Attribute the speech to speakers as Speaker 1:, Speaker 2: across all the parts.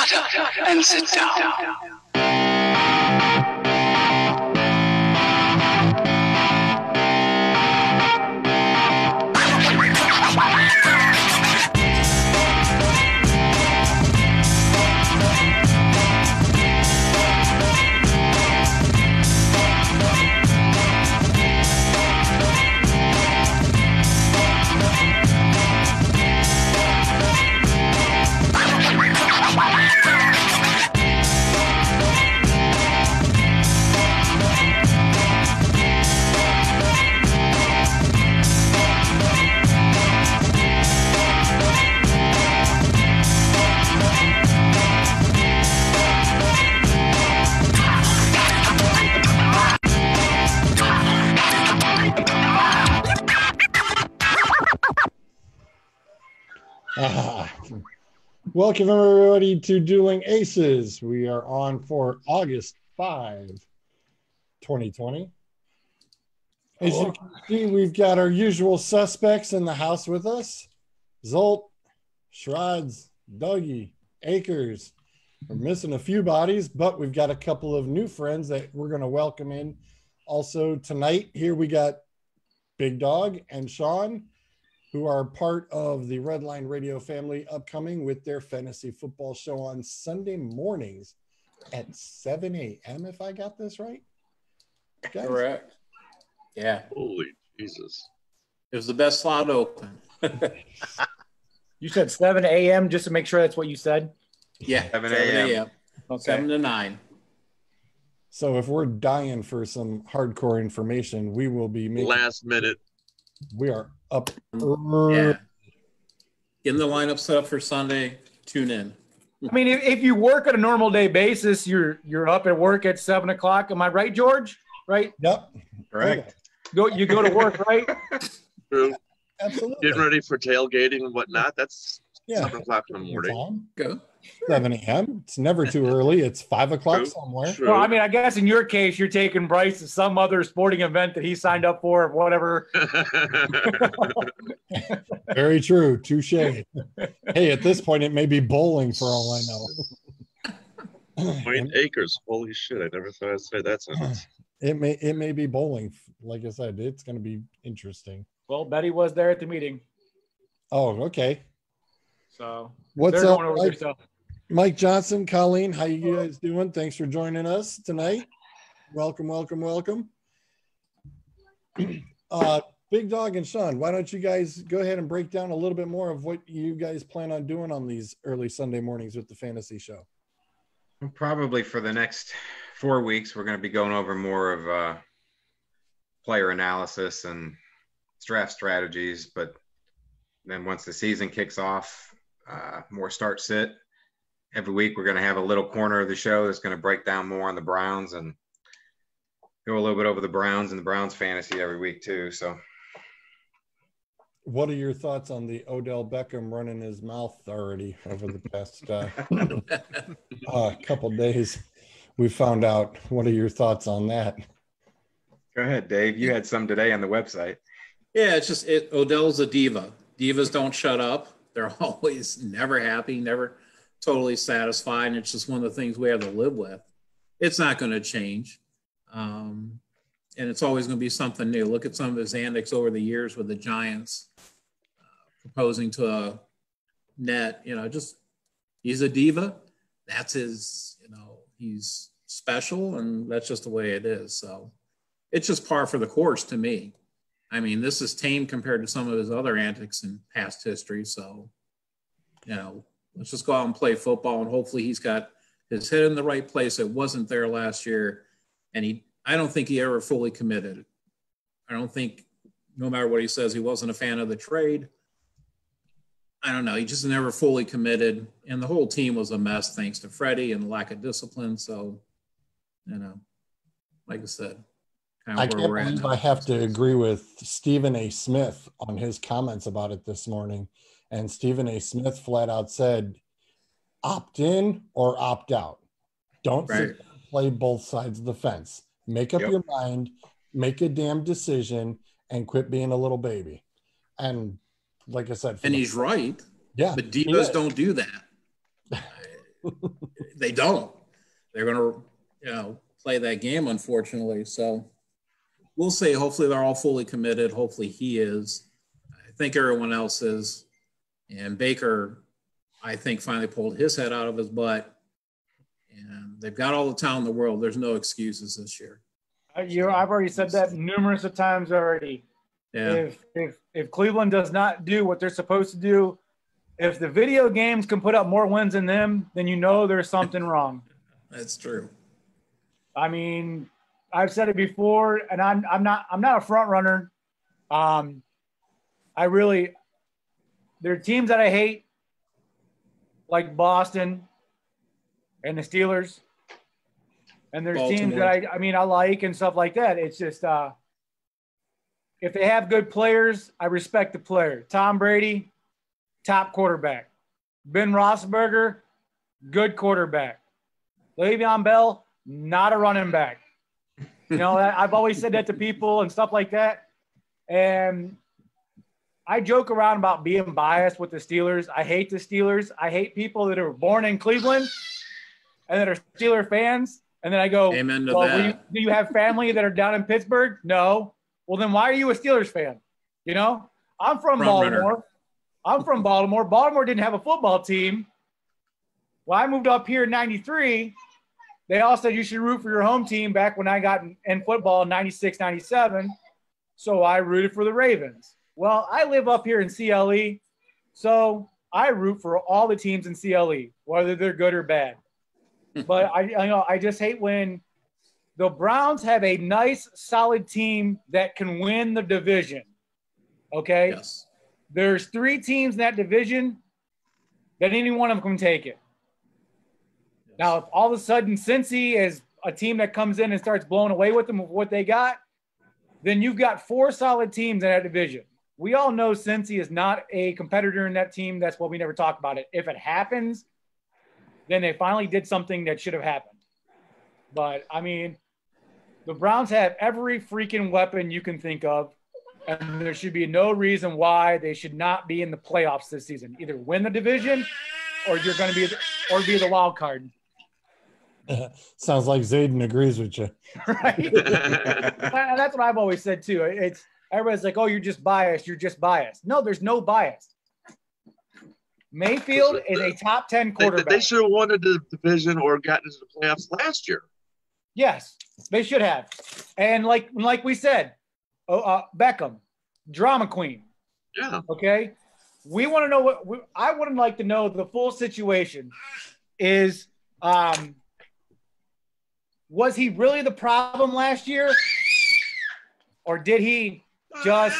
Speaker 1: Shut up and sit down.
Speaker 2: Welcome everybody to Dueling Aces. We are on for August 5, 2020. As you can see, we've got our usual suspects in the house with us. Zolt, Shrods, Dougie, Akers. We're missing a few bodies, but we've got a couple of new friends that we're going to welcome in. Also tonight, here we got Big Dog and Sean, who are part of the Redline Radio family, upcoming with their fantasy football show on Sunday mornings at 7 a.m., if I got this right. Guys?
Speaker 3: Correct. Yeah.
Speaker 4: Holy Jesus.
Speaker 3: It was the best slot open.
Speaker 5: You said 7 a.m. just to make sure that's what you said?
Speaker 3: Yeah.
Speaker 4: 7 a.m.
Speaker 5: Okay.
Speaker 3: 7 to 9.
Speaker 2: So if we're dying for some hardcore information, we will be making...
Speaker 4: Last minute.
Speaker 2: We are up.
Speaker 3: Yeah. Getting the lineup set up for Sunday. Tune in.
Speaker 5: I mean, if you work on a normal day basis, you're up at work at 7 o'clock. Am I right, George? Right?
Speaker 2: Yep.
Speaker 4: Correct.
Speaker 5: You go to work, right?
Speaker 4: True.
Speaker 2: Absolutely.
Speaker 4: Getting ready for tailgating and whatnot. That's 7 o'clock in the
Speaker 2: It's
Speaker 4: morning.
Speaker 2: on.
Speaker 3: Go.
Speaker 2: 7 a.m. It's never too early. It's 5 o'clock
Speaker 4: True.
Speaker 2: somewhere.
Speaker 4: True.
Speaker 5: Well, I mean, I guess in your case, you're taking Bryce to some other sporting event that he signed up for, or whatever.
Speaker 2: Very true. Touche. Hey, at this point, it may be bowling for all I know.
Speaker 4: Point acres. Holy shit. I never thought I'd say that sentence.
Speaker 2: It may be bowling. Like I said, it's going to be interesting.
Speaker 5: Well, Betty was there at the meeting.
Speaker 2: Oh, okay.
Speaker 5: So
Speaker 2: What's
Speaker 5: they're
Speaker 2: up,
Speaker 5: going over their
Speaker 2: Mike?
Speaker 5: stuff.
Speaker 2: Mike Johnson, Colleen, how you guys doing? Thanks for joining us tonight. Welcome. Big Dog and Sean, why don't you guys go ahead and break down a little bit more of what you guys plan on doing on these early Sunday mornings with the fantasy show?
Speaker 6: Probably for the next 4 weeks, we're going to be going over more of player analysis and draft strategies. But then once the season kicks off, more start sit. Every week, we're going to have a little corner of the show that's going to break down more on the Browns and go a little bit over the Browns and the Browns fantasy every week too. So
Speaker 2: what are your thoughts on the Odell Beckham running his mouth already over the past couple days? We found out. What are your thoughts on that?
Speaker 6: go ahead, Dave. You had some today on the website.
Speaker 3: Yeah, it's just Odell's a diva. Divas don't shut up. They're always never happy, never totally satisfied. And it's just one of the things we have to live with. It's not going to change. And it's always going to be something new. Look at some of his antics over the years with the Giants, proposing to a net, just he's a diva. That's his, he's special, and that's just the way it is. So it's just par for the course to me. I mean, this is tame compared to some of his other antics in past history. So, let's just go out and play football, and hopefully he's got his head in the right place. It wasn't there last year, and I don't think he ever fully committed. I don't think, no matter what he says, he wasn't a fan of the trade. I don't know. He just never fully committed, and the whole team was a mess thanks to Freddie and the lack of discipline. So, like I said,
Speaker 2: I can't believe I have to agree with Stephen A. Smith on his comments about it this morning. And Stephen A. Smith flat out said, opt in or opt out. Don't sit there and play both sides of the fence. Make up your mind, make a damn decision, and quit being a little baby. And like I said,
Speaker 3: and he's right.
Speaker 2: Yeah.
Speaker 3: But divas don't do that. they don't. They're going to, play that game, unfortunately. So we'll see. Hopefully they're all fully committed. Hopefully he is. I think everyone else is. And Baker, I think, finally pulled his head out of his butt. And they've got all the talent in the world. There's no excuses this year.
Speaker 5: I've already said that numerous of times already.
Speaker 3: Yeah.
Speaker 5: If Cleveland does not do what they're supposed to do, if the video games can put up more wins than them, then there's something wrong.
Speaker 3: That's true.
Speaker 5: I mean, I've said it before, and I'm not a front runner. There are teams that I hate, like Boston and the Steelers, and there's teams that I like and stuff like that. It's just if they have good players, I respect the player. Tom Brady, top quarterback. Ben Roethlisberger, good quarterback. Le'Veon Bell, not a running back. I've always said that to people and stuff like that. And I joke around about being biased with the Steelers. I hate the Steelers. I hate people that are born in Cleveland and that are Steeler fans. And then I go,
Speaker 3: amen to that.
Speaker 5: Do you have family that are down in Pittsburgh? No. Well, then why are you a Steelers fan? I'm from Baltimore. I'm from Baltimore. Baltimore didn't have a football team. When I moved up here in 93, they all said you should root for your home team back when I got in football in 96, 97. So I rooted for the Ravens. Well, I live up here in CLE, so I root for all the teams in CLE, whether they're good or bad. But I just hate when the Browns have a nice, solid team that can win the division. Okay?
Speaker 3: Yes.
Speaker 5: There's 3 teams in that division that any one of them can take it. Now, if all of a sudden Cincy is a team that comes in and starts blowing away with them with what they got, then you've got 4 solid teams in that division. We all know Cincy is not a competitor in that team. That's why we never talk about it. If it happens, then they finally did something that should have happened. But, I mean, the Browns have every freaking weapon you can think of, and there should be no reason why they should not be in the playoffs this season. Either win the division or you're going to be the wild card.
Speaker 2: Sounds like Zayden agrees with you.
Speaker 5: Right? That's what I've always said too. Everybody's like, oh, you're just biased. You're just biased. No, there's no bias. Mayfield is a top 10 quarterback.
Speaker 4: They should have won the division or gotten into the playoffs last year.
Speaker 5: Yes, they should have. And like we said, Beckham, drama queen.
Speaker 4: Yeah.
Speaker 5: Okay. We want to know I would like to know the full situation is, was he really the problem last year? Or did he just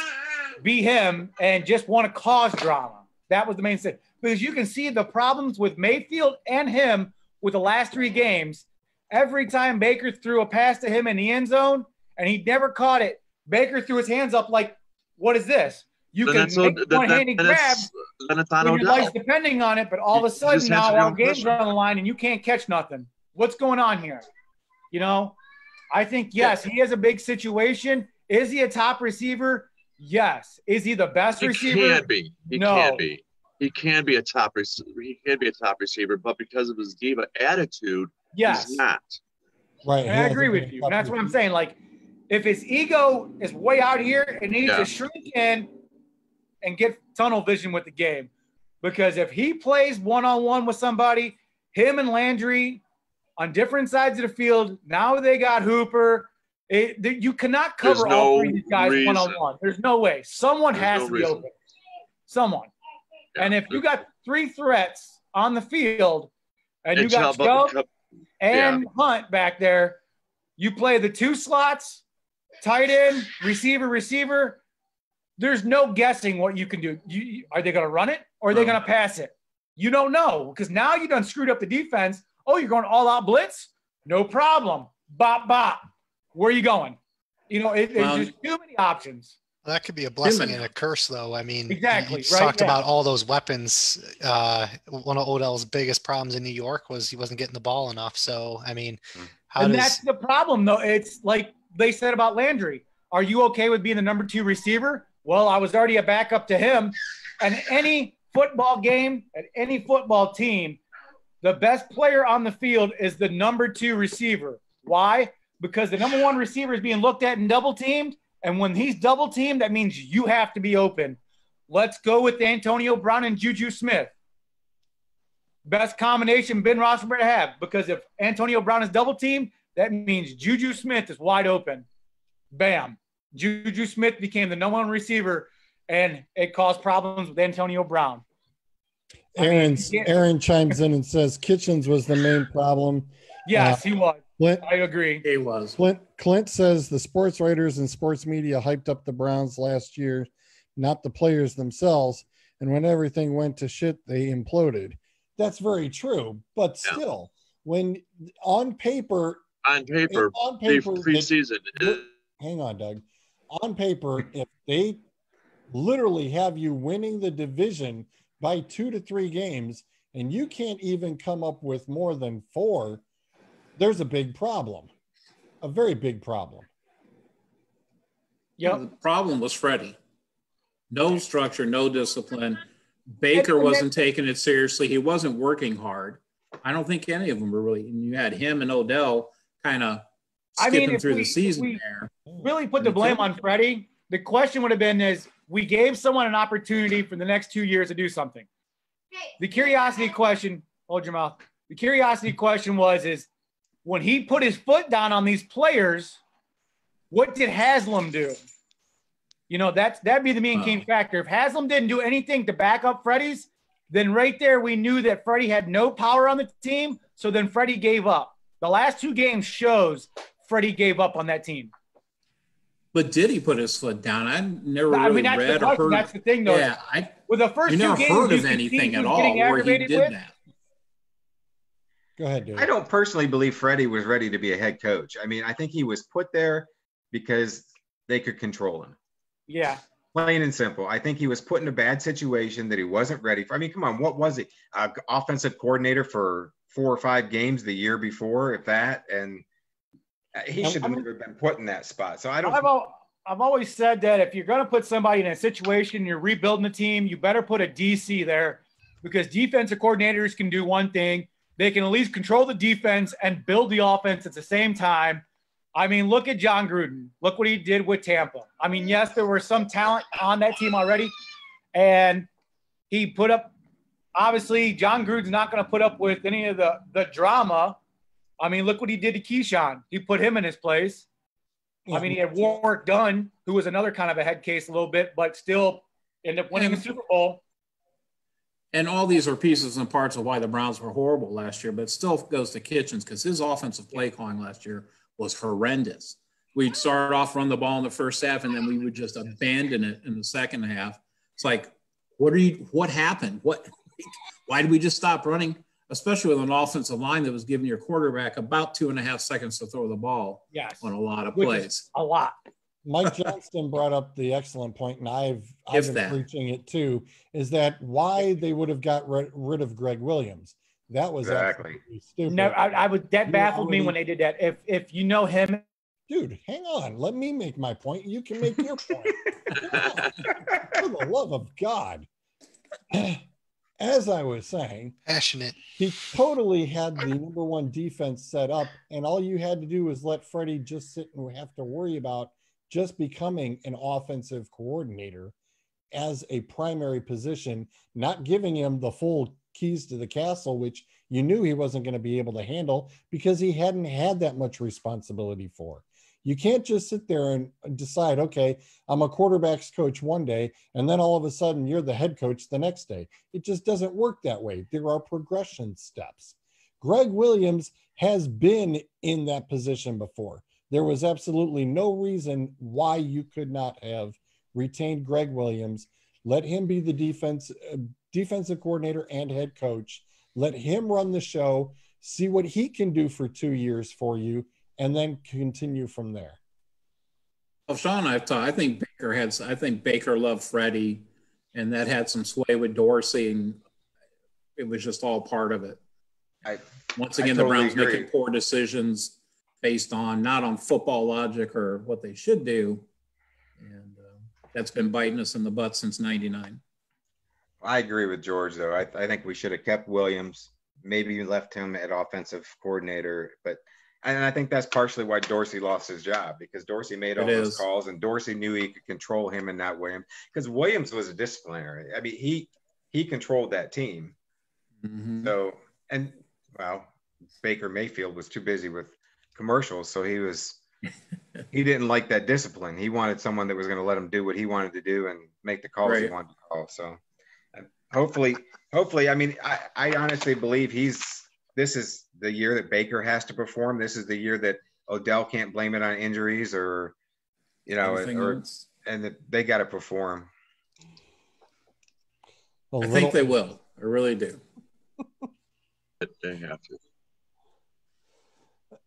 Speaker 5: be him and just want to cause drama? That was the main thing. Because you can see the problems with Mayfield and him with the last 3 games. Every time Baker threw a pass to him in the end zone and he never caught it, Baker threw his hands up like, what is this? You can make one-handed grabs when your life's depending on it, but all of a sudden now our games are on the line and you can't catch nothing. What's going on here? I think, yes, he has a big situation. Is he a top receiver? Yes. Is he the best receiver?
Speaker 4: He can be. He can be a top receiver. He can be a top receiver, but because of his diva attitude,
Speaker 5: yes,
Speaker 4: he's not.
Speaker 2: Right.
Speaker 5: And I agree with you. And that's what I'm saying. Like, if his ego is way out here, it needs to shrink in and get tunnel vision with the game. Because if he plays one-on-one with somebody, him and Landry on different sides of the field, now they got Hooper. You cannot cover all 3 of these guys one-on-one. There's no way. Someone has to be open. Someone. Yeah. And if you got 3 threats on the field and you got Chubb and Hunt back there, you play the 2 slots, tight end, receiver. There's no guessing what you can do. Are they going to run it or are they going to pass it? You don't know because now you done screwed up the defense. Oh, you're going all out blitz? No problem. Bop, bop. Where are you going? It's just too many options.
Speaker 7: That could be a blessing and a curse, though. I mean,
Speaker 5: exactly.
Speaker 7: You talked about all those weapons. One of Odell's biggest problems in New York was he wasn't getting the ball enough. So, I mean,
Speaker 5: that's the problem, though. It's like they said about Landry. Are you okay with being the number 2 receiver? Well, I was already a backup to him. And any football game at any football team, the best player on the field is the number 2 receiver. Why? Because the number 1 receiver is being looked at and double teamed. And when he's double teamed, that means you have to be open. Let's go with Antonio Brown and Juju Smith. Best combination Ben Roethlisberger have, because if Antonio Brown is double teamed, that means Juju Smith is wide open. Bam. Juju Smith became the number 1 receiver, and it caused problems with Antonio Brown.
Speaker 2: Aaron chimes in and says Kitchens was the main problem.
Speaker 5: Yes, he was.
Speaker 2: Clint,
Speaker 5: I agree.
Speaker 3: He was.
Speaker 2: Clint says the sports writers and sports media hyped up the Browns last year, not the players themselves. And when everything went to shit, they imploded. That's very true. But still, when on paper,
Speaker 4: preseason.
Speaker 2: Hang on, Doug. On paper, if they literally have you winning the division by 2 to 3 games, and you can't even come up with more than 4, there's a big problem, a very big problem.
Speaker 5: Yeah,
Speaker 3: the problem was Freddie. No structure, no discipline. Baker wasn't taking it seriously. He wasn't working hard. I don't think any of them were really. And you had him and Odell kind of skipping through the season there.
Speaker 5: Really put the blame on Freddie. The question would have been is we gave someone an opportunity for the next 2 years to do something. The curiosity question, hold your mouth. The curiosity question is when he put his foot down on these players, what did Haslam do? You know, that'd be the main key factor. If Haslam didn't do anything to back up Freddie's, then right there we knew that Freddie had no power on the team. So then Freddie gave up. The last 2 games shows Freddie gave up on that team.
Speaker 3: But did he put his foot down? I never really read or heard.
Speaker 5: That's the thing, though.
Speaker 3: Yeah,
Speaker 5: with the first 2
Speaker 3: never
Speaker 5: games,
Speaker 3: heard of anything at all where he did that.
Speaker 2: Go ahead, Dave.
Speaker 6: I don't personally believe Freddie was ready to be a head coach. I mean, I think he was put there because they could control him.
Speaker 5: Yeah.
Speaker 6: Plain and simple. I think he was put in a bad situation that he wasn't ready for. I mean, come on, what was he? Offensive coordinator for 4 or 5 games the year before, if that, and he should have never been put in that spot. So I don't.
Speaker 5: I've always said that if you're going to put somebody in a situation, you're rebuilding the team, you better put a DC there, because defensive coordinators can do one thing. They can at least control the defense and build the offense at the same time. I mean, look at John Gruden. Look what he did with Tampa. I mean, yes, there was some talent on that team already, and he put up – obviously, John Gruden's not going to put up with any of the drama. I mean, look what he did to Keyshawn. He put him in his place. I mean, he had Warwick Dunn, who was another kind of a head case a little bit, but still ended up winning the Super Bowl.
Speaker 3: And all these are pieces and parts of why the Browns were horrible last year, but it still goes to Kitchens because his offensive play calling last year was horrendous. We'd start off, run the ball in the first half, and then we would just abandon it in the second half. It's like, what happened? Why did we just stop running? Especially with an offensive line that was giving your quarterback about 2.5 seconds to throw the ball on a lot of plays.
Speaker 5: A lot.
Speaker 2: Mike Johnston brought up the excellent point, and I've been preaching it too, is that why they would have got rid of Greg Williams. That was
Speaker 6: exactly
Speaker 2: stupid.
Speaker 5: No, that baffled me when they did that. If you know him.
Speaker 2: Dude, hang on. Let me make my point. You can make your point. For the love of God. As I was saying,
Speaker 7: passionate.
Speaker 2: He totally had the number 1 defense set up, and all you had to do was let Freddie just sit and have to worry about just becoming an offensive coordinator as a primary position, not giving him the full keys to the castle, which you knew he wasn't going to be able to handle because he hadn't had that much responsibility for. You can't just sit there and decide, okay, I'm a quarterback's coach one day, and then all of a sudden you're the head coach the next day. It just doesn't work that way. There are progression steps. Greg Williams has been in that position before. There was absolutely no reason why you could not have retained Greg Williams, let him be the defensive coordinator and head coach, let him run the show, see what he can do for 2 years for you, and then continue from there.
Speaker 3: Well, Sean, I think Baker loved Freddie, and that had some sway with Dorsey, and it was just all part of it. Once again, the Browns making poor decisions based on not on football logic or what they should do, and that's been biting us in the butt since '99.
Speaker 6: I agree with George, though. I think we should have kept Williams, maybe left him at offensive coordinator. But and I think that's partially why Dorsey lost his job, because Dorsey made all those calls, and Dorsey knew he could control him and not Williams, because Williams was a disciplinary. I mean, he controlled that team.
Speaker 3: Mm-hmm.
Speaker 6: So, and well, Baker Mayfield was too busy with commercials, so he didn't like that discipline. He wanted someone that was going to let him do what he wanted to do and make the calls he wanted to call. So hopefully, I mean, I honestly believe this is the year that Baker has to perform. This is the year that Odell can't blame it on injuries or, and that they got to perform.
Speaker 3: I think they will. I really do.
Speaker 4: They have to.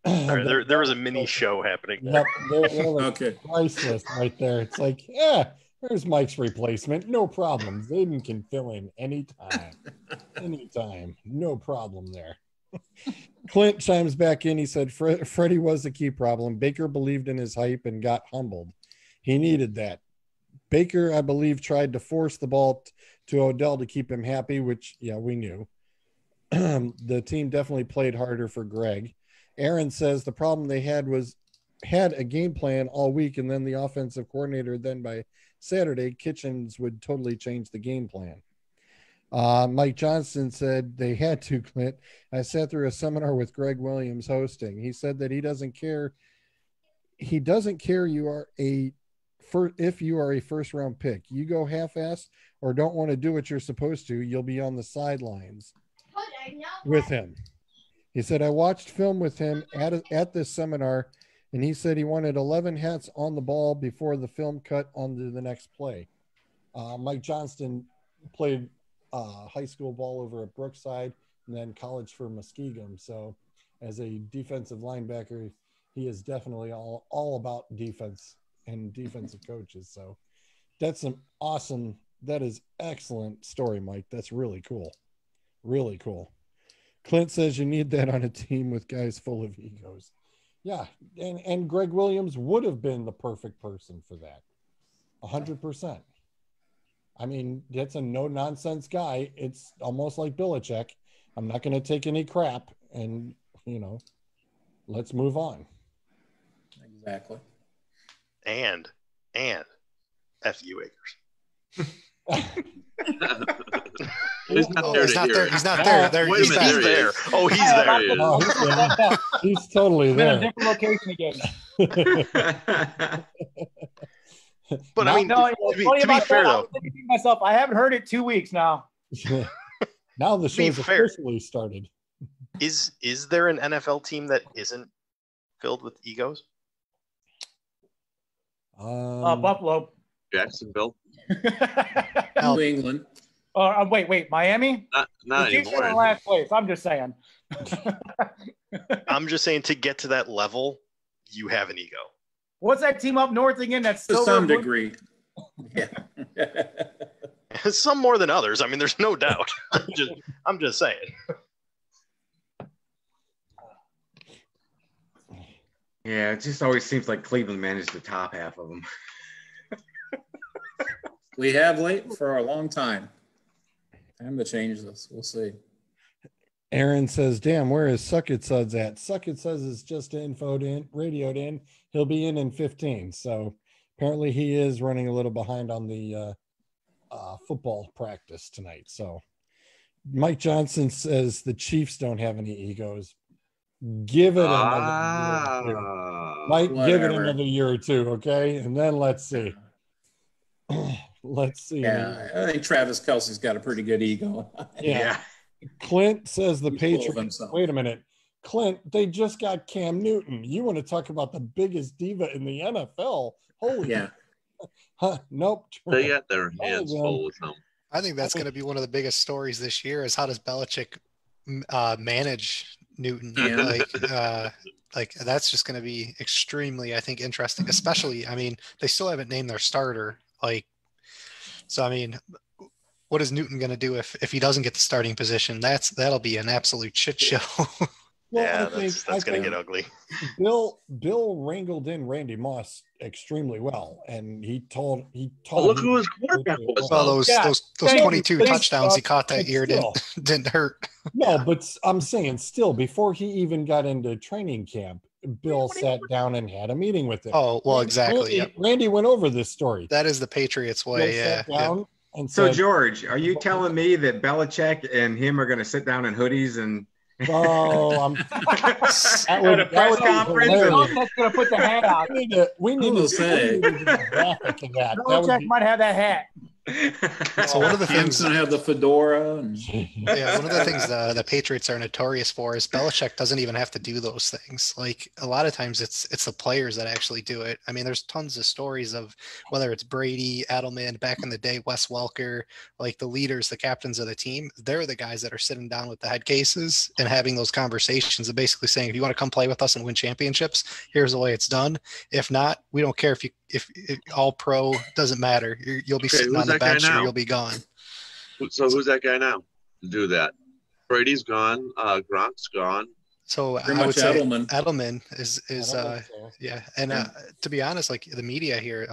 Speaker 8: Right, there was a mini show happening.
Speaker 2: Yep, they're
Speaker 3: Okay.
Speaker 2: priceless right there. It's like, yeah, there's Mike's replacement. No problem. Zayden can fill in anytime. Anytime. No problem there. Clint chimes back in. He said, Freddie was the key problem. Baker believed in his hype and got humbled. He needed that. Baker, I believe, tried to force the ball to Odell to keep him happy, which, yeah, we knew. The team definitely played harder for Greg. Aaron says the problem they had a game plan all week, and then the offensive coordinator, then by Saturday, Kitchens would totally change the game plan. Mike Johnson said they had to, Clint. I sat through a seminar with Greg Williams hosting. He said that he doesn't care. He doesn't care if you are a first round pick. You go half-assed or don't want to do what you're supposed to, you'll be on the sidelines with him. He said, I watched film with him at this seminar, and he said he wanted 11 hats on the ball before the film cut onto the next play. Mike Johnston played high school ball over at Brookside and then college for Muskegum. So as a defensive linebacker, he is definitely all about defense and defensive coaches. So that's that is excellent story, Mike. That's really cool. Really cool. Clint says you need that on a team with guys full of egos. Yeah, and Greg Williams would have been the perfect person for that. 100%. I mean, that's a no-nonsense guy. It's almost like Belichick. I'm not going to take any crap, and, let's move on.
Speaker 3: Exactly.
Speaker 8: And F you, Akers.
Speaker 4: He's not there.
Speaker 7: He's not there.
Speaker 4: Wait a minute,
Speaker 8: He's there. Oh, he's there.
Speaker 4: He is.
Speaker 2: Oh, he's totally
Speaker 5: I'm in a
Speaker 2: there.
Speaker 5: different location again.
Speaker 8: But I mean, to be fair, though,
Speaker 5: I was thinking to myself, I haven't heard it 2 weeks now.
Speaker 2: Now the show's officially started.
Speaker 8: Is there an NFL team that isn't filled with egos?
Speaker 5: Buffalo.
Speaker 4: Jacksonville.
Speaker 3: New England.
Speaker 5: Wait, Miami?
Speaker 4: Not anymore.
Speaker 5: In last place. I'm just saying.
Speaker 8: I'm just saying, to get to that level, you have an ego.
Speaker 5: What's that team up north again? That's
Speaker 3: To some degree. Yeah.
Speaker 8: Some more than others. I mean, there's no doubt. I'm just saying.
Speaker 6: Yeah, it just always seems like Cleveland managed the top half of them.
Speaker 3: We have late for a long time. Time to change this. We'll see.
Speaker 2: Aaron says, damn, where is Suckett Suds at? Suckett Suds is just radioed in. He'll be in 15. So apparently he is running a little behind on the football practice tonight. So Mike Johnson says the Chiefs don't have any egos. Give it another year or two. Mike, give it another year or two, okay? And then let's see. Let's see.
Speaker 3: Yeah, I think Travis Kelce's got a pretty good ego.
Speaker 2: Yeah. Clint says the
Speaker 3: He's full of
Speaker 2: Patriots.
Speaker 3: himself.
Speaker 2: Wait a minute. Clint, they just got Cam Newton. You want to talk about the biggest diva in the NFL? Holy.
Speaker 3: Yeah.
Speaker 2: Nope.
Speaker 4: They got their hands full with him.
Speaker 7: I think that's going to be one of the biggest stories this year is how does Belichick manage Newton?
Speaker 3: Yeah.
Speaker 7: Like that's just going to be extremely, I think, interesting, especially, I mean, they still haven't named their starter. So, I mean, what is Newton going to do if he doesn't get the starting position? That'll be an absolute shit show.
Speaker 2: Well,
Speaker 8: Yeah,
Speaker 2: I think
Speaker 8: that's going to get ugly.
Speaker 2: Bill wrangled in Randy Moss extremely well, and he taught.
Speaker 4: But look who his quarterback was.
Speaker 7: Well,
Speaker 4: though.
Speaker 7: those
Speaker 5: Yeah,
Speaker 7: 22
Speaker 2: but
Speaker 7: touchdowns he caught that
Speaker 2: but
Speaker 7: year
Speaker 2: still.
Speaker 7: didn't hurt.
Speaker 2: No, but I'm saying still, before he even got into training camp, Bill sat down and had a meeting with him.
Speaker 7: Oh, well, exactly. Yep.
Speaker 2: Randy went over this story.
Speaker 7: That is the Patriots
Speaker 2: Bill
Speaker 7: way. Yeah.
Speaker 2: sat down and
Speaker 6: So
Speaker 2: said,
Speaker 6: George, are you telling me that Belichick and him are going to sit down in hoodies and
Speaker 2: "Oh,
Speaker 6: at a press conference?
Speaker 2: hilarious.
Speaker 5: That's going to put the hat out.
Speaker 2: we need to
Speaker 3: say.
Speaker 2: do a graphic of that. That would
Speaker 5: Belichick
Speaker 2: be-
Speaker 5: might have that hat.
Speaker 7: So one of the
Speaker 3: Cam's
Speaker 7: things,
Speaker 3: gonna have the fedora. And
Speaker 7: yeah, one of the things the Patriots are notorious for is Belichick doesn't even have to do those things. Like a lot of times, it's the players that actually do it. I mean, there's tons of stories of whether it's Brady, Edelman, back in the day, Wes Welker, like the leaders, the captains of the team. They're the guys that are sitting down with the head cases and having those conversations and basically saying, if you want to come play with us and win championships, here's the way it's done. If not, we don't care if all pro, doesn't matter. You'll be sitting on the bench or you'll be gone.
Speaker 4: So who's that guy now to do that? Brady's gone. Gronk's gone.
Speaker 7: So
Speaker 3: Pretty
Speaker 7: I would
Speaker 3: much
Speaker 7: say
Speaker 3: Edelman.
Speaker 7: Edelman is
Speaker 2: I don't think so.
Speaker 7: yeah, and to be honest, like the media here,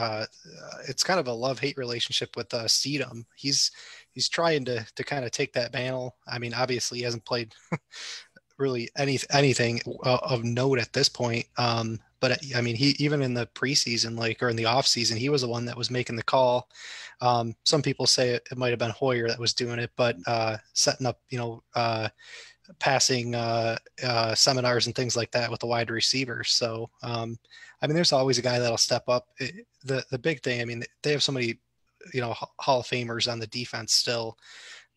Speaker 7: it's kind of a love-hate relationship with Steedham. He's trying to kind of take that mantle. I mean, obviously he hasn't played really anything of note at this point. But I mean, he even in the preseason, or in the off season, he was the one that was making the call. Some people say it might have been Hoyer that was doing it, but setting up, passing seminars and things like that with the wide receivers. So, I mean, there's always a guy that'll step up. The big thing, I mean, they have so many, Hall of Famers on the defense still.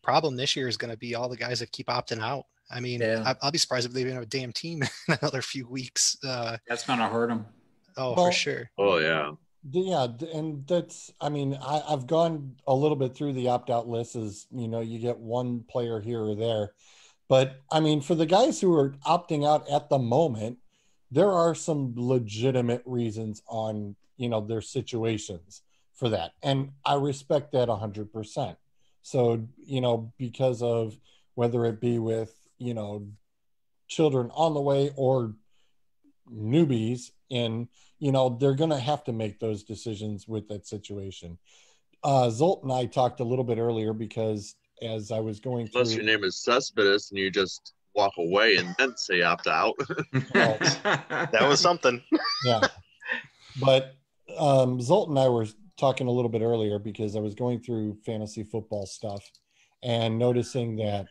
Speaker 7: Problem this year is going to be all the guys that keep opting out. I mean,
Speaker 3: Yeah.
Speaker 7: I'll be surprised if they even have a damn team in another few weeks.
Speaker 3: That's gonna hurt him.
Speaker 7: Oh,
Speaker 2: Well,
Speaker 7: for sure.
Speaker 4: Oh yeah.
Speaker 2: Yeah, and that's, I mean, I've gone a little bit through the opt-out list as, you get one player here or there. But, I mean, for the guys who are opting out at the moment, there are some legitimate reasons on, their situations for that. And I respect that 100%. So, because of whether it be with, children on the way or newbies in, they're going to have to make those decisions with that situation. Zolt and I talked a little bit earlier because as I was going through.
Speaker 4: Unless your name is Cespedes and you just walk away and then say opt out.
Speaker 2: Well,
Speaker 8: That was something.
Speaker 2: yeah. But Zolt and I were talking a little bit earlier because I was going through fantasy football stuff and noticing that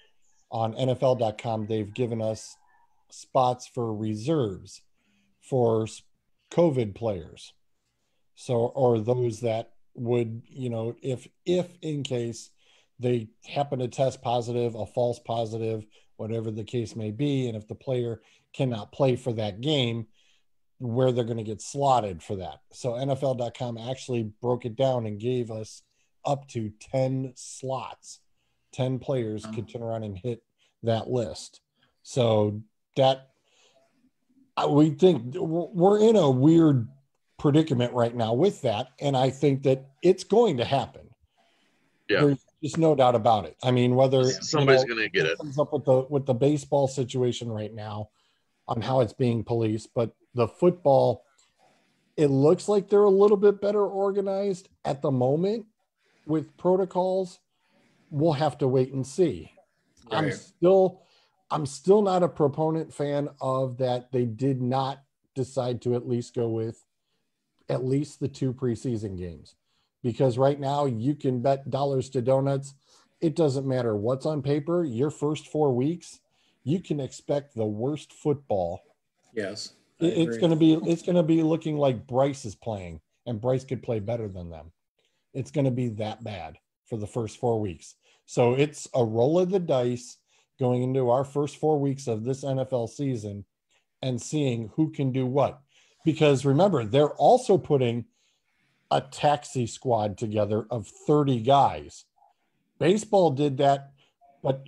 Speaker 2: on NFL.com, they've given us spots for reserves for COVID players. So, or those that would, if in case they happen to test positive, a false positive, whatever the case may be, and if the player cannot play for that game, where they're going to get slotted for that. So NFL.com actually broke it down and gave us up to 10 slots. 10 players could turn around and hit that list. So that we think we're in a weird predicament right now with that. And I think that it's going to happen.
Speaker 4: Yeah.
Speaker 2: There's just no doubt about it. I mean, whether
Speaker 4: Somebody's going to get it.
Speaker 2: comes up with the baseball situation right now on how it's being policed, but the football, it looks like they're a little bit better organized at the moment with protocols. We'll have to wait and see.
Speaker 3: Right.
Speaker 2: I'm still not a proponent fan of that. They did not decide to at least go with at least the 2 preseason games, because right now you can bet dollars to donuts. It doesn't matter what's on paper. Your first 4 weeks, you can expect the worst football.
Speaker 3: Yes.
Speaker 2: It's going to be looking like Bryce is playing, and Bryce could play better than them. It's going to be that bad for the first 4 weeks. So it's a roll of the dice going into our first 4 weeks of this NFL season and seeing who can do what. Because remember, they're also putting a taxi squad together of 30 guys. Baseball did that, but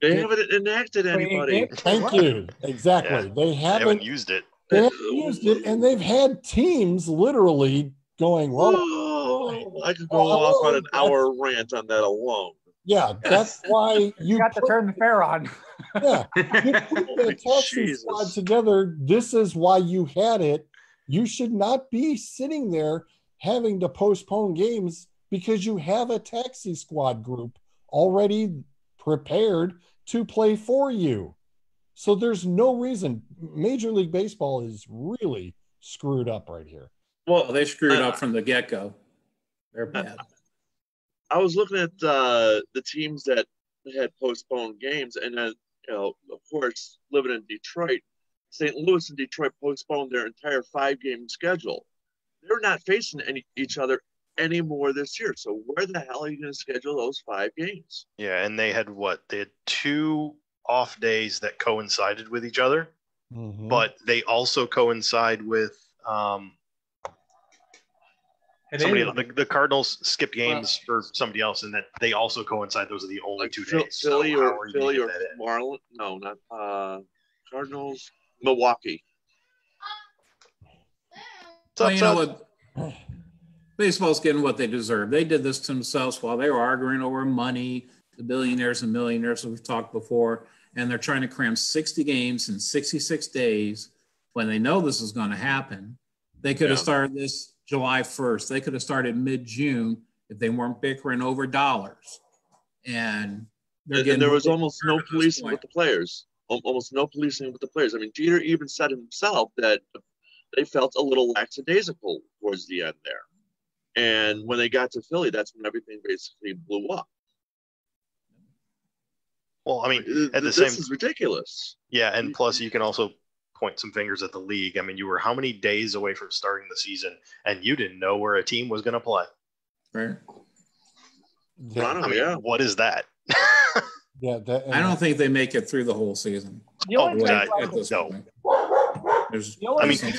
Speaker 4: They haven't enacted anybody.
Speaker 2: thank you. Exactly.
Speaker 8: Yeah.
Speaker 2: They
Speaker 8: They
Speaker 2: haven't
Speaker 8: haven't used it.
Speaker 2: They haven't used it, and they've had teams literally going, well,
Speaker 4: Oh, I could go off on an hour rant on that alone.
Speaker 2: yeah, that's why
Speaker 5: You got to turn the fair on.
Speaker 2: Yeah, you put the taxi
Speaker 4: Jesus.
Speaker 2: squad together. This is why you had it. You should not be sitting there having to postpone games because you have a taxi squad group already prepared to play for you. So there's no reason. Major League Baseball is really screwed up right here.
Speaker 3: Well, they screwed up from the get-go. They're bad.
Speaker 4: I was looking at the teams that had postponed games, and then, of course, living in Detroit, St. Louis and Detroit postponed their entire 5-game schedule. They're not facing each other anymore this year. So where the hell are you going to schedule those 5 games?
Speaker 8: Yeah, and they had what? They had 2 off days that coincided with each other, but they also coincide with somebody. The Cardinals skipped games for somebody else, and that they also coincide. Those are the only 2 days.
Speaker 4: Philly
Speaker 8: so
Speaker 4: or Marlins? No, not Cardinals. Milwaukee.
Speaker 3: Well, you know what? Baseball's getting what they deserve. They did this to themselves while they were arguing over money, the billionaires and millionaires that we've talked before, and they're trying to cram 60 games in 66 days when they know this is going to happen. They could have started this July 1st. They could have started mid-June if they weren't bickering over dollars. And
Speaker 4: there was almost no policing with the players. Almost no policing with the players. I mean, Jeter even said himself that they felt a little lackadaisical towards the end there. And when they got to Philly, that's when everything basically blew up.
Speaker 8: Well, I mean,
Speaker 4: this is ridiculous.
Speaker 8: Yeah, and plus you can also point some fingers at the league. I mean, you were how many days away from starting the season, and you didn't know where a team was going to play?
Speaker 3: Right.
Speaker 4: I mean,
Speaker 8: what is that?
Speaker 2: Yeah,
Speaker 3: I don't think they make it through the whole season.
Speaker 5: The only thing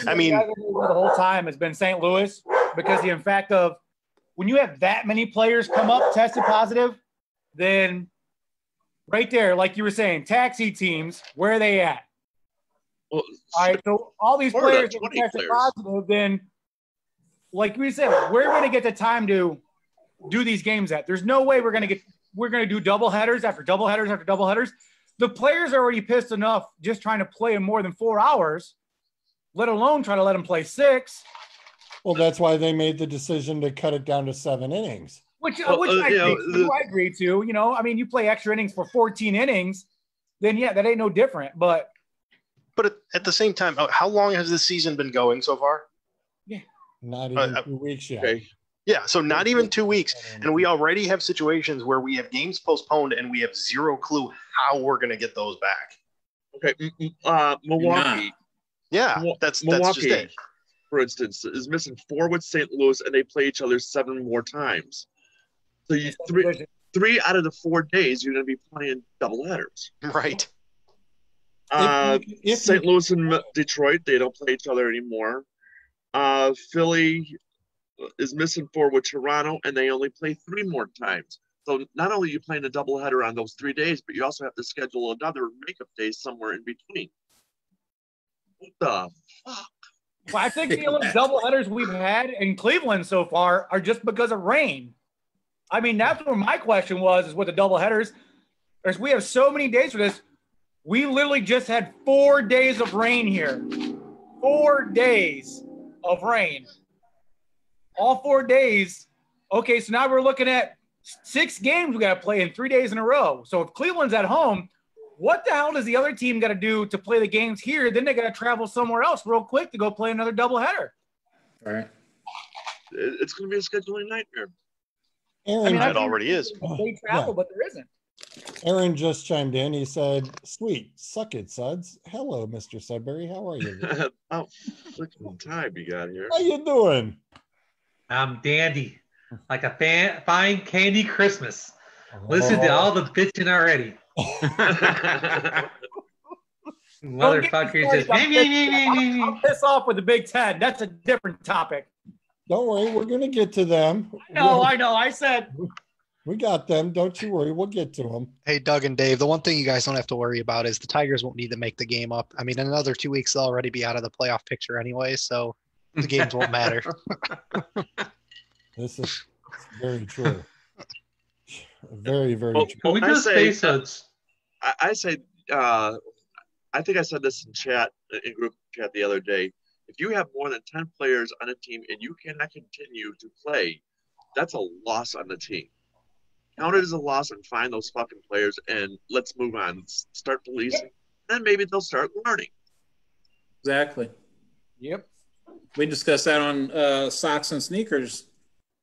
Speaker 8: I mean,
Speaker 5: the whole time has been St. Louis, because the fact of when you have that many players come up tested positive, then right there, like you were saying, taxi teams, where are they at?
Speaker 4: Well,
Speaker 5: all right, so all these players that tested positive, then like we said, where are we going to get the time to do these games at? There's no way we're going to do double headers after double headers after double headers. The players are already pissed enough just trying to play in more than 4 hours, let alone try to let them play 6.
Speaker 2: Well, that's why they made the decision to cut it down to 7 innings.
Speaker 5: Which I agree to. You know, I mean, you play extra innings for 14 innings, then yeah, that ain't no different. But
Speaker 8: at the same time, how long has this season been going so far?
Speaker 5: Yeah,
Speaker 2: not even 2 weeks yet.
Speaker 4: Okay.
Speaker 8: Yeah, so not even 2 weeks, and we already have situations where we have games postponed, and we have zero clue how we're going to get those back.
Speaker 4: Okay, Milwaukee.
Speaker 8: Yeah, that's just it.
Speaker 4: For instance, is missing 4 with St. Louis, and they play each other 7 more times. So you three out of the 4 days, you're going to be playing doubleheaders.
Speaker 8: Right.
Speaker 4: St. Louis and Detroit, they don't play each other anymore. Philly is missing 4 with Toronto, and they only play 3 more times. So not only are you playing a doubleheader on those 3 days, but you also have to schedule another makeup day somewhere in between. What the fuck?
Speaker 5: Well, I think the only doubleheaders we've had in Cleveland so far are just because of rain. I mean, that's where my question was, is with the doubleheaders. We have so many days for this. We literally just had 4 days of rain here. 4 days of rain. All 4 days. Okay, so now we're looking at 6 games we got to play in 3 days in a row. So if Cleveland's at home, what the hell does the other team got to do to play the games here? Then they got to travel somewhere else real quick to go play another doubleheader.
Speaker 3: All right.
Speaker 4: It's going to be a scheduling nightmare.
Speaker 2: Aaron,
Speaker 8: it already is.
Speaker 5: They travel, but there isn't.
Speaker 2: Aaron just chimed in. He said, "Sweet, suck it, suds." Hello, Mr. Sudbury. How are you?
Speaker 4: Oh, freaking time you got here.
Speaker 2: How you doing?
Speaker 9: I'm dandy, like a fine candy Christmas. Listen to all the bitching already. Motherfuckers just
Speaker 5: I'll piss off with the Big Ten. That's a different topic.
Speaker 2: Don't worry, we're gonna get to them.
Speaker 5: I know. I said
Speaker 2: we got them. Don't you worry, we'll get to them.
Speaker 7: Hey, Doug and Dave, the one thing you guys don't have to worry about is the Tigers won't need to make the game up. I mean, in another 2 weeks, they'll already be out of the playoff picture anyway, so the games won't matter.
Speaker 2: This is very true. Very, very true.
Speaker 9: Can we just face it?
Speaker 4: I say I think I said this in group chat the other day. If you have more than 10 players on a team and you cannot continue to play, that's a loss on the team. Count it as a loss and find those fucking players and let's move on. Let's start policing. Then maybe they'll start learning.
Speaker 3: Exactly.
Speaker 5: Yep.
Speaker 3: We discussed that on Socks and Sneakers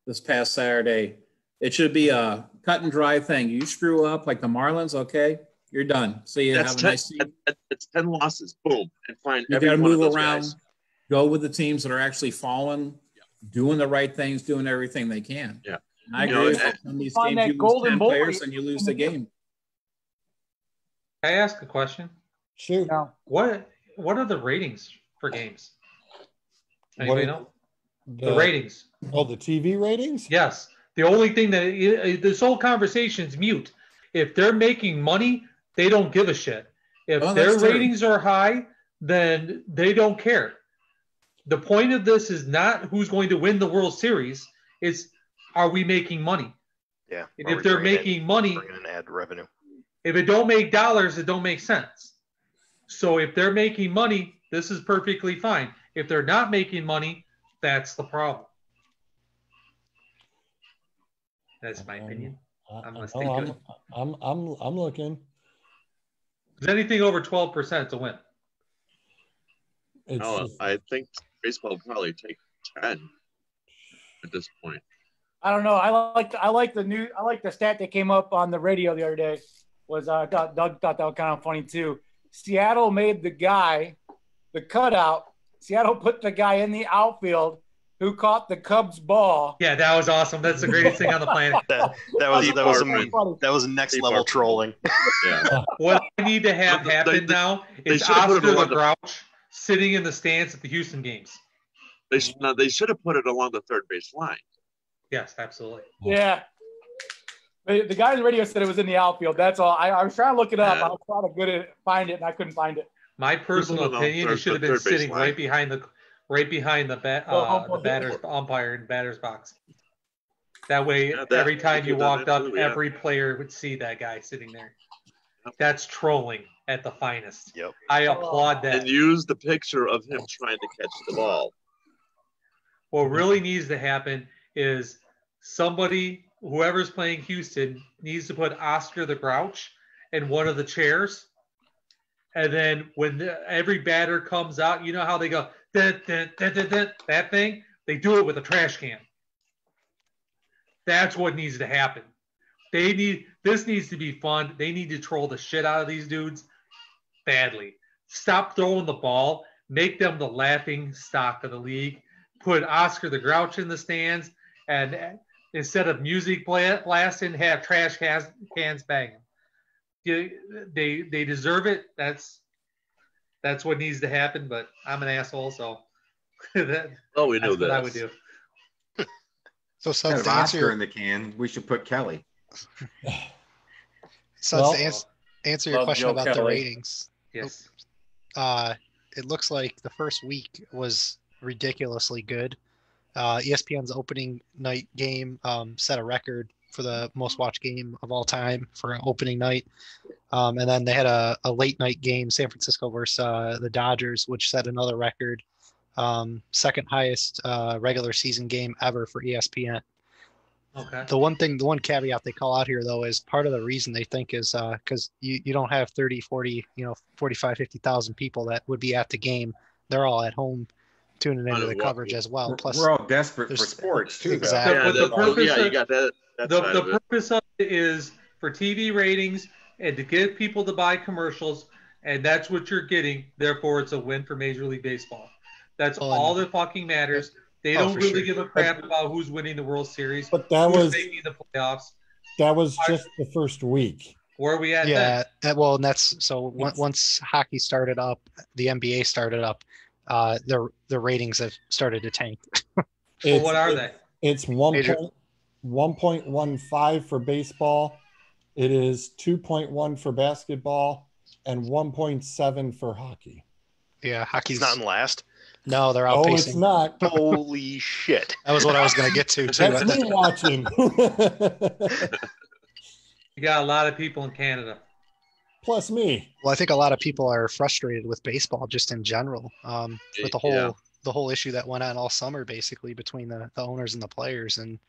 Speaker 3: this past Saturday. It should be a cut and dry thing. You screw up like the Marlins, okay, you're done. So you have a nice team.
Speaker 4: It's 10 losses, boom, and find
Speaker 3: You
Speaker 4: every
Speaker 3: got to
Speaker 4: one of
Speaker 3: move
Speaker 4: those
Speaker 3: around,
Speaker 4: guys.
Speaker 3: go with the teams that are actually falling, doing the right things, doing everything they can.
Speaker 4: Yeah.
Speaker 3: And I agree. In these
Speaker 5: Find
Speaker 3: games,
Speaker 5: that
Speaker 3: you lose
Speaker 5: golden
Speaker 3: 10
Speaker 5: boy
Speaker 3: players and you lose the game.
Speaker 9: Can I ask a question?
Speaker 2: Shoot.
Speaker 5: No.
Speaker 9: What are the ratings for games? Anybody know? The
Speaker 2: The
Speaker 9: ratings.
Speaker 2: Oh, the TV ratings?
Speaker 9: Yes. The only thing that this whole conversation is mute. If they're making money, they don't give a shit. If their ratings are high, then they don't care. The point of this is not who's going to win the World Series. It's are we making money?
Speaker 8: Yeah.
Speaker 9: And if they're making money,
Speaker 8: bringing in ad revenue.
Speaker 9: if it don't make dollars, it don't make sense. So if they're making money, this is perfectly fine. If they're not making money, that's the problem. That's my opinion. I'm gonna stick to it.
Speaker 2: I'm looking.
Speaker 9: Because anything over 12% is a win.
Speaker 4: I think baseball will probably take 10 at this point.
Speaker 5: I don't know. I like the stat that came up on the radio the other day. I thought Doug thought that was kind of funny too. Seattle made the cutout. Seattle put the guy in the outfield who caught the Cubs ball.
Speaker 9: Yeah, that was awesome. That's the greatest thing on the planet.
Speaker 8: that was next level trolling.
Speaker 4: Yeah.
Speaker 9: What I need to have happen now is Oscar the Grouch sitting in the stands at the Houston games.
Speaker 4: They should have put it along the third base line.
Speaker 9: Yes, absolutely.
Speaker 5: Yeah. The guy on the radio said it was in the outfield. That's all. I was trying to look it up. I was trying to find it, and I couldn't find it.
Speaker 9: My personal opinion, it should have been sitting right behind the batter's umpire and batter's box. That way, every time you walked up, every player would see that guy sitting there. That's trolling at the finest.
Speaker 8: Yep.
Speaker 9: I applaud that.
Speaker 4: And use the picture of him trying to catch the ball.
Speaker 9: What really needs to happen is whoever's playing Houston needs to put Oscar the Grouch in one of the chairs. And then when every batter comes out, you know how they go, dun, dun, dun, dun, dun, that thing? They do it with a trash can. That's what needs to happen. This needs to be fun. They need to troll the shit out of these dudes badly. Stop throwing the ball. Make them the laughing stock of the league. Put Oscar the Grouch in the stands. And instead of music blasting, have trash cans banging. They deserve it. That's what needs to happen. But I'm an asshole, so
Speaker 4: we knew
Speaker 9: that's
Speaker 4: that.
Speaker 9: what I would do.
Speaker 6: So instead of Oscar in the can, we should put Kelly.
Speaker 7: So to answer your question
Speaker 3: Joe
Speaker 7: about
Speaker 3: Kelly.
Speaker 7: the ratings,
Speaker 9: Yes.
Speaker 7: it looks like the first week was ridiculously good. ESPN's opening night game set a record for the most watched game of all time for an opening night. And then they had a late night game, San Francisco versus the Dodgers, which set another record. Second highest regular season game ever for ESPN.
Speaker 9: Okay.
Speaker 7: The one caveat they call out here, though, is part of the reason they think is because you don't have 30, 40, 45, 50,000 people that would be at the game. They're all at home tuning into the coverage as well. Plus,
Speaker 6: we're all desperate for sports, too.
Speaker 7: Exactly.
Speaker 4: You got that.
Speaker 9: The purpose of it is for TV ratings and to get people to buy commercials, and that's what you're getting. Therefore, it's a win for Major League Baseball. That's all that fucking matters. They don't really give a crap about who's winning the World Series.
Speaker 2: But that
Speaker 9: who's
Speaker 2: was
Speaker 9: making the playoffs.
Speaker 2: That was just the first week.
Speaker 9: Where are we at?
Speaker 7: Yeah, well, and that's so. Once hockey started up, the NBA started up. The ratings have started to tank.
Speaker 9: Well, what are they?
Speaker 2: It's 1.15 for baseball. It is 2.1 for basketball and 1.7 for hockey.
Speaker 7: Yeah, hockey's
Speaker 8: not in last.
Speaker 7: No, they're outpacing.
Speaker 2: Oh, it's not.
Speaker 8: Holy shit!
Speaker 7: That was what I was going to get to too.
Speaker 2: That's me watching.
Speaker 9: You got a lot of people in Canada.
Speaker 2: plus me.
Speaker 7: Well, I think a lot of people are frustrated with baseball just in general, with the whole issue that went on all summer, basically between the owners and the players. And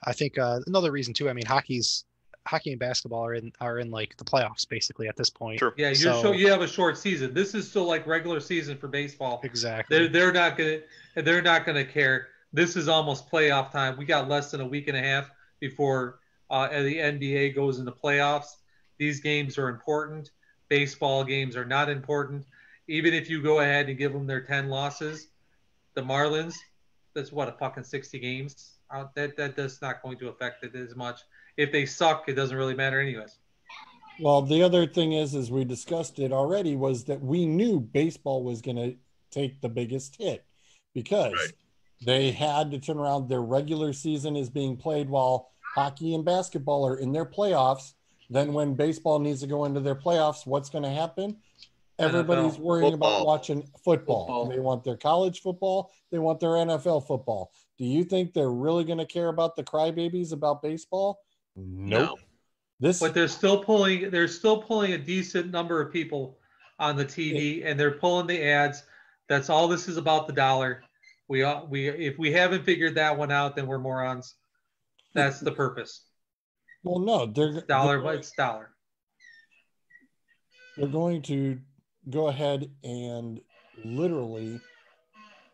Speaker 7: I think another reason too. I mean, hockey and basketball are in like the playoffs basically at this point.
Speaker 8: Sure.
Speaker 9: Yeah, you have a short season. This is still like regular season for baseball.
Speaker 7: Exactly.
Speaker 9: They're not gonna care. This is almost playoff time. We got less than a week and a half before the NBA goes into playoffs. These games are important. Baseball games are not important. Even if you go ahead and give them their 10 losses, the Marlins, that's what, a fucking 60 games. That's not going to affect it as much. If they suck, it doesn't really matter anyways.
Speaker 2: Well, the other thing is we discussed it already, was that we knew baseball was going to take the biggest hit because they had to turn around. Their regular season is being played while hockey and basketball are in their playoffs. Then when baseball needs to go into their playoffs, what's going to happen? Everybody's worrying about watching football. They want their college football. They want their NFL football. Do you think they're really going to care about the crybabies about baseball? Nope. No.
Speaker 9: But they're still pulling a decent number of people on the TV, and they're pulling the ads. That's all this is about, the dollar. If we haven't figured that one out, then we're morons. That's the purpose.
Speaker 2: Well, no,
Speaker 9: it's dollar.
Speaker 2: They're going to go ahead and literally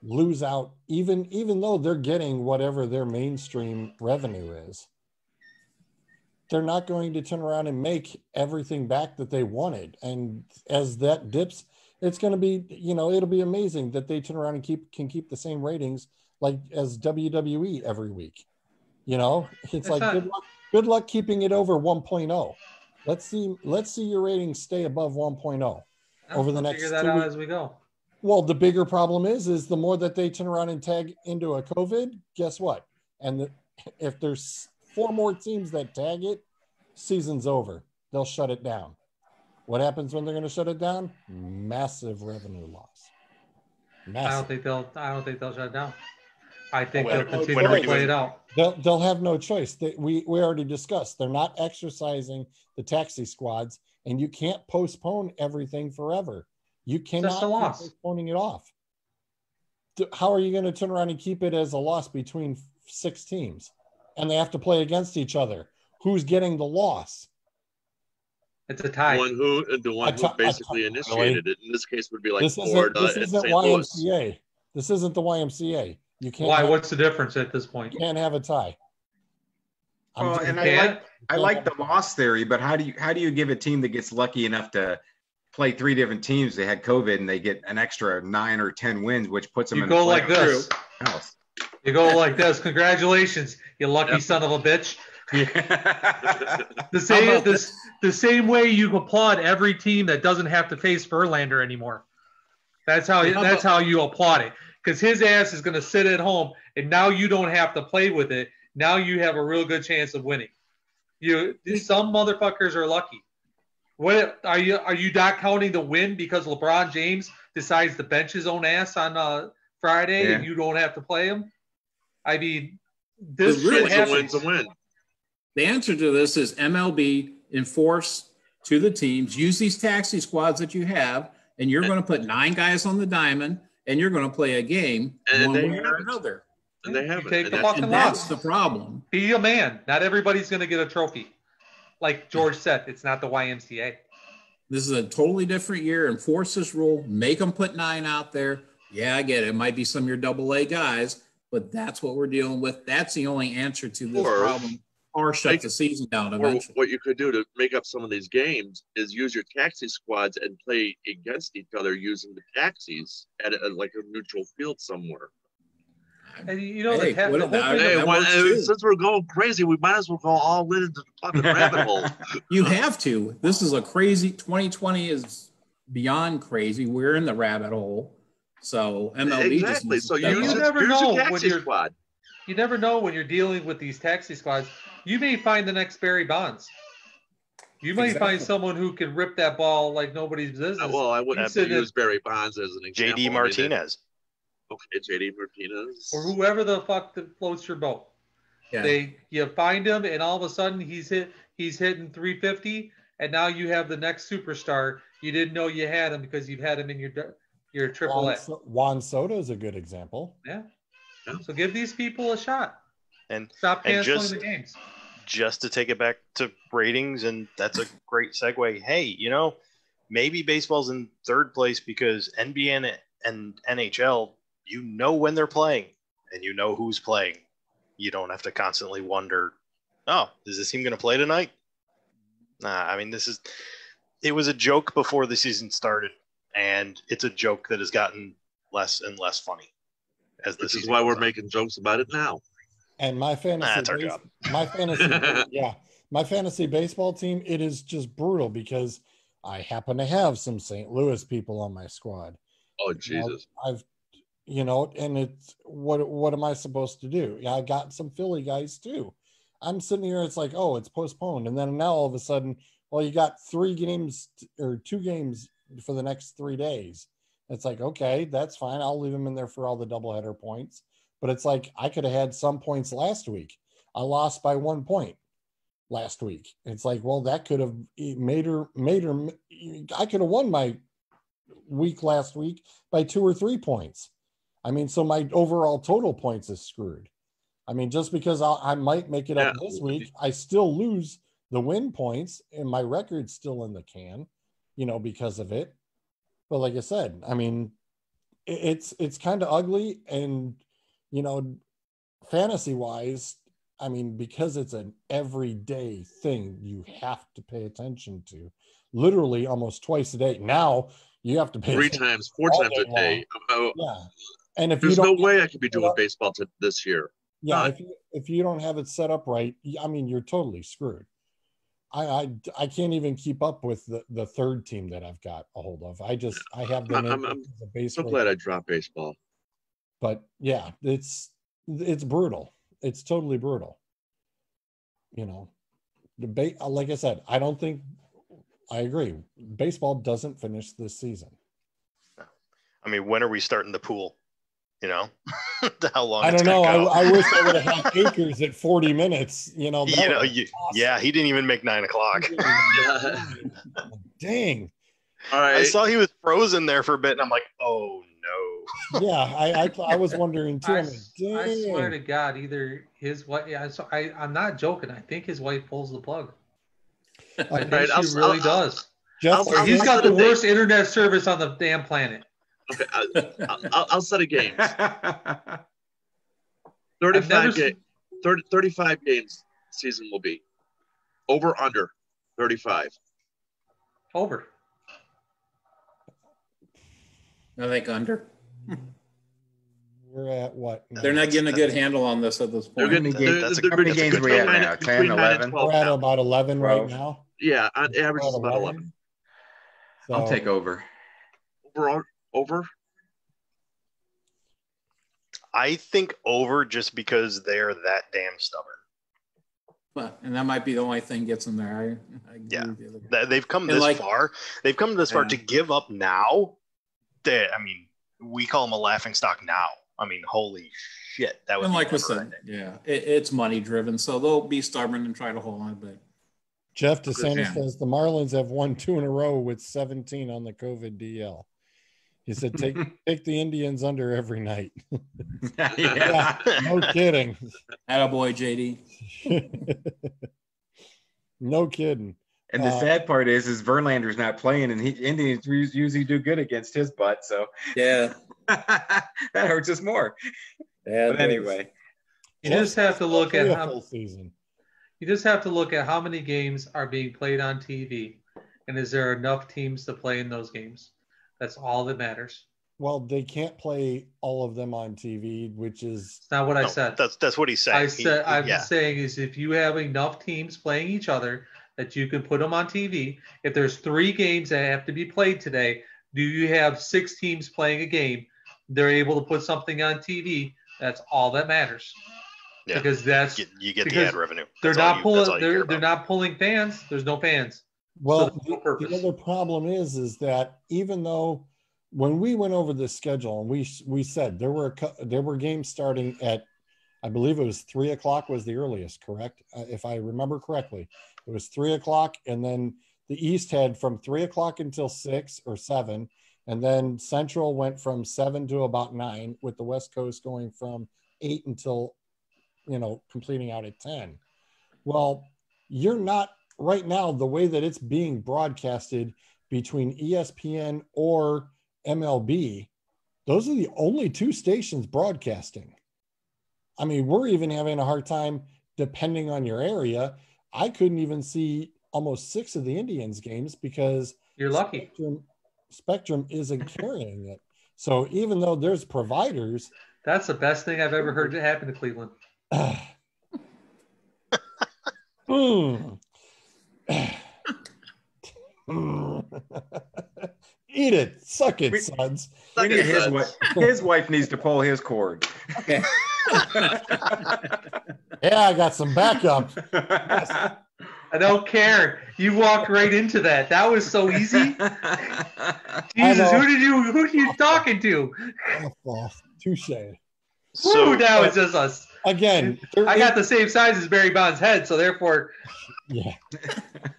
Speaker 2: lose out, even though they're getting whatever their mainstream revenue is. They're not going to turn around and make everything back that they wanted. And as that dips, it's going to be, it'll be amazing that they turn around and can keep the same ratings like as WWE every week. It's like good luck keeping it over 1.0. Let's see your ratings stay above 1.0 over the next 2 weeks.
Speaker 9: Figure that out as we go.
Speaker 2: Well, the bigger problem is the more that they turn around and tag into a COVID, guess what? And if there's 4 more teams that tag it, season's over. They'll shut it down. What happens when they're going to shut it down? Massive revenue loss. Massive.
Speaker 9: I don't think they'll shut it down. I think they'll continue to play it out.
Speaker 2: They'll have no choice. We already discussed. They're not exercising the taxi squads, and you can't postpone everything forever. You cannot keep postponing it off. How are you going to turn around and keep it as a loss between 6 teams? And they have to play against each other. Who's getting the loss?
Speaker 9: It's a tie.
Speaker 4: The one who basically initiated it. In this case, would be like
Speaker 2: this isn't YMCA. This isn't the YMCA. You can't.
Speaker 9: Why? What's the difference at this point?
Speaker 2: You can't have a tie.
Speaker 6: I like the loss theory, but how do you give a team that gets lucky enough to play 3 different teams? They had COVID and they get an extra 9 or 10 wins, which puts them in the playoffs.
Speaker 9: Like this. You go like this. Congratulations, you lucky son of a bitch. The same way you applaud every team that doesn't have to face Verlander anymore. That's how you applaud it, because his ass is going to sit at home, and now you don't have to play with it. Now you have a real good chance of winning. Some motherfuckers are lucky. What are you not counting the win because LeBron James decides to bench his own ass on Friday and you don't have to play him? I mean, this shit happens.
Speaker 4: A win.
Speaker 3: The answer to this is MLB enforce to the teams, use these taxi squads that you have, and you're going to put 9 guys on the diamond, and you're going to play a game one way or another.
Speaker 4: And they have
Speaker 9: take the fucking loss.
Speaker 3: That's the problem.
Speaker 9: Be a man. Not everybody's going to get a trophy. Like George said, it's not the YMCA.
Speaker 3: This is a totally different year. Enforce this rule. Make them put 9 out there. Yeah, I get it. It might be some of your AA guys, but that's what we're dealing with. That's the only answer to this problem. Or shut the season down eventually.
Speaker 4: Or what you could do to make up some of these games is use your taxi squads and play against each other using the taxis at like a neutral field somewhere.
Speaker 9: And
Speaker 4: since we're going crazy, we might as well go all in into the fucking rabbit hole.
Speaker 3: You have to. This is a crazy 2020 is beyond crazy. We're in the rabbit hole. So MLB
Speaker 4: exactly. So you
Speaker 9: never know
Speaker 4: your taxi squad.
Speaker 9: You never know when you're dealing with these taxi squads. You may find the next Barry Bonds. You might find someone who can rip that ball like nobody's business.
Speaker 4: Well, I wouldn't have to use Barry Bonds as an example.
Speaker 8: JD Martinez.
Speaker 4: Okay, JD Martinez.
Speaker 9: Or whoever the fuck that floats your boat. Yeah. You find him, and all of a sudden he's hitting 350, and now you have the next superstar. You didn't know you had him because you've had him in your triple A.
Speaker 2: Juan Soto is a good example.
Speaker 9: Yeah. So give these people a shot.
Speaker 8: And
Speaker 9: stop canceling
Speaker 8: just,
Speaker 9: the games.
Speaker 8: Just to take it back to ratings, and that's a great segue. Hey, maybe baseball's in third place because NBA and NHL, you know when they're playing and you know who's playing. You don't have to constantly wonder, oh, is this team going to play tonight? Nah, I mean, it was a joke before the season started, and it's a joke that has gotten less and less funny.
Speaker 4: This is why we're making jokes about it now.
Speaker 2: And my fantasy,
Speaker 8: that's our job.
Speaker 2: my fantasy baseball team, it is just brutal because I happen to have some St. Louis people on my squad.
Speaker 4: Oh, Jesus.
Speaker 2: And it's what am I supposed to do? Yeah, I got some Philly guys too. I'm sitting here, it's like, oh, it's postponed. And then now all of a sudden, well, you got 3 games or 2 games for the next 3 days. It's like, okay, that's fine. I'll leave them in there for all the doubleheader points. But it's like, I could have had some points last week. I lost by 1 point last week. It's like, well, that could have made her. I could have won my week last week by 2 or 3 points. I mean, so my overall total points is screwed. I mean, just because I might make it up this week, I still lose the win points and my record's still in the can, because of it. But like I said, I mean, it's kind of ugly. And, fantasy wise, I mean, because it's an everyday thing, you have to pay attention to literally almost twice a day. Now you have to pay
Speaker 4: 4 times a day.
Speaker 2: Yeah. And if
Speaker 4: there's no way I could be doing baseball this year.
Speaker 2: Yeah. If you don't have it set up right, I mean, you're totally screwed. I can't even keep up with the third team that I've got a hold of. I have them.
Speaker 4: I'm so glad I dropped baseball.
Speaker 2: But yeah, it's brutal. It's totally brutal. Like I said, I agree. Baseball doesn't finish this season.
Speaker 8: I mean, when are we starting the pool? How long?
Speaker 2: I don't know. I wish I would have had Akers at 40 minutes. Awesome.
Speaker 8: Yeah, he didn't even make 9 o'clock.
Speaker 2: Dang.
Speaker 4: All right.
Speaker 8: I saw he was frozen there for a bit, and I'm like, oh no.
Speaker 2: Yeah, I was wondering too.
Speaker 9: I swear to God, either his wife. Yeah, I'm not joking. I think his wife pulls the plug. I think she really does. He's got the worst internet service on the damn planet.
Speaker 4: Okay, I'll set a game. 35 games season will be. Over, under, 35.
Speaker 9: Over.
Speaker 3: I think under.
Speaker 2: We're at what?
Speaker 3: They're not getting a good handle on this at this point.
Speaker 6: How many games we at now? 10, 11?
Speaker 2: We're at about 11 right now.
Speaker 4: Yeah, on average it's about 11.
Speaker 6: So, I'll take over.
Speaker 4: Over?
Speaker 8: I think over just because they're that damn stubborn.
Speaker 3: And that might be the only thing gets them there. I agree with you.
Speaker 8: They've come this far. They've come this far to give up now. We call them a laughing stock now. I mean, holy shit. That was
Speaker 3: like we said, it's money driven. So they'll be stubborn and try to hold on. But
Speaker 2: Jeff DeSantis says the Marlins have won 2 in a row with 17 on the COVID DL. He said, take the Indians under every night. Yeah, no kidding.
Speaker 3: Attaboy, JD.
Speaker 2: No kidding.
Speaker 6: And the sad part is Verlander's not playing, and Indians usually do good against his butt. So
Speaker 3: yeah,
Speaker 6: that hurts us more.
Speaker 3: Yeah,
Speaker 6: but anyway,
Speaker 9: you just have to look at
Speaker 2: full season.
Speaker 9: You just have to look at how many games are being played on TV, and is there enough teams to play in those games? That's all that matters.
Speaker 2: Well, they can't play all of them on TV, which is
Speaker 9: not what I said.
Speaker 8: That's what he said.
Speaker 9: I'm saying is if you have enough teams playing each other that you can put them on TV. If there's 3 games that have to be played today, do you have 6 teams playing a game? They're able to put something on TV. That's all that matters.
Speaker 8: Yeah,
Speaker 9: because that's
Speaker 8: you get the ad revenue.
Speaker 9: They're not pulling. They're not pulling fans. There's no fans.
Speaker 2: Well, so the other problem is that even though when we went over this schedule and we said there were games starting at, I believe it was 3:00 was the earliest, correct? If I remember correctly, it was 3:00, and then the East had from 3 o'clock until 6 or 7. And then Central went from 7 to about 9, with the West Coast going from 8 until, completing out at 10. Well, you're not right now, the way that it's being broadcasted between ESPN or MLB, those are the only two stations broadcasting. I mean, we're even having a hard time, depending on your area. I couldn't even see almost 6 of the Indians games because
Speaker 9: you're lucky.
Speaker 2: Spectrum isn't carrying it. So even though there's providers,
Speaker 9: that's the best thing I've ever heard to happen to Cleveland.
Speaker 2: Eat it, suck it, sons.
Speaker 6: His wife needs to pull his cord.
Speaker 2: Yeah, I got some backup.
Speaker 9: I don't care. You walked right into that. That was so easy. Jesus, who are you talking to?
Speaker 2: Oh, touche.
Speaker 9: So now it's just us.
Speaker 2: Again,
Speaker 9: I got the same size as Barry Bonds' head, so therefore.
Speaker 2: Yeah.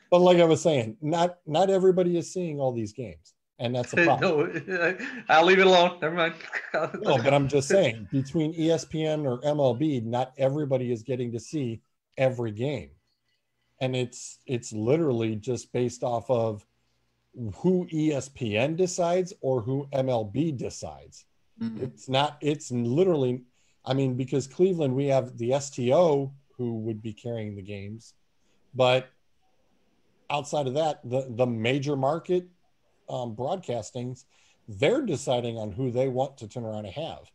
Speaker 2: But like I was saying, not everybody is seeing all these games, and that's a problem.
Speaker 9: No, I'll leave it alone. Never mind.
Speaker 2: No, but I'm just saying, between ESPN or MLB, not everybody is getting to see every game. And it's literally just based off of who ESPN decides or who MLB decides. Mm-hmm. It's literally, I mean, because Cleveland, we have the STO who would be carrying the games. But outside of that, the major market broadcastings, they're deciding on who they want to turn around and have.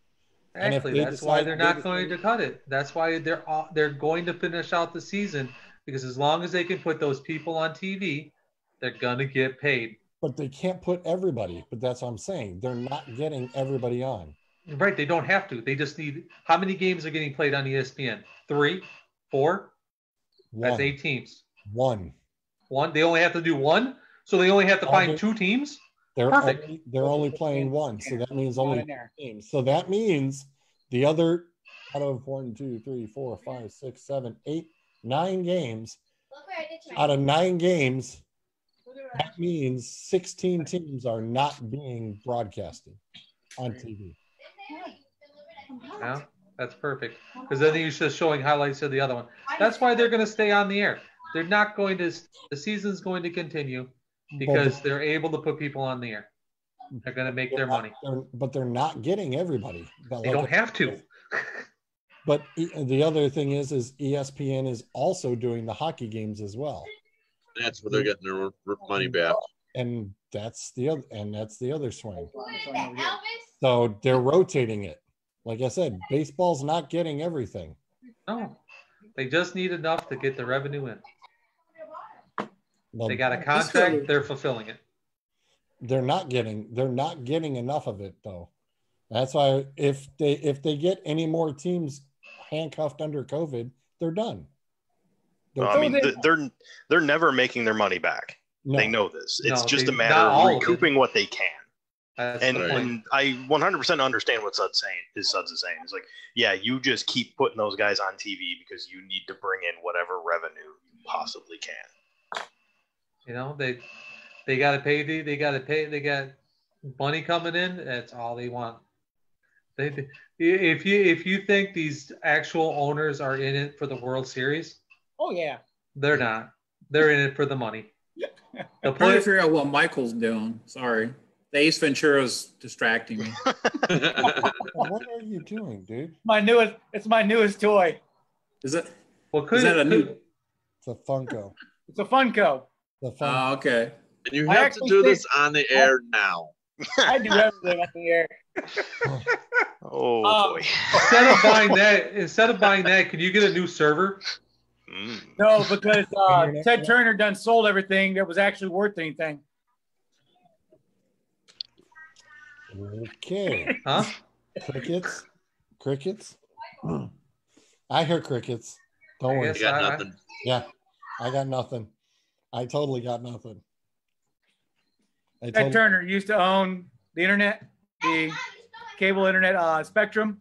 Speaker 9: Actually, that's why they're not going to cut it. That's why they're going to finish out the season. Because as long as they can put those people on TV, they're going to get paid.
Speaker 2: But they can't put everybody. But that's what I'm saying. They're not getting everybody on.
Speaker 9: Right. They don't have to. They just need – how many games are getting played on ESPN? 3? 4? That's 8 teams.
Speaker 2: One.
Speaker 9: They only have to do one? So they only have to find 2 teams?
Speaker 2: They're only playing one. So that means only 2 teams. So that means the other out of 1, 2, 3, 4, 5, 6, 7, 8, 9 games, out of 9 games, that means 16 teams are not being broadcasted on TV.
Speaker 9: Yeah, that's perfect. Because then he's just showing highlights of the other one. That's why they're going to stay on the air. They're not going to – the season's going to continue because they're able to put people on the air. They're going to make their money.
Speaker 2: But they're not getting everybody.
Speaker 9: They don't have to.
Speaker 2: But the other thing is ESPN is also doing the hockey games as well.
Speaker 4: That's where they're getting their money back.
Speaker 2: And that's the other swing. So they're rotating it. Like I said, baseball's not getting everything.
Speaker 9: No, they just need enough to get the revenue in. They got a contract. They're fulfilling it.
Speaker 2: They're not getting enough of it though. That's why if they get any more teams handcuffed under COVID, they're done.
Speaker 8: They're never making their money back. No. They know this. It's just a matter of recouping what they can. And I 100% understand what Sud's saying. Is like, yeah, you just keep putting those guys on TV because you need to bring in whatever revenue you possibly can.
Speaker 9: You know, they got to pay. They got money coming in. That's all they want. If you think these actual owners are in it for the World Series,
Speaker 5: oh yeah,
Speaker 9: they're not. They're in it for the money.
Speaker 3: I'm trying to figure out what Michael's doing. Sorry, the Ace Ventura's distracting me.
Speaker 2: What are you doing, dude?
Speaker 5: It's my newest toy.
Speaker 3: Is it?
Speaker 2: Well, it's a Funko.
Speaker 5: It's a Funko.
Speaker 3: Oh, okay.
Speaker 4: And you have to do this on the air now.
Speaker 5: I do everything on the air.
Speaker 8: Oh boy!
Speaker 9: Instead of buying that, can you get a new server?
Speaker 5: No, because Ted Turner done sold everything that was actually worth anything.
Speaker 2: Okay.
Speaker 9: Huh?
Speaker 2: Crickets. I hear crickets. Don't worry.
Speaker 4: I got nothing.
Speaker 2: Yeah, I got nothing. I totally got nothing.
Speaker 5: Ted Turner used to own the internet, the cable internet, Spectrum.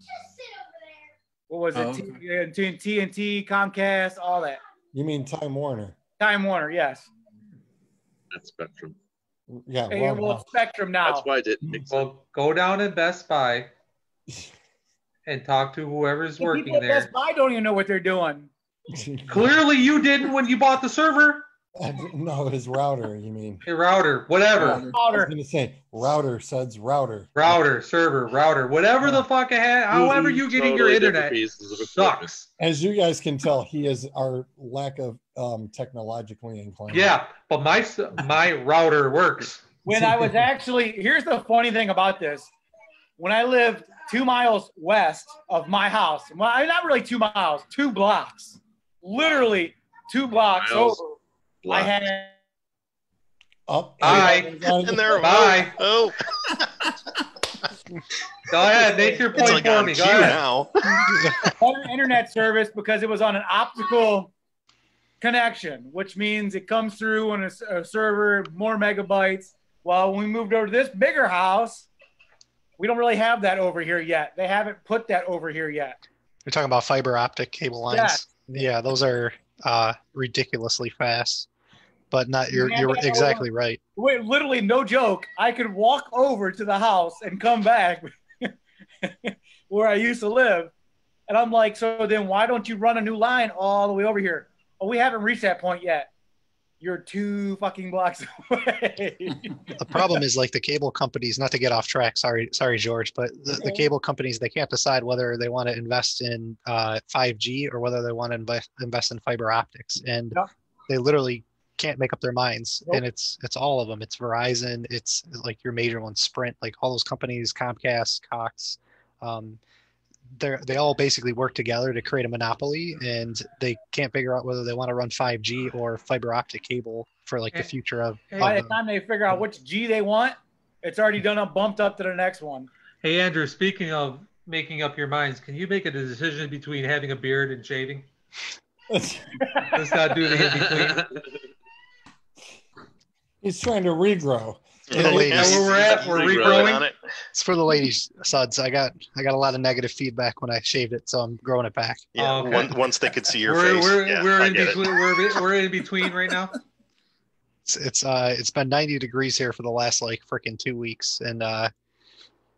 Speaker 5: What was it? TNT, Comcast, all that.
Speaker 2: You mean Time Warner?
Speaker 5: Time Warner, yes.
Speaker 4: at Spectrum.
Speaker 2: Yeah,
Speaker 5: Hey, well, Spectrum now.
Speaker 4: That's why I didn't.
Speaker 9: Well, go down in Best Buy and talk to whoever's
Speaker 5: The
Speaker 9: working
Speaker 5: people at
Speaker 9: there.
Speaker 5: Best Buy don't even know what they're doing.
Speaker 9: Clearly, you didn't when you bought the server.
Speaker 2: No, his router, you mean?
Speaker 9: Your router, whatever.
Speaker 2: I was going to say router, Suds, router.
Speaker 9: Router, server, router, whatever the fuck it had, however you getting your internet sucks.
Speaker 2: As you guys can tell, he is our lack of technologically inclined.
Speaker 9: Yeah, but my router works.
Speaker 5: When I was actually, here's the funny thing about this. When I lived 2 miles west of my house, well, not really 2 miles, 2 blocks, literally 2 blocks over, I had
Speaker 2: up.
Speaker 9: Bye.
Speaker 8: And there.
Speaker 9: Bye.
Speaker 8: Oh.
Speaker 9: Go ahead, make your point
Speaker 8: It's like
Speaker 9: for
Speaker 8: on
Speaker 9: me.
Speaker 8: cue
Speaker 9: Go ahead.
Speaker 8: now.
Speaker 5: better internet service because it was on an optical connection, which means it comes through on a server, more megabytes. Well, when we moved over to this bigger house, we don't really have that over here yet. They haven't put that over here yet.
Speaker 7: You're talking about fiber optic cable lines.
Speaker 5: Yes.
Speaker 7: Yeah, those are ridiculously fast. But not you're exactly right.
Speaker 5: Wait, literally, no joke. I could walk over to the house and come back where I used to live. And I'm like, so then why don't you run a new line all the way over here? Oh, we haven't reached that point yet. You're 2 fucking blocks away.
Speaker 7: The problem is like the cable companies, not to get off track, sorry, George, but the cable companies, they can't decide whether they want to invest in 5G or whether they want to invest in fiber optics. And they literally can't make up their minds. And it's all of them. It's Verizon, it's like your major ones, Sprint, like all those companies, Comcast, Cox, they all basically work together to create a monopoly, and they can't figure out whether they want to run 5G or fiber optic cable for like the future of.
Speaker 5: By the time they figure out which G they want, it's already done bumped up to the next one.
Speaker 9: Hey, Andrew, speaking of making up your minds, can you make a decision between having a beard and shaving? Let's not do the in-between.
Speaker 2: He's trying to regrow.
Speaker 7: For the ladies.
Speaker 9: Where we're at, we're regrowing.
Speaker 7: It's for the ladies, Suds. I got a lot of negative feedback when I shaved it, so I'm growing it back.
Speaker 8: Yeah, once they could see your face.
Speaker 9: We're in between. We're in between right now.
Speaker 7: It's been 90 degrees here for the last like freaking 2 weeks, and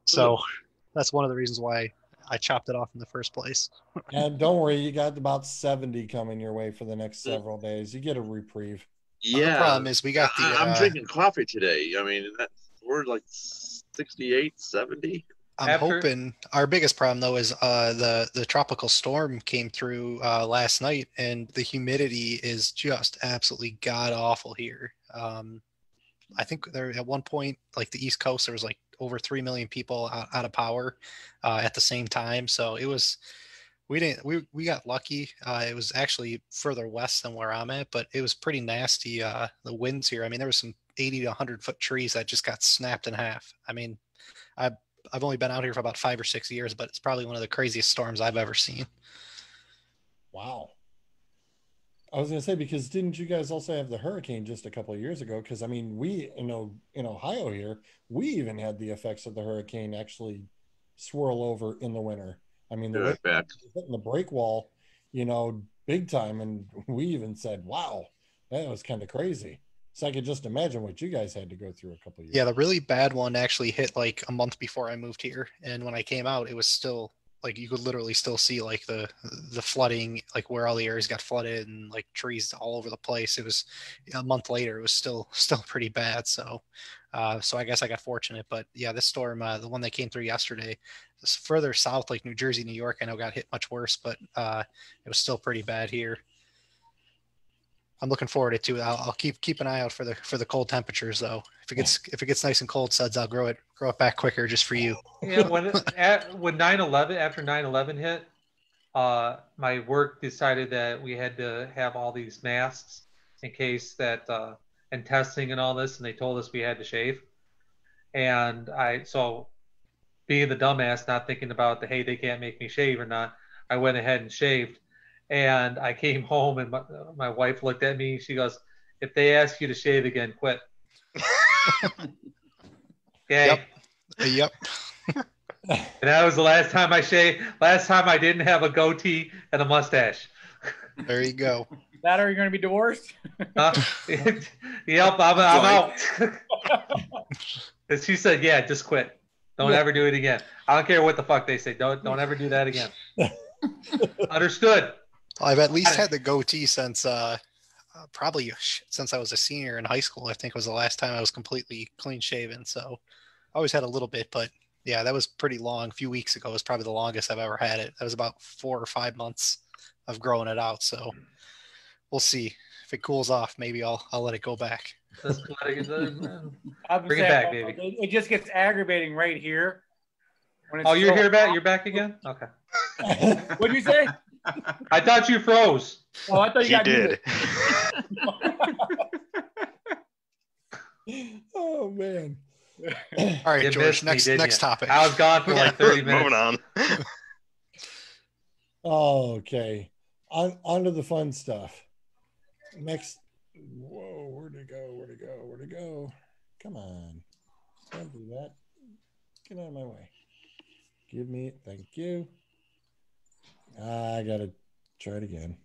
Speaker 7: so that's one of the reasons why I chopped it off in the first place.
Speaker 2: And don't worry, you got about 70 coming your way for the next several days. You get a reprieve.
Speaker 4: Yeah.
Speaker 7: The problem is we got the.
Speaker 4: I'm drinking coffee today. I mean, we're like 68, 70.
Speaker 7: I'm hoping our biggest problem though is the tropical storm came through last night, and the humidity is just absolutely god awful here. I think there at one point, like the East Coast, there was like over 3 million people out of power at the same time. So it was. We got lucky. It was actually further west than where I'm at, but it was pretty nasty. The winds here. I mean, there was some 80 to 100-foot trees that just got snapped in half. I mean, I've only been out here for about 5 or 6 years, but it's probably one of the craziest storms I've ever seen.
Speaker 2: Wow. I was going to say, because didn't you guys also have the hurricane just a couple of years ago? Because I mean, we in Ohio here, we even had the effects of the hurricane actually swirl over in the winter. I mean, the hitting the break wall, big time. And we even said, wow, that was kind of crazy. So I could just imagine what you guys had to go through a couple of years.
Speaker 7: Yeah, the really bad one actually hit like a month before I moved here. And when I came out, it was still like you could literally still see like the flooding, like where all the areas got flooded and like trees all over the place. It was a month later, it was still pretty bad. So I guess I got fortunate. But yeah, this storm, the one that came through yesterday, this further south, like New Jersey, New York, I know got hit much worse, but it was still pretty bad here. I'm looking forward to it too. I'll keep an eye out for the cold temperatures though. If it gets nice and cold, Suds, I'll grow it back quicker just for you.
Speaker 9: Yeah, when 9/11 after 9/11 hit, my work decided that we had to have all these masks in case that and testing and all this, and they told us we had to shave. And so being the dumbass, not thinking about hey, they can't make me shave or not, I went ahead and shaved. And I came home and my wife looked at me. She goes, "If they ask you to shave again, quit." Okay.
Speaker 7: Yep.
Speaker 9: And that was the last time I shaved. Last time I didn't have a goatee and a mustache.
Speaker 7: There you go.
Speaker 5: That or you're going to be divorced?
Speaker 9: Yep, I'm out. And she said, yeah, just quit. Don't ever do it again. I don't care what the fuck they say. Don't ever do that again. Understood.
Speaker 7: I've at least had the goatee since probably since I was a senior in high school. I think was the last time I was completely clean shaven. So I always had a little bit, but yeah, that was pretty long. A few weeks ago was probably the longest I've ever had it. That was about 4 or 5 months of growing it out. So we'll see if it cools off. Maybe I'll let it go back.
Speaker 9: Bring it
Speaker 5: Saying,
Speaker 9: back, baby.
Speaker 5: It just gets aggravating right here.
Speaker 9: Oh, you're here back? You're back again? Okay.
Speaker 5: What'd you say?
Speaker 9: I thought you froze.
Speaker 5: Oh, I thought you got
Speaker 8: did.
Speaker 2: Oh man.
Speaker 7: All right,
Speaker 9: You
Speaker 7: George.
Speaker 9: missed me,
Speaker 7: Next
Speaker 9: didn't you?
Speaker 7: topic.
Speaker 9: I was gone for like 30 minutes.
Speaker 8: Moving on.
Speaker 2: Okay. On to the fun stuff. Next. Whoa, where'd it go? Where'd it go? Where'd it go? Come on. Don't do that. Get out of my way. Give me it. Thank you. I gotta try it again.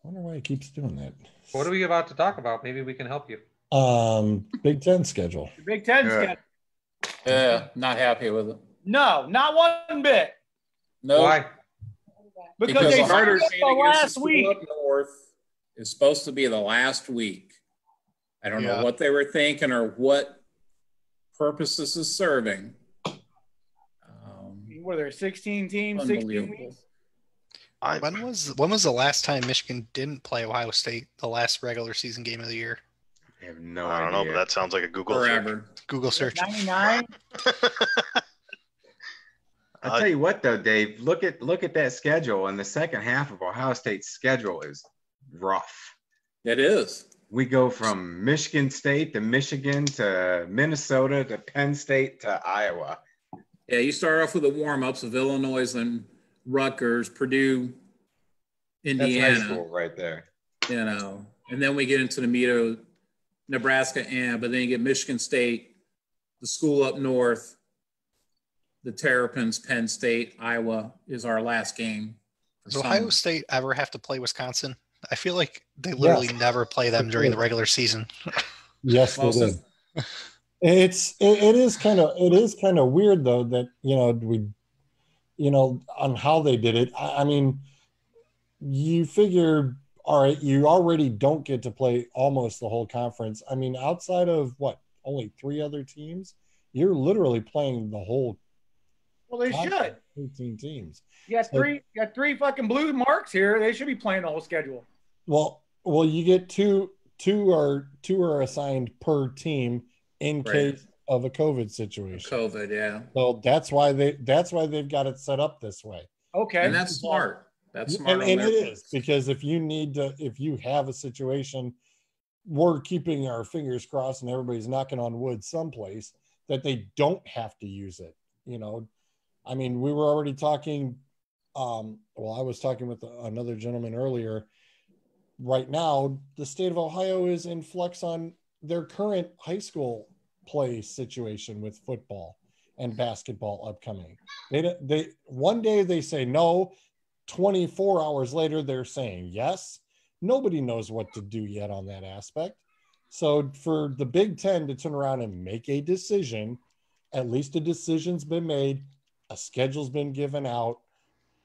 Speaker 2: Wonder why it keeps doing that.
Speaker 9: What are we about to talk about? Maybe we can help you.
Speaker 2: Big Ten schedule.
Speaker 5: The Big Ten schedule.
Speaker 3: Yeah, not happy with it.
Speaker 5: No, not one bit.
Speaker 3: No.
Speaker 9: Why?
Speaker 5: Because they
Speaker 3: Starter
Speaker 5: started the last week.
Speaker 3: Up north is supposed to be the last week. I don't know what they were thinking or what purpose this is serving.
Speaker 5: Were there 16 teams, 16 weeks?
Speaker 7: When was the last time Michigan didn't play Ohio State, the last regular season game of the year?
Speaker 6: I have no
Speaker 8: I don't know,
Speaker 6: idea.
Speaker 8: but that sounds like a Google
Speaker 3: Forever.
Speaker 7: Google search.
Speaker 5: 99?
Speaker 6: I'll tell you what though, Dave, look at that schedule, and the second half of Ohio State's schedule is rough.
Speaker 3: It is.
Speaker 6: We go from Michigan State to Michigan to Minnesota to Penn State to Iowa.
Speaker 3: Yeah, you start off with the warm-ups of Illinois and Rutgers, Purdue, Indiana.
Speaker 6: That's high school right there.
Speaker 3: You know, and then we get into the meat of Nebraska, but then you get Michigan State, the school up north, the Terrapins, Penn State, Iowa is our last game.
Speaker 7: Does Ohio State ever have to play Wisconsin? I feel like they literally never play them during the regular season.
Speaker 2: Yes, they did. It is kind of weird though that on how they did it. I mean, you figure, all right, you already don't get to play almost the whole conference. I mean, outside of only 3 other teams, you're literally playing the whole.
Speaker 5: Well, they should.
Speaker 2: 18 teams.
Speaker 5: You got three fucking blue marks here. They should be playing the whole schedule.
Speaker 2: Well, you get two are assigned per team in case of a COVID situation.
Speaker 3: COVID, yeah.
Speaker 2: So that's why they've got it set up this way.
Speaker 5: Okay,
Speaker 3: and that's smart. That's smart,
Speaker 2: and it is, because if you have a situation, we're keeping our fingers crossed and everybody's knocking on wood someplace that they don't have to use it. I mean, we were already talking. I was talking with another gentleman earlier. Right now, the state of Ohio is in flux on their current high school play situation with football and basketball upcoming. They one day they say no, 24 hours later they're saying yes. Nobody knows what to do yet on that aspect. So for the Big Ten to turn around and make a decision, at least a decision's been made, a schedule's been given out,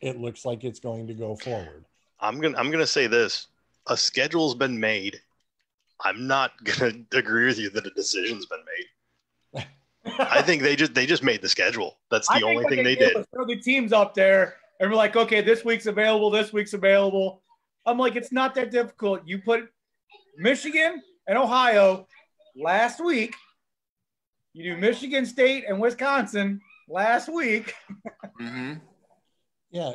Speaker 2: it looks like it's going to go forward.
Speaker 8: I'm gonna say this. A schedule's been made. I'm not gonna agree with you that a decision's been made. I think they just made the schedule. That's the only thing they did.
Speaker 5: Throw the teams up there and we're like, okay, this week's available, this week's available. I'm like, it's not that difficult. You put Michigan and Ohio last week. You do Michigan State and Wisconsin last week.
Speaker 3: Mm-hmm.
Speaker 2: Yeah.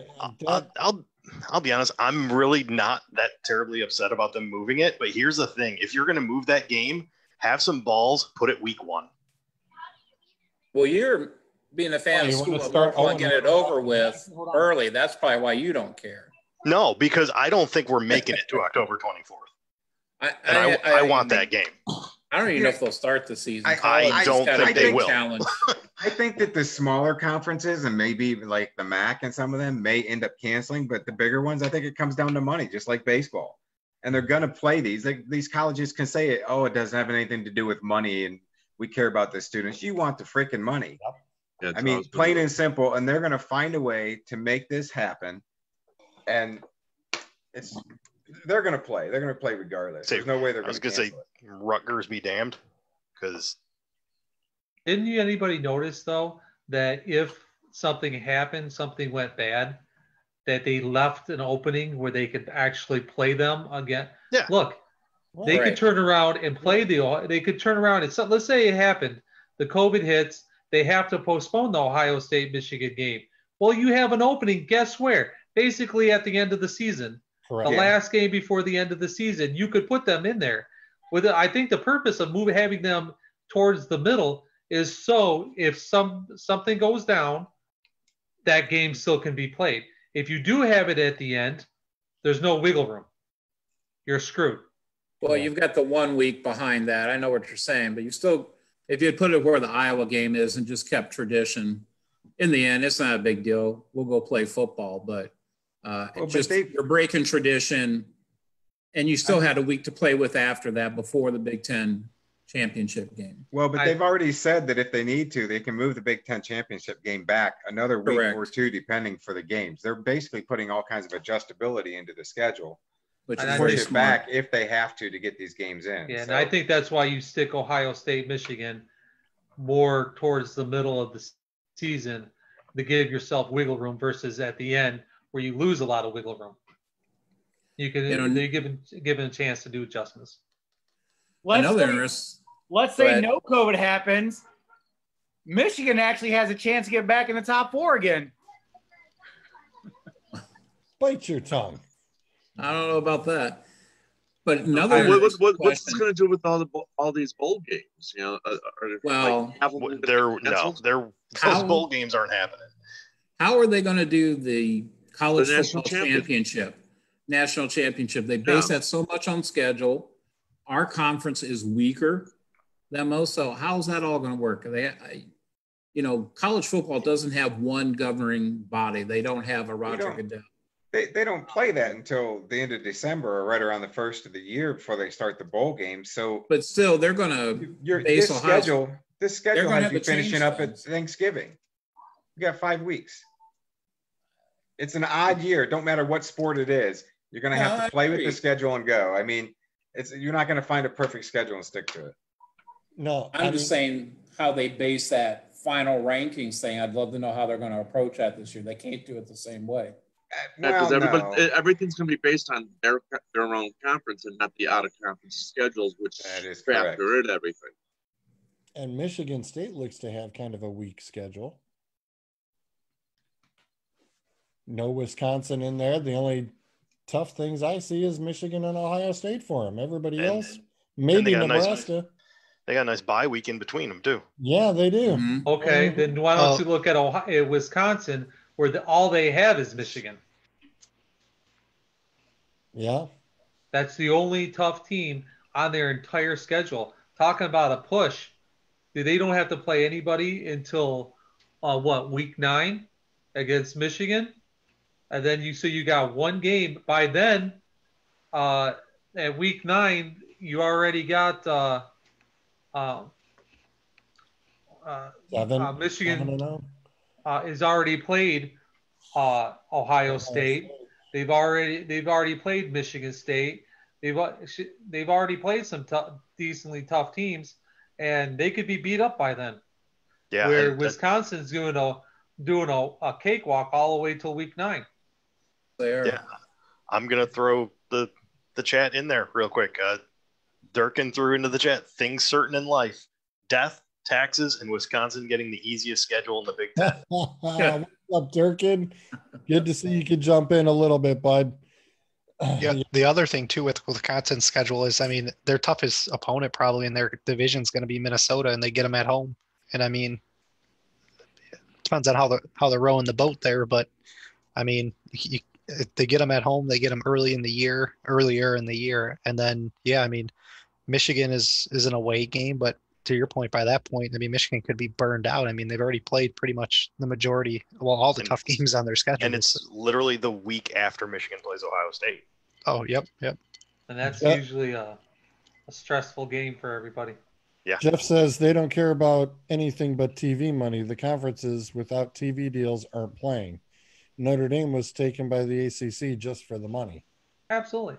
Speaker 8: I'll be honest. I'm really not that terribly upset about them moving it. But here's the thing: if you're going to move that game, have some balls. Put it week 1.
Speaker 3: Well, you're being a fan of school and get it over with early. That's probably why you don't care.
Speaker 8: No, because I don't think we're making it to October 24th. I want that game.
Speaker 3: I don't even know if they'll start the season.
Speaker 8: I don't think they will.
Speaker 6: I think that the smaller conferences and maybe like the MAC and some of them may end up canceling, but the bigger ones, I think it comes down to money, just like baseball. and they're going to play these. These colleges can say, oh, it doesn't have anything to do with money, and we care about the students. You want the freaking money.
Speaker 4: Yeah,
Speaker 6: I mean, plain and simple, and they're going to find a way to make this happen, and they're going to play. They're going to play regardless. There's no way they're going to cancel it.
Speaker 8: Rutgers be damned, because
Speaker 9: didn't anybody notice though that if something happened, something went bad, that they left an opening where they could actually play them again?
Speaker 8: Yeah.
Speaker 9: Look, they could turn around and play they could turn around and, so let's say it happened, the COVID hits, they have to postpone the Ohio State Michigan game. Well, you have an opening, guess where? Basically at the end of the season.
Speaker 2: Correct.
Speaker 9: The last game before the end of the season, you could put them in there. I think the purpose of having them towards the middle is so if something goes down, that game still can be played. If you do have it at the end, there's no wiggle room. You're screwed.
Speaker 3: Well, you've got the 1 week behind that. I know what you're saying, but you still, if you had put it where the Iowa game is and just kept tradition, in the end, it's not a big deal. We'll go play football, but you're breaking tradition, and you still had a week to play with after that before the Big Ten championship game.
Speaker 6: Well, but they've already said that if they need to, they can move the Big Ten championship game back another week or two, depending for the games. They're basically putting all kinds of adjustability into the schedule,
Speaker 3: which
Speaker 6: is push it back if they have to get these games in.
Speaker 9: Yeah, and I think that's why you stick Ohio State, Michigan more towards the middle of the season to give yourself wiggle room versus at the end where you lose a lot of wiggle room. You can they're given a chance to do adjustments.
Speaker 5: Let's say no COVID happens. Michigan actually has a chance to get back in the top 4 again.
Speaker 2: Bite your tongue.
Speaker 3: I don't know about that. But
Speaker 4: what's this going to do with all these bowl games? You know,
Speaker 8: those bowl games aren't happening.
Speaker 3: How are they going to do the college football championship? National championship. They base that so much on schedule. Our conference is weaker than most. So how's that all going to work? College football doesn't have one governing body. They don't have a Roger Goodell.
Speaker 6: They don't play that until the end of December or right around the first of the year before they start the bowl game. So,
Speaker 3: but still, they're going to
Speaker 6: this schedule has you finishing up at Thanksgiving. You got 5 weeks. It's an odd year. Don't matter what sport it is. You're going to have to play with the schedule and go. I mean, you're not going to find a perfect schedule and stick to it.
Speaker 2: No,
Speaker 3: I'm just saying how they base that final rankings thing. I'd love to know how they're going to approach that this year. They can't do it the same way.
Speaker 4: Everything's going to be based on their own conference and not the out of conference schedules, which factor in everything.
Speaker 2: And Michigan State looks to have kind of a weak schedule. No Wisconsin in there. The only tough things I see is Michigan and Ohio State for them. Everybody else, maybe Nebraska.
Speaker 8: They got a nice bye week in between them too.
Speaker 2: Yeah, they do.
Speaker 3: Mm-hmm.
Speaker 9: Okay, then why don't you look at Wisconsin, where all they have is Michigan?
Speaker 2: Yeah,
Speaker 9: that's the only tough team on their entire schedule. Talking about a push, they don't have to play anybody until week 9 against Michigan, and then you got one game. By then, at week 9, you already got Michigan is already played Ohio State. They've already played Michigan State. They've already played some decently tough teams, and they could be beat up by then.
Speaker 8: Yeah,
Speaker 9: where Wisconsin's doing a cakewalk all the way till week 9.
Speaker 8: Yeah, I'm gonna throw the chat in there real quick. Durkin threw into the chat: things certain in life, death, taxes, and Wisconsin getting the easiest schedule in the Big Ten.
Speaker 2: What's up, Durkin? Good to see you could jump in a little bit, bud.
Speaker 7: Yeah, the other thing too with Wisconsin's schedule is, I mean, their toughest opponent probably in their division is going to be Minnesota, and they get them at home. And I mean, it depends on how they're rowing the boat there, but I mean, if they get them at home, they get them earlier in the year, and then I mean, Michigan is an away game, but to your point, by that point, I mean, Michigan could be burned out. I mean, they've already played pretty much all the tough games on their schedule.
Speaker 8: And it's literally the week after Michigan plays Ohio State.
Speaker 7: Oh, yep.
Speaker 9: and that's
Speaker 2: Yeah.
Speaker 9: usually a stressful game for everybody.
Speaker 2: Jeff says they don't care about anything but TV money. The conferences without TV deals aren't playing. Notre Dame was taken by the ACC just for the money.
Speaker 9: Absolutely.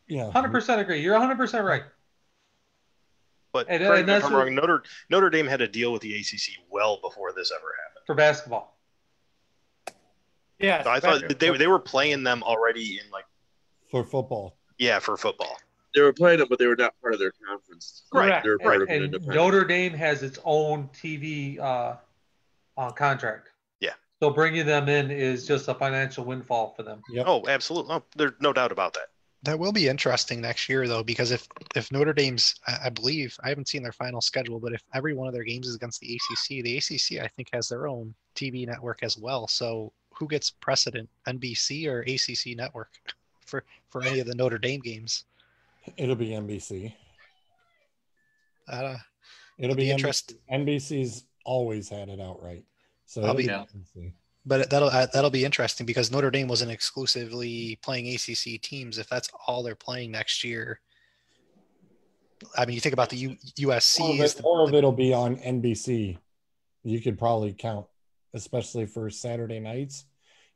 Speaker 2: Yeah.
Speaker 9: 100% agree. You're 100% right.
Speaker 8: But
Speaker 9: And
Speaker 8: correct me if
Speaker 9: that's
Speaker 8: I'm wrong, Notre Dame had a deal with the ACC well before this ever happened.
Speaker 9: For basketball.
Speaker 5: Yes.
Speaker 8: So I thought they were playing them already in, like,
Speaker 2: For football.
Speaker 8: yeah, for football.
Speaker 4: They were playing it, but they were not part of their conference.
Speaker 5: Correct.
Speaker 4: They were part of an
Speaker 9: And
Speaker 4: independent.
Speaker 9: Notre Dame has its own TV contract.
Speaker 8: Yeah.
Speaker 9: So bringing them in is just a financial windfall for them.
Speaker 2: Yep.
Speaker 8: Oh, absolutely. No, there's no doubt about that.
Speaker 7: That will be interesting next year, though, because if Notre Dame's, I believe, I haven't seen their final schedule, but if every one of their games is against the ACC, I think has their own TV network as well. So who gets precedent, NBC or ACC network for any of the Notre Dame games?
Speaker 2: It'll be NBC.
Speaker 7: It'll be interesting.
Speaker 2: NBC's always had it outright. So
Speaker 7: I'll
Speaker 2: it'll
Speaker 7: be-
Speaker 2: be NBC.
Speaker 7: But that'll be interesting because Notre Dame wasn't exclusively playing ACC teams. If that's all they're playing next year, I mean, you think about the USC.
Speaker 2: All of it'll be on NBC. You could probably count, especially for Saturday nights.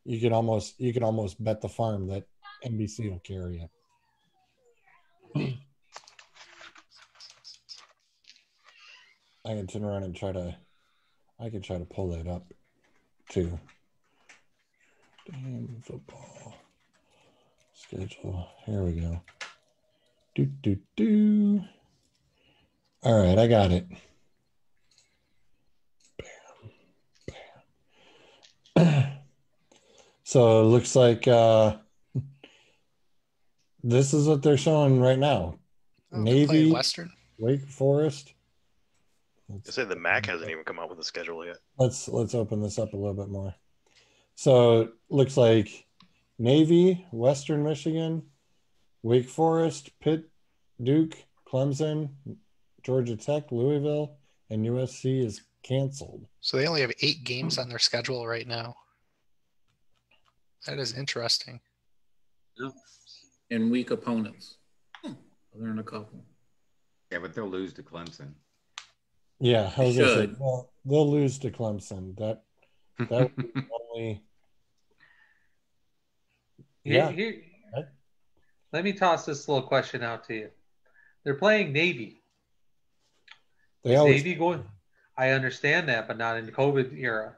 Speaker 2: You could almost bet the farm that NBC will carry it. I can turn around and try to pull that up too. Damn football schedule. Here we go. All right, I got it. Bam. So it looks like this is what they're showing right now. Navy,
Speaker 7: Western,
Speaker 2: Wake Forest.
Speaker 8: I say the MAC hasn't even come out with a schedule yet.
Speaker 2: Let's open this up a little bit more. So it looks like Navy, Western Michigan, Wake Forest, Pitt, Duke, Clemson, Georgia Tech, Louisville, and USC is canceled.
Speaker 7: So they only have 8 games on their schedule right now. That is interesting.
Speaker 3: And weak opponents. Other than a couple.
Speaker 6: Yeah, but they'll lose to Clemson.
Speaker 2: Yeah, I was gonna say,
Speaker 3: Should.
Speaker 2: well, they'll lose to Clemson. That would be only. Yeah.
Speaker 9: Let me toss this little question out to you. They're playing Navy.
Speaker 2: They always
Speaker 9: Navy going. I understand that, but not in the COVID era.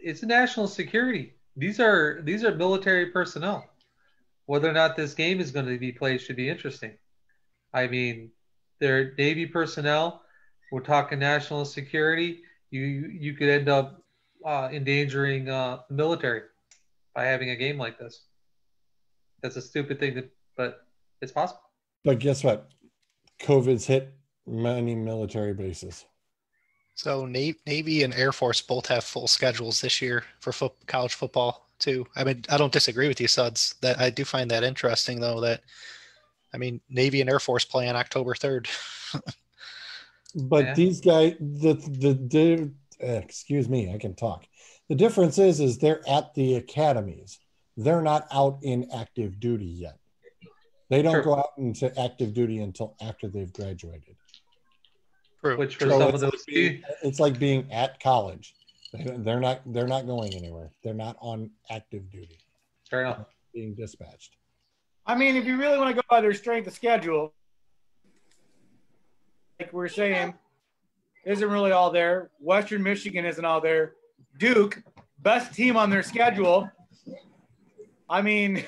Speaker 9: It's national security. These are military personnel. Whether or not this game is going to be played should be interesting. I mean, they're Navy personnel. We're talking national security. You could end up endangering the military by having a game like this. That's a stupid thing, but it's possible.
Speaker 2: But guess what? COVID's hit many military bases.
Speaker 7: So Navy and Air Force both have full schedules this year for college football too. I mean, I don't disagree with you, Suds. That I do find that interesting, though. That I mean, Navy and Air Force play on October 3rd.
Speaker 2: But these guys, excuse me, I can talk. The difference is they're at the academies. They're not out in active duty yet. They don't go out into active duty until after they've graduated.
Speaker 9: Which for some of those,
Speaker 2: it's like being at college. They're not going anywhere. They're not on active duty.
Speaker 9: Fair enough.
Speaker 2: Being dispatched.
Speaker 5: I mean, if you really want to go by their strength of schedule, like we're saying, isn't really all there. Western Michigan isn't all there. Duke, best team on their schedule. I mean,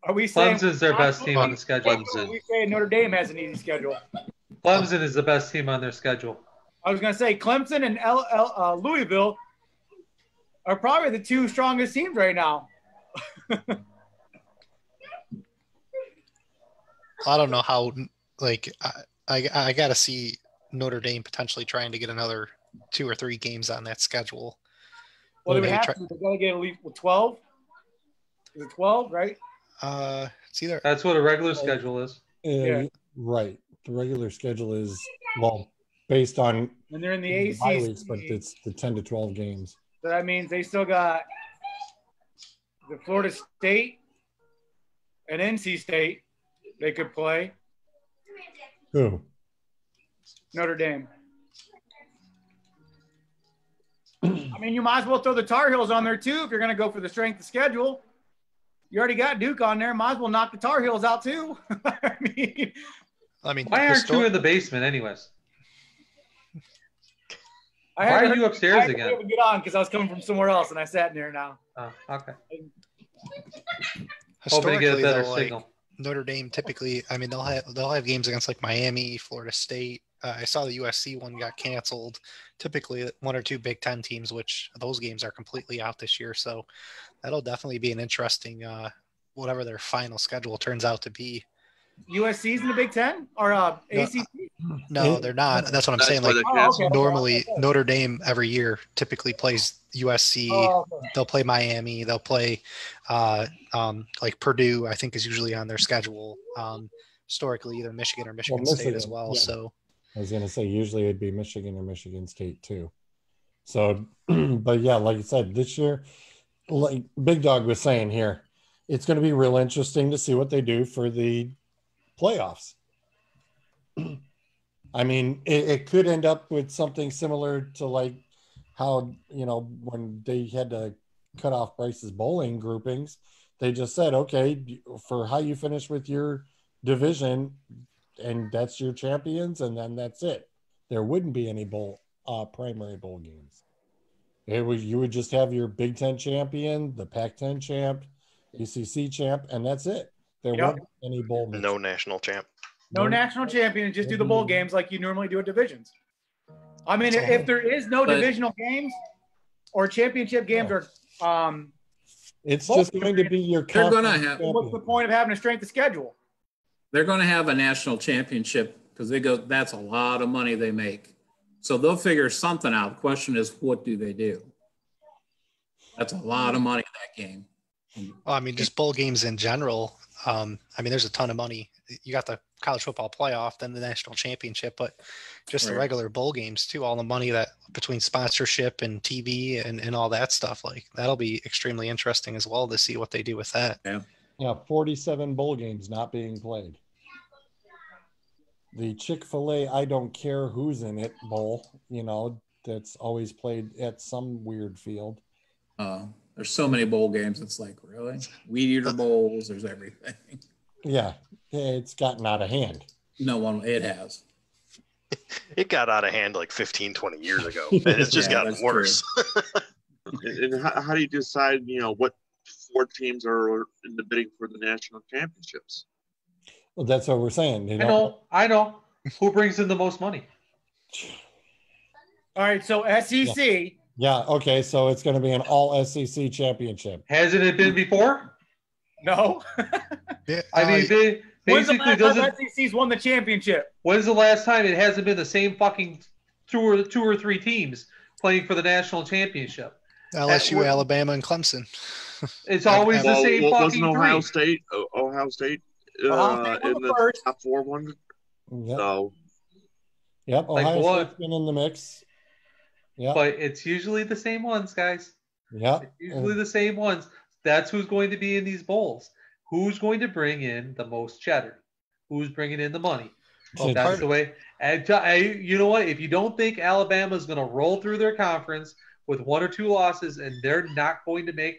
Speaker 5: are we saying
Speaker 9: Clemson's their best team on the schedule?
Speaker 5: Are we saying Notre Dame has an easy schedule?
Speaker 9: Clemson is the best team on their schedule.
Speaker 5: I was going to say Clemson and Louisville are probably the 2 strongest teams right now.
Speaker 7: I don't know how. Like, I got to see Notre Dame potentially trying to get another 2 or 3 games on that schedule.
Speaker 5: Well, they would have to. They got to get at least 12. Is it 12, right?
Speaker 7: It's either.
Speaker 9: That's what a regular schedule is.
Speaker 2: Yeah. Right. The regular schedule is, well, based on
Speaker 5: and they're in the ACC,
Speaker 2: weeks, but it's the 10 to 12 games.
Speaker 5: So that means they still got the Florida State and NC State, they could play.
Speaker 2: Who?
Speaker 5: Notre Dame. I mean, you might as well throw the Tar Heels on there too if you're going to go for the strength of schedule. You already got Duke on there. Might as well knock the Tar Heels out too.
Speaker 7: I mean,
Speaker 9: why aren't you in the basement, anyways? Why are you upstairs again?
Speaker 5: I had to get on because I was coming from somewhere else and I sat in there now.
Speaker 9: Oh, okay.
Speaker 7: Hoping to
Speaker 9: get a better
Speaker 7: though,
Speaker 9: signal.
Speaker 7: like, Notre Dame typically, I mean, they'll have games against like Miami, Florida State. I saw the USC one got canceled. Typically, one or two Big Ten teams, which those games are completely out this year. So that'll definitely be an interesting, whatever their final schedule turns out to be.
Speaker 5: USC's in the Big Ten or ACC?
Speaker 7: No, they're not. That's what I'm saying. Like normally, Notre Dame every year typically plays USC. They'll play Miami. They'll play like Purdue. I think is usually on their schedule. Historically, either Michigan or Michigan State as well.
Speaker 2: Yeah.
Speaker 7: So
Speaker 2: I was going to say usually it'd be Michigan or Michigan State too. So, but yeah, like you said, this year, like Big Dog was saying here, it's going to be real interesting to see what they do for the playoffs. I mean, it could end up with something similar to like how, you know, when they had to cut off Bryce's bowling groupings, they just said, okay, for how you finish with your division, and that's your champions, and then that's it. There wouldn't be any primary bowl games. You would just have your Big Ten champion, the Pac-10 champ, ACC champ, and that's it. There won't be any bowl matches.
Speaker 8: No national champ.
Speaker 5: No national champion. Just do the bowl games like you normally do at divisions. I mean, if there is no divisional games or championship games or
Speaker 2: it's just going to be your.
Speaker 3: They're going to have.
Speaker 5: What's the point of having a strength of schedule?
Speaker 3: They're going to have a national championship because that's a lot of money they make. So they'll figure something out. The question is, what do they do? That's a lot of money in that game.
Speaker 7: Well, I mean, just bowl games in general. I mean, there's a ton of money. You got the college football playoff, then the national championship, but just the regular bowl games too. All the money that between sponsorship and TV and all that stuff, like that'll be extremely interesting as well to see what they do with that.
Speaker 2: Yeah, 47 bowl games not being played. The Chick-fil-A, I don't care who's in it bowl, you know, that's always played at some weird field.
Speaker 3: There's so many bowl games. It's like, really? Weed Eater bowls. There's everything.
Speaker 2: Yeah, it's gotten out of hand.
Speaker 3: It has.
Speaker 8: It got out of hand like 15, 20 years ago, and it's just gotten worse.
Speaker 4: And how do you decide, you know, what 4 teams are in the bidding for the national championships?
Speaker 2: Well, that's what we're saying. You know?
Speaker 9: I know. Who brings in the most money?
Speaker 5: All right, so SEC.
Speaker 2: Yeah, okay, so it's going to be an all SEC championship.
Speaker 9: Hasn't it been before?
Speaker 5: No.
Speaker 9: I mean, they basically doesn't.
Speaker 5: SEC's won the championship.
Speaker 9: When's the last time it hasn't been the same fucking two or three teams playing for the national championship?
Speaker 7: LSU, Alabama, and Clemson.
Speaker 9: It's always the same fucking
Speaker 4: Ohio
Speaker 9: three.
Speaker 4: Ohio State in
Speaker 5: the
Speaker 4: top 4 one.
Speaker 2: Yep.
Speaker 4: So,
Speaker 2: yep, Ohio
Speaker 9: Like
Speaker 2: State's been in the mix. Yeah,
Speaker 9: But it's usually the same ones, guys.
Speaker 2: yeah,
Speaker 9: It's usually the same ones. That's who's going to be in these bowls. Who's going to bring in the most cheddar? Who's bringing in the money?
Speaker 2: Well,
Speaker 9: That's the way. And you know what? If you don't think Alabama's going to roll through their conference with 1 or 2 losses and they're not going to make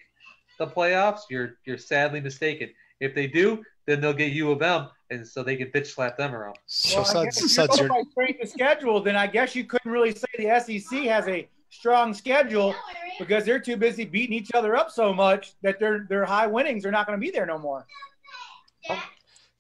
Speaker 9: the playoffs, you're sadly mistaken. If they do, then they'll get U of M, and so they can bitch slap them around.
Speaker 7: So
Speaker 5: Well, if you're going by strength of schedule, then I guess you couldn't really say the SEC has a strong schedule because they're too busy beating each other up so much that their high winnings are not going to be there no more.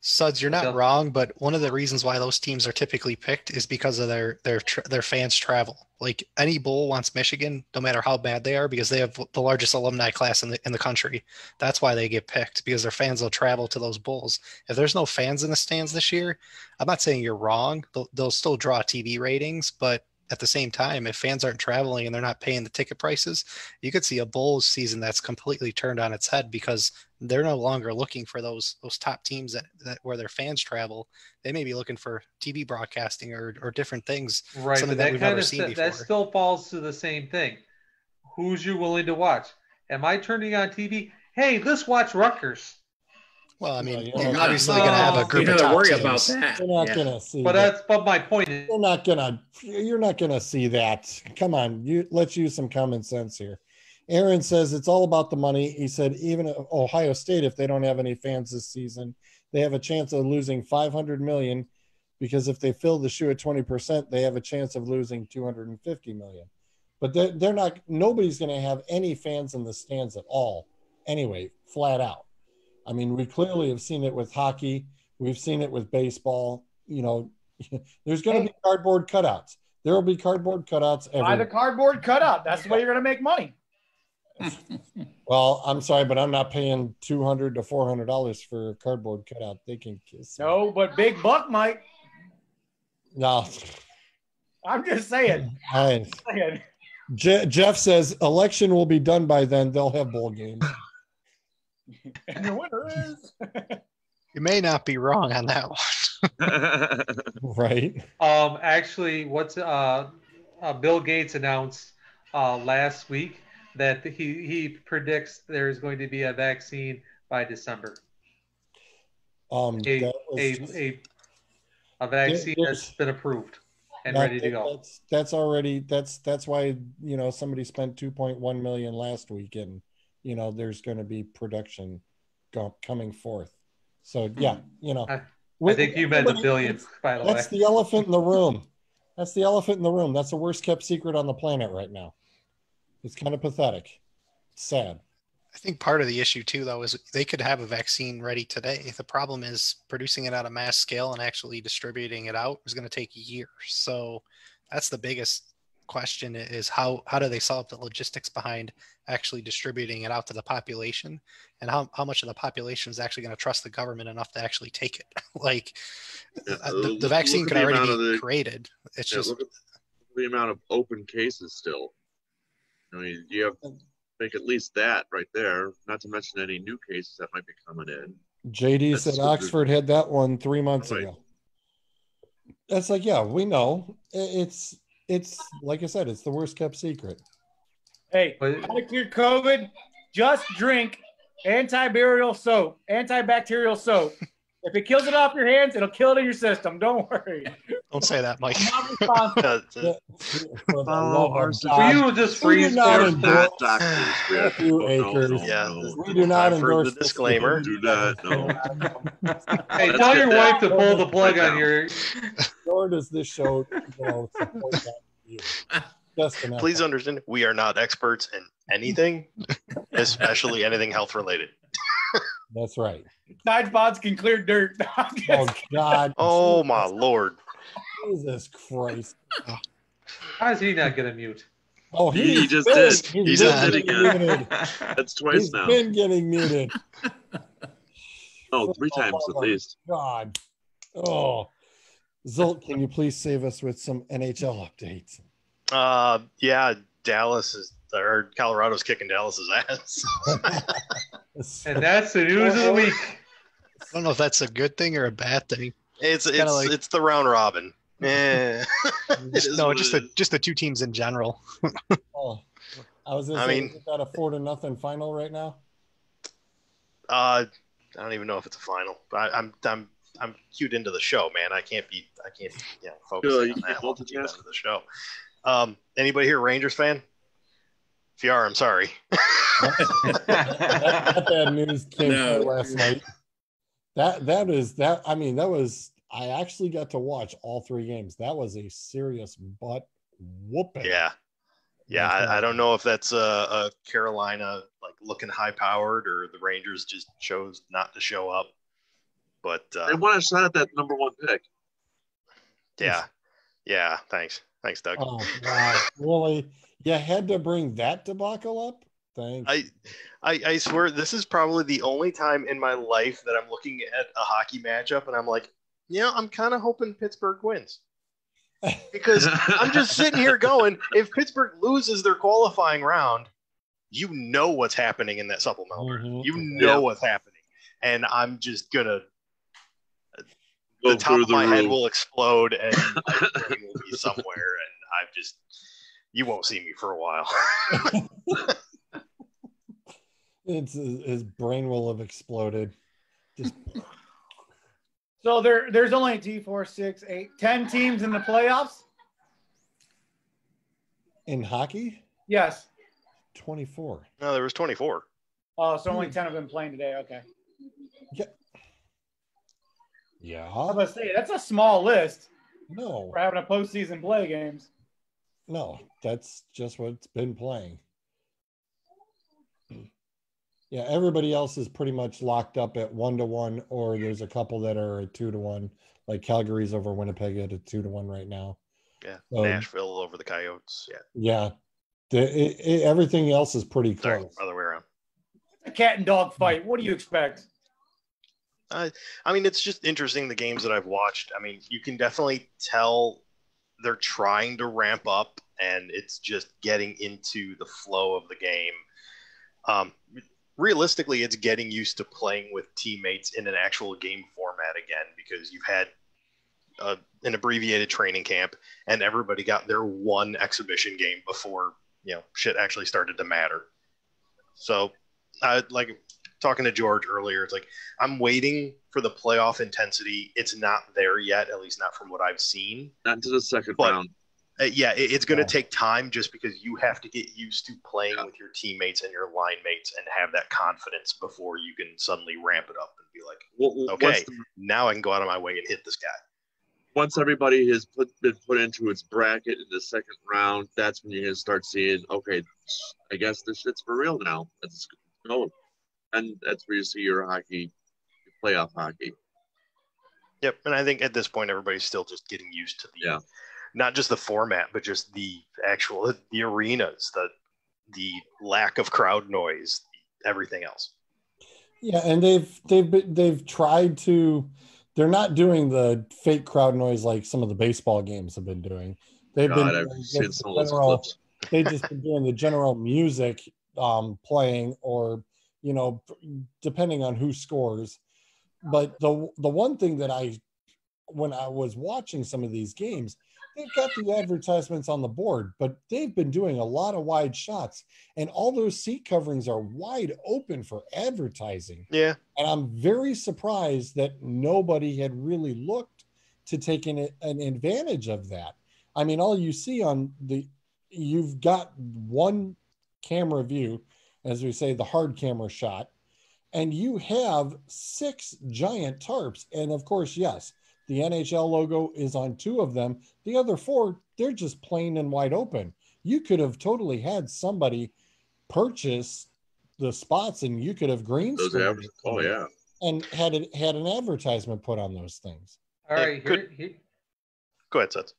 Speaker 7: Suds, you're not wrong, but one of the reasons why those teams are typically picked is because of their fans travel. Like any bowl wants Michigan, no matter how bad they are, because they have the largest alumni class in the country. That's why they get picked, because their fans will travel to those bowls. If there's no fans in the stands this year, I'm not saying you're wrong. They'll still draw TV ratings, but at the same time, if fans aren't traveling and they're not paying the ticket prices, you could see a bowl season that's completely turned on its head because they're no longer looking for those top teams that where their fans travel. They may be looking for TV broadcasting or different things.
Speaker 9: Right,
Speaker 7: something
Speaker 9: but
Speaker 7: that we've never seen before.
Speaker 9: That still falls to the same thing. Who's you willing to watch? Am I turning on TV? Hey, let's watch Rutgers.
Speaker 7: Well, I mean,
Speaker 2: You're
Speaker 7: you're
Speaker 2: not
Speaker 7: obviously going to have a group
Speaker 3: You
Speaker 7: of
Speaker 3: got to
Speaker 7: top
Speaker 3: worry
Speaker 7: teams.
Speaker 3: about that. Yeah.
Speaker 2: gonna see
Speaker 9: But
Speaker 2: that.
Speaker 9: but my point is,
Speaker 2: You're not gonna see that. Come on, let's use some common sense here. Aaron says it's all about the money. He said even Ohio State, if they don't have any fans this season, they have a chance of losing 500 million, because if they fill the shoe at 20%, they have a chance of losing 250 million. But they're not. Nobody's going to have any fans in the stands at all. Anyway, flat out. I mean, we clearly have seen it with hockey. We've seen it with baseball. You know, there's going to be cardboard cutouts. There will be cardboard cutouts
Speaker 5: Buy
Speaker 2: everywhere.
Speaker 5: the cardboard cutout. That's the way you're going to make money.
Speaker 2: Well, I'm sorry, but I'm not paying $200 to $400 for a cardboard cutout. They can kiss me.
Speaker 5: No, but Big Buck might.
Speaker 2: No.
Speaker 5: I'm just saying.
Speaker 2: Jeff says election will be done by then. They'll have bowl games.
Speaker 5: And the winner is.
Speaker 7: You may not be wrong on that one.
Speaker 2: Right.
Speaker 9: Actually, what's Bill Gates announced last week that he predicts there is going to be a vaccine by December. A vaccine that's been approved and ready to go.
Speaker 2: That's why, you know, somebody spent 2.1 million last week, and you know there's going to be production coming forth. So yeah, you know,
Speaker 9: I think you meant $1 billion, by the way.
Speaker 2: That's the elephant in the room. That's the elephant in the room. That's the worst kept secret on the planet right now. It's kind of pathetic. It's sad.
Speaker 7: I think part of the issue too, though, is they could have a vaccine ready today. The problem is producing it at a mass scale and actually distributing it out is going to take years. So that's the biggest question, is how do they solve the logistics behind actually distributing it out to the population, and how much of the population is actually going to trust the government enough to actually take it. Like the vaccine could already be created. It's just
Speaker 4: look at the amount of open cases still. I mean, you have think at least that right there, not to mention any new cases that might be coming in.
Speaker 2: JD said Oxford had that one 3 months ago. That's like, yeah, we know. It's like I said, it's the worst kept secret.
Speaker 5: Hey, how to clear COVID? Just drink antibacterial soap. If it kills it off your hands, it'll kill it in your system. Don't worry.
Speaker 7: Don't say that, Mike.
Speaker 5: I'm not responsible.
Speaker 9: You just freeze
Speaker 4: doctors.
Speaker 2: We do not endorse
Speaker 8: the disclaimer.
Speaker 4: Do not. No.
Speaker 9: Hey, tell your wife to pull the plug on your.
Speaker 2: Nor does this show, support that view.
Speaker 8: Please understand, we are not experts in anything, especially anything health related.
Speaker 2: That's right.
Speaker 5: Tide pods can clear dirt.
Speaker 2: Oh God.
Speaker 8: Oh my Lord.
Speaker 2: Jesus Christ.
Speaker 9: How is he not going to mute?
Speaker 2: Oh,
Speaker 4: he just did. He just did again. That's twice now.
Speaker 2: He's been getting muted.
Speaker 4: Oh, 3 times at least.
Speaker 2: God. Oh. Zolt, can you please save us with some NHL updates?
Speaker 8: Yeah, Colorado's kicking Dallas's ass.
Speaker 9: And that's the news of the week.
Speaker 7: I don't know if that's a good thing or a bad thing.
Speaker 8: It's the round robin. Yeah.
Speaker 7: just the two teams in general.
Speaker 2: Oh, is that a 4-0 final right now?
Speaker 8: I don't even know if it's a final, but I'm cued into the show, man. I can't be focusing on that. Into the show. Anybody here Rangers fan? If you are, I'm sorry.
Speaker 2: that bad news came through last night. I actually got to watch all 3 games. That was a serious butt whooping.
Speaker 8: Yeah. I don't know if that's a Carolina like looking high powered, or the Rangers just chose not to show up. But
Speaker 4: they want a shot at that number 1 pick.
Speaker 8: Yeah. Thanks, Doug.
Speaker 2: Oh wow, really? You had to bring that debacle up? Thanks.
Speaker 8: I swear this is probably the only time in my life that I'm looking at a hockey matchup and I'm like, I'm kind of hoping Pittsburgh wins. Because I'm just sitting here going, if Pittsburgh loses their qualifying round, you know what's happening in that supplemental.
Speaker 2: Mm-hmm.
Speaker 8: You know what's happening. And I'm just going to the top of my head will explode and my brain will be somewhere, and you won't see me for a while.
Speaker 2: His brain will have exploded. Just
Speaker 5: So there's only 10 teams in the playoffs?
Speaker 2: in hockey,
Speaker 5: Yes.
Speaker 2: 24.
Speaker 8: No, there was 24.
Speaker 5: Oh, so only 10 have been playing today. Okay.
Speaker 2: Yeah.
Speaker 5: I was about to say, that's a small list
Speaker 2: No,
Speaker 5: for having a postseason play games.
Speaker 2: no, that's just what's been playing. Yeah, everybody else is pretty much locked up at 1-1, or there's a couple that are at 2-1. Like Calgary's over Winnipeg at a 2-1 right now.
Speaker 8: Yeah,
Speaker 2: So,
Speaker 8: Nashville over the Coyotes.
Speaker 2: yeah.
Speaker 8: Yeah,
Speaker 2: Everything else is pretty
Speaker 8: sorry,
Speaker 2: close.
Speaker 8: other way around.
Speaker 5: A cat and dog fight. What do you expect?
Speaker 8: I mean, it's just interesting, the games that I've watched. I mean, you can definitely tell they're trying to ramp up, and it's just getting into the flow of the game. Realistically, it's getting used to playing with teammates in an actual game format again, because you've had an abbreviated training camp, and everybody got their one exhibition game before, shit actually started to matter. So, like talking to George earlier, it's like I'm waiting for the playoff intensity. It's not there yet, at least not from what I've seen.
Speaker 4: Not into the second
Speaker 8: But,
Speaker 4: round.
Speaker 8: It's going to take time, just because you have to get used to playing with your teammates and your line mates and have that confidence before you can suddenly ramp it up and be like, okay, now I can go out of my way and hit this guy.
Speaker 4: Once everybody has been put into its bracket in the second round, that's when you're going to start seeing, okay, I guess this shit's for real now. Let's go. And that's where you see your hockey, your playoff hockey.
Speaker 8: Yep, and I think at this point everybody's still just getting used to not just the format, but just the arenas, the lack of crowd noise, everything else.
Speaker 2: Yeah, and they've tried to. They're not doing the fake crowd noise like some of the baseball games have been doing. They've
Speaker 4: I've seen some of those clips.
Speaker 2: They just been doing the general music playing, or depending on who scores. But the one thing that when I was watching some of these games, they've got the advertisements on the board, but they've been doing a lot of wide shots, and all those seat coverings are wide open for advertising.
Speaker 8: Yeah.
Speaker 2: And I'm very surprised that nobody had really looked to take an advantage of that. I mean, all you see you've got one camera view, as we say, the hard camera shot, and you have 6 giant tarps. And of course, yes, the NHL logo is on 2 of them. The other 4, they're just plain and wide open. You could have totally had somebody purchase the spots, and you could have green screened.
Speaker 4: Oh yeah,
Speaker 2: and had an advertisement put on those things.
Speaker 9: All right,
Speaker 8: go ahead, Seth.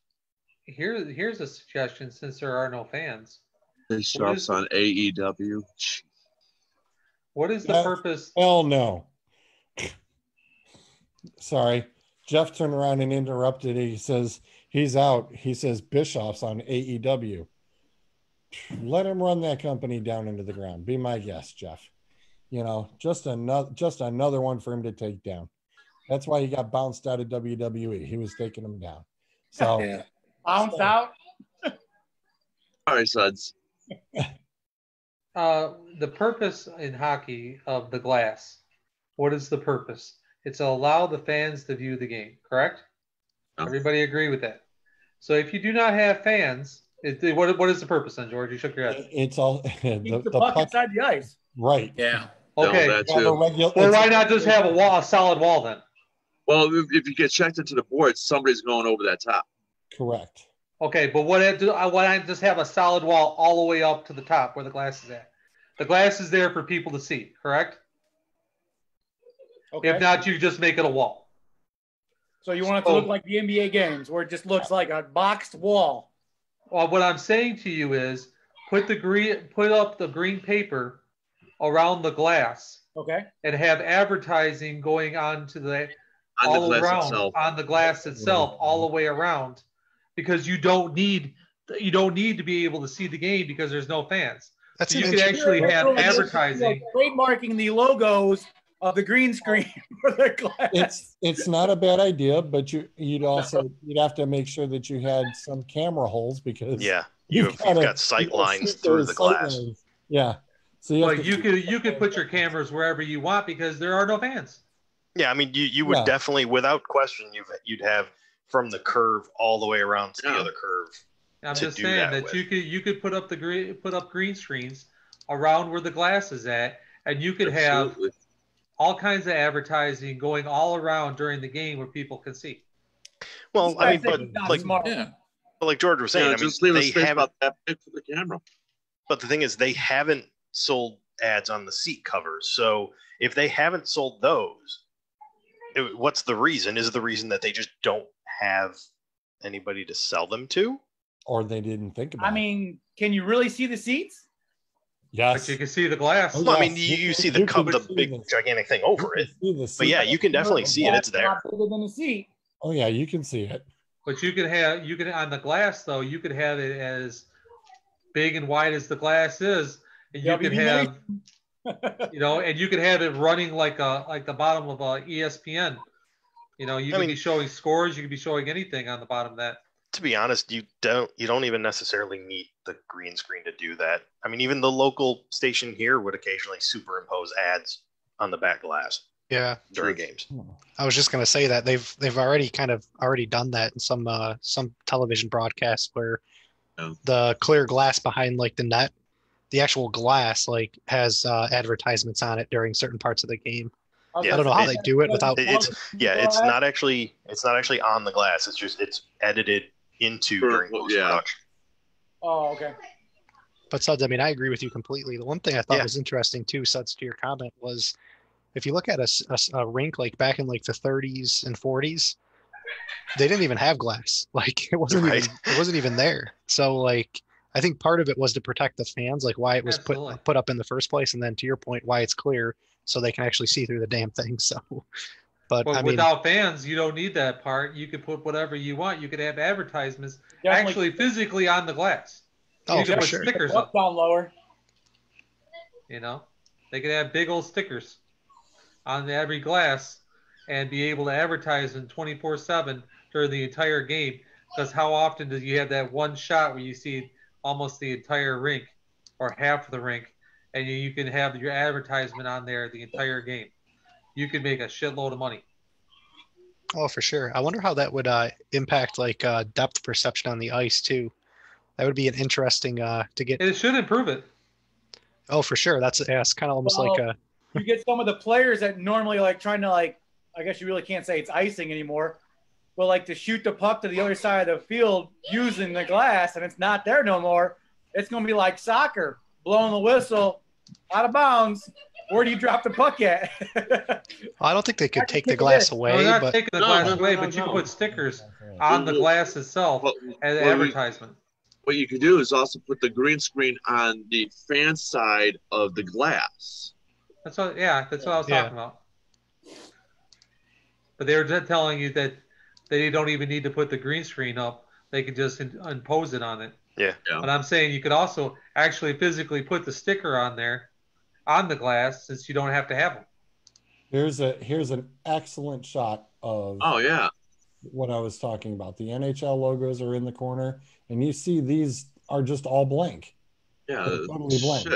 Speaker 9: Here's a suggestion, since there are no fans.
Speaker 4: His shops on AEW.
Speaker 9: What is the purpose?
Speaker 2: Hell no. Sorry. Jeff turned around and interrupted. He says he's out. He says Bischoff's on AEW. Let him run that company down into the ground. Be my guest, Jeff. Just another one for him to take down. That's why he got bounced out of WWE. He was taking him down. So
Speaker 3: Yeah.
Speaker 5: Bounced out?
Speaker 4: All right, Suds.
Speaker 9: The purpose in hockey of the glass, what is the purpose? It's to allow the fans to view the game, correct?
Speaker 4: Yeah.
Speaker 9: Everybody agree with that? So if you do not have fans, what is the purpose then, George? You shook your head.
Speaker 2: it's all
Speaker 5: Keep the puck inside the ice.
Speaker 2: right.
Speaker 3: Yeah.
Speaker 9: Okay.
Speaker 4: No, that too.
Speaker 9: Well, why not just have a solid wall then?
Speaker 4: Well, if you get checked into the board, somebody's going over that top.
Speaker 2: Correct.
Speaker 9: Okay, but why not just have a solid wall all the way up to the top where the glass is at? The glass is there for people to see, correct?
Speaker 5: Okay.
Speaker 9: If not, you just make it a wall.
Speaker 5: So you want it to look like the NBA games, where it just looks like a boxed wall.
Speaker 9: Well, what I'm saying to you is put up the green paper around the glass.
Speaker 5: Okay.
Speaker 9: And have advertising going on to
Speaker 4: On the
Speaker 9: glass itself, all the way around, because you don't need to be able to see the game because there's no fans.
Speaker 7: That's
Speaker 9: so you can actually have advertising.
Speaker 5: Trademarking the logos of the green screen for the glass.
Speaker 2: It's not a bad idea, but you'd have to make sure that you had some camera holes, because
Speaker 8: you've got sight lines through the glass.
Speaker 2: Yeah. So
Speaker 9: you could put your cameras wherever you want because there are no fans.
Speaker 8: Yeah, I mean, you would
Speaker 2: Yeah.
Speaker 8: definitely, without question, you'd have from the curve all the way around to the other curve.
Speaker 9: I'm
Speaker 8: to
Speaker 9: just
Speaker 8: do
Speaker 9: saying
Speaker 8: that
Speaker 9: that
Speaker 8: with.
Speaker 9: you could put up green screens around where the glass is at, and you could have
Speaker 4: Absolutely.
Speaker 9: all kinds of advertising going all around during the game where people can see.
Speaker 8: Well, I mean, but like
Speaker 5: smart.
Speaker 3: Yeah.
Speaker 8: but like George was saying, I mean,
Speaker 4: just leave a
Speaker 8: they
Speaker 4: space
Speaker 8: haven't.
Speaker 4: about that big for the camera.
Speaker 8: But the thing is, they haven't sold ads on the seat covers. So if they haven't sold those, what's the reason? Is the reason that they just don't have anybody to sell them to?
Speaker 2: Or they didn't think about
Speaker 5: I mean, can you really see the seats?
Speaker 9: But you can see the glass.
Speaker 2: Oh,
Speaker 8: Well, I mean,
Speaker 2: yes.
Speaker 8: you see the
Speaker 2: can see
Speaker 8: big
Speaker 2: this.
Speaker 8: gigantic thing over it. But yeah, you can definitely see it.
Speaker 5: That's
Speaker 8: It's there.
Speaker 5: not bigger than a seat.
Speaker 2: Oh yeah, you can see it.
Speaker 9: But you can on the glass though, you could have it as big and wide as the glass is, and you could have and you could have it running like the bottom of a ESPN. You could be showing scores, you could be showing anything on the bottom of that.
Speaker 8: To be honest, you don't even necessarily need the green screen to do that. I mean, even the local station here would occasionally superimpose ads on the back glass.
Speaker 7: Yeah,
Speaker 8: during games.
Speaker 7: I was just going to say that they've already done that in some television broadcasts where the clear glass behind like the net, the actual glass like has advertisements on it during certain parts of the game.
Speaker 8: Yeah,
Speaker 7: I don't know how they do it without.
Speaker 8: It's not actually on the glass. It's edited into during post-production.
Speaker 5: Oh, okay.
Speaker 7: But Suds, I mean, I agree with you completely. The one thing I thought was interesting too, Suds, to your comment was, if you look at a rink like back in like the 30s and 40s, they didn't even have glass. Like it wasn't even there. So like I think part of it was to protect the fans, like why it was put up in the first place, and then to your point, why it's clear so they can actually see through the damn thing. So, but I mean,
Speaker 9: without fans, you don't need that part. You could put whatever you want. You could have advertisements actually physically on the glass.
Speaker 7: Oh,
Speaker 9: you could put
Speaker 7: sure.
Speaker 9: stickers
Speaker 5: up, down, lower.
Speaker 9: They could have big old stickers on every glass and be able to advertise them 24/7 during the entire game. Because how often do you have that one shot where you see almost the entire rink or half of the rink, and you can have your advertisement on there the entire game? You can make a shitload of money.
Speaker 7: Oh, for sure. I wonder how that would impact like depth perception on the ice too. That would be an interesting to get.
Speaker 9: It should improve it.
Speaker 7: Oh, for sure. That's kind of almost like a.
Speaker 5: You get some of the players that normally like trying to like, I guess you really can't say it's icing anymore, but like to shoot the puck to the other side of the field using the glass, and it's not there no more. It's going to be like soccer, blowing the whistle, out of bounds. Where do you drop the puck at?
Speaker 7: I don't think they could take the glass away.
Speaker 9: No, not
Speaker 7: but
Speaker 9: taking the glass away, but you can put stickers on the glass itself as advertisement.
Speaker 4: What you could do is also put the green screen on the fan side of the glass.
Speaker 9: That's what I was talking about. But they were telling you that they don't even need to put the green screen up. They can just impose it on it.
Speaker 8: Yeah.
Speaker 9: But I'm saying you could also actually physically put the sticker on there, on the glass, since you don't have to have them.
Speaker 2: Here's an excellent shot of what I was talking about. The NHL logos are in the corner, and you see these are just all blank.
Speaker 4: Yeah,
Speaker 2: they're totally blank.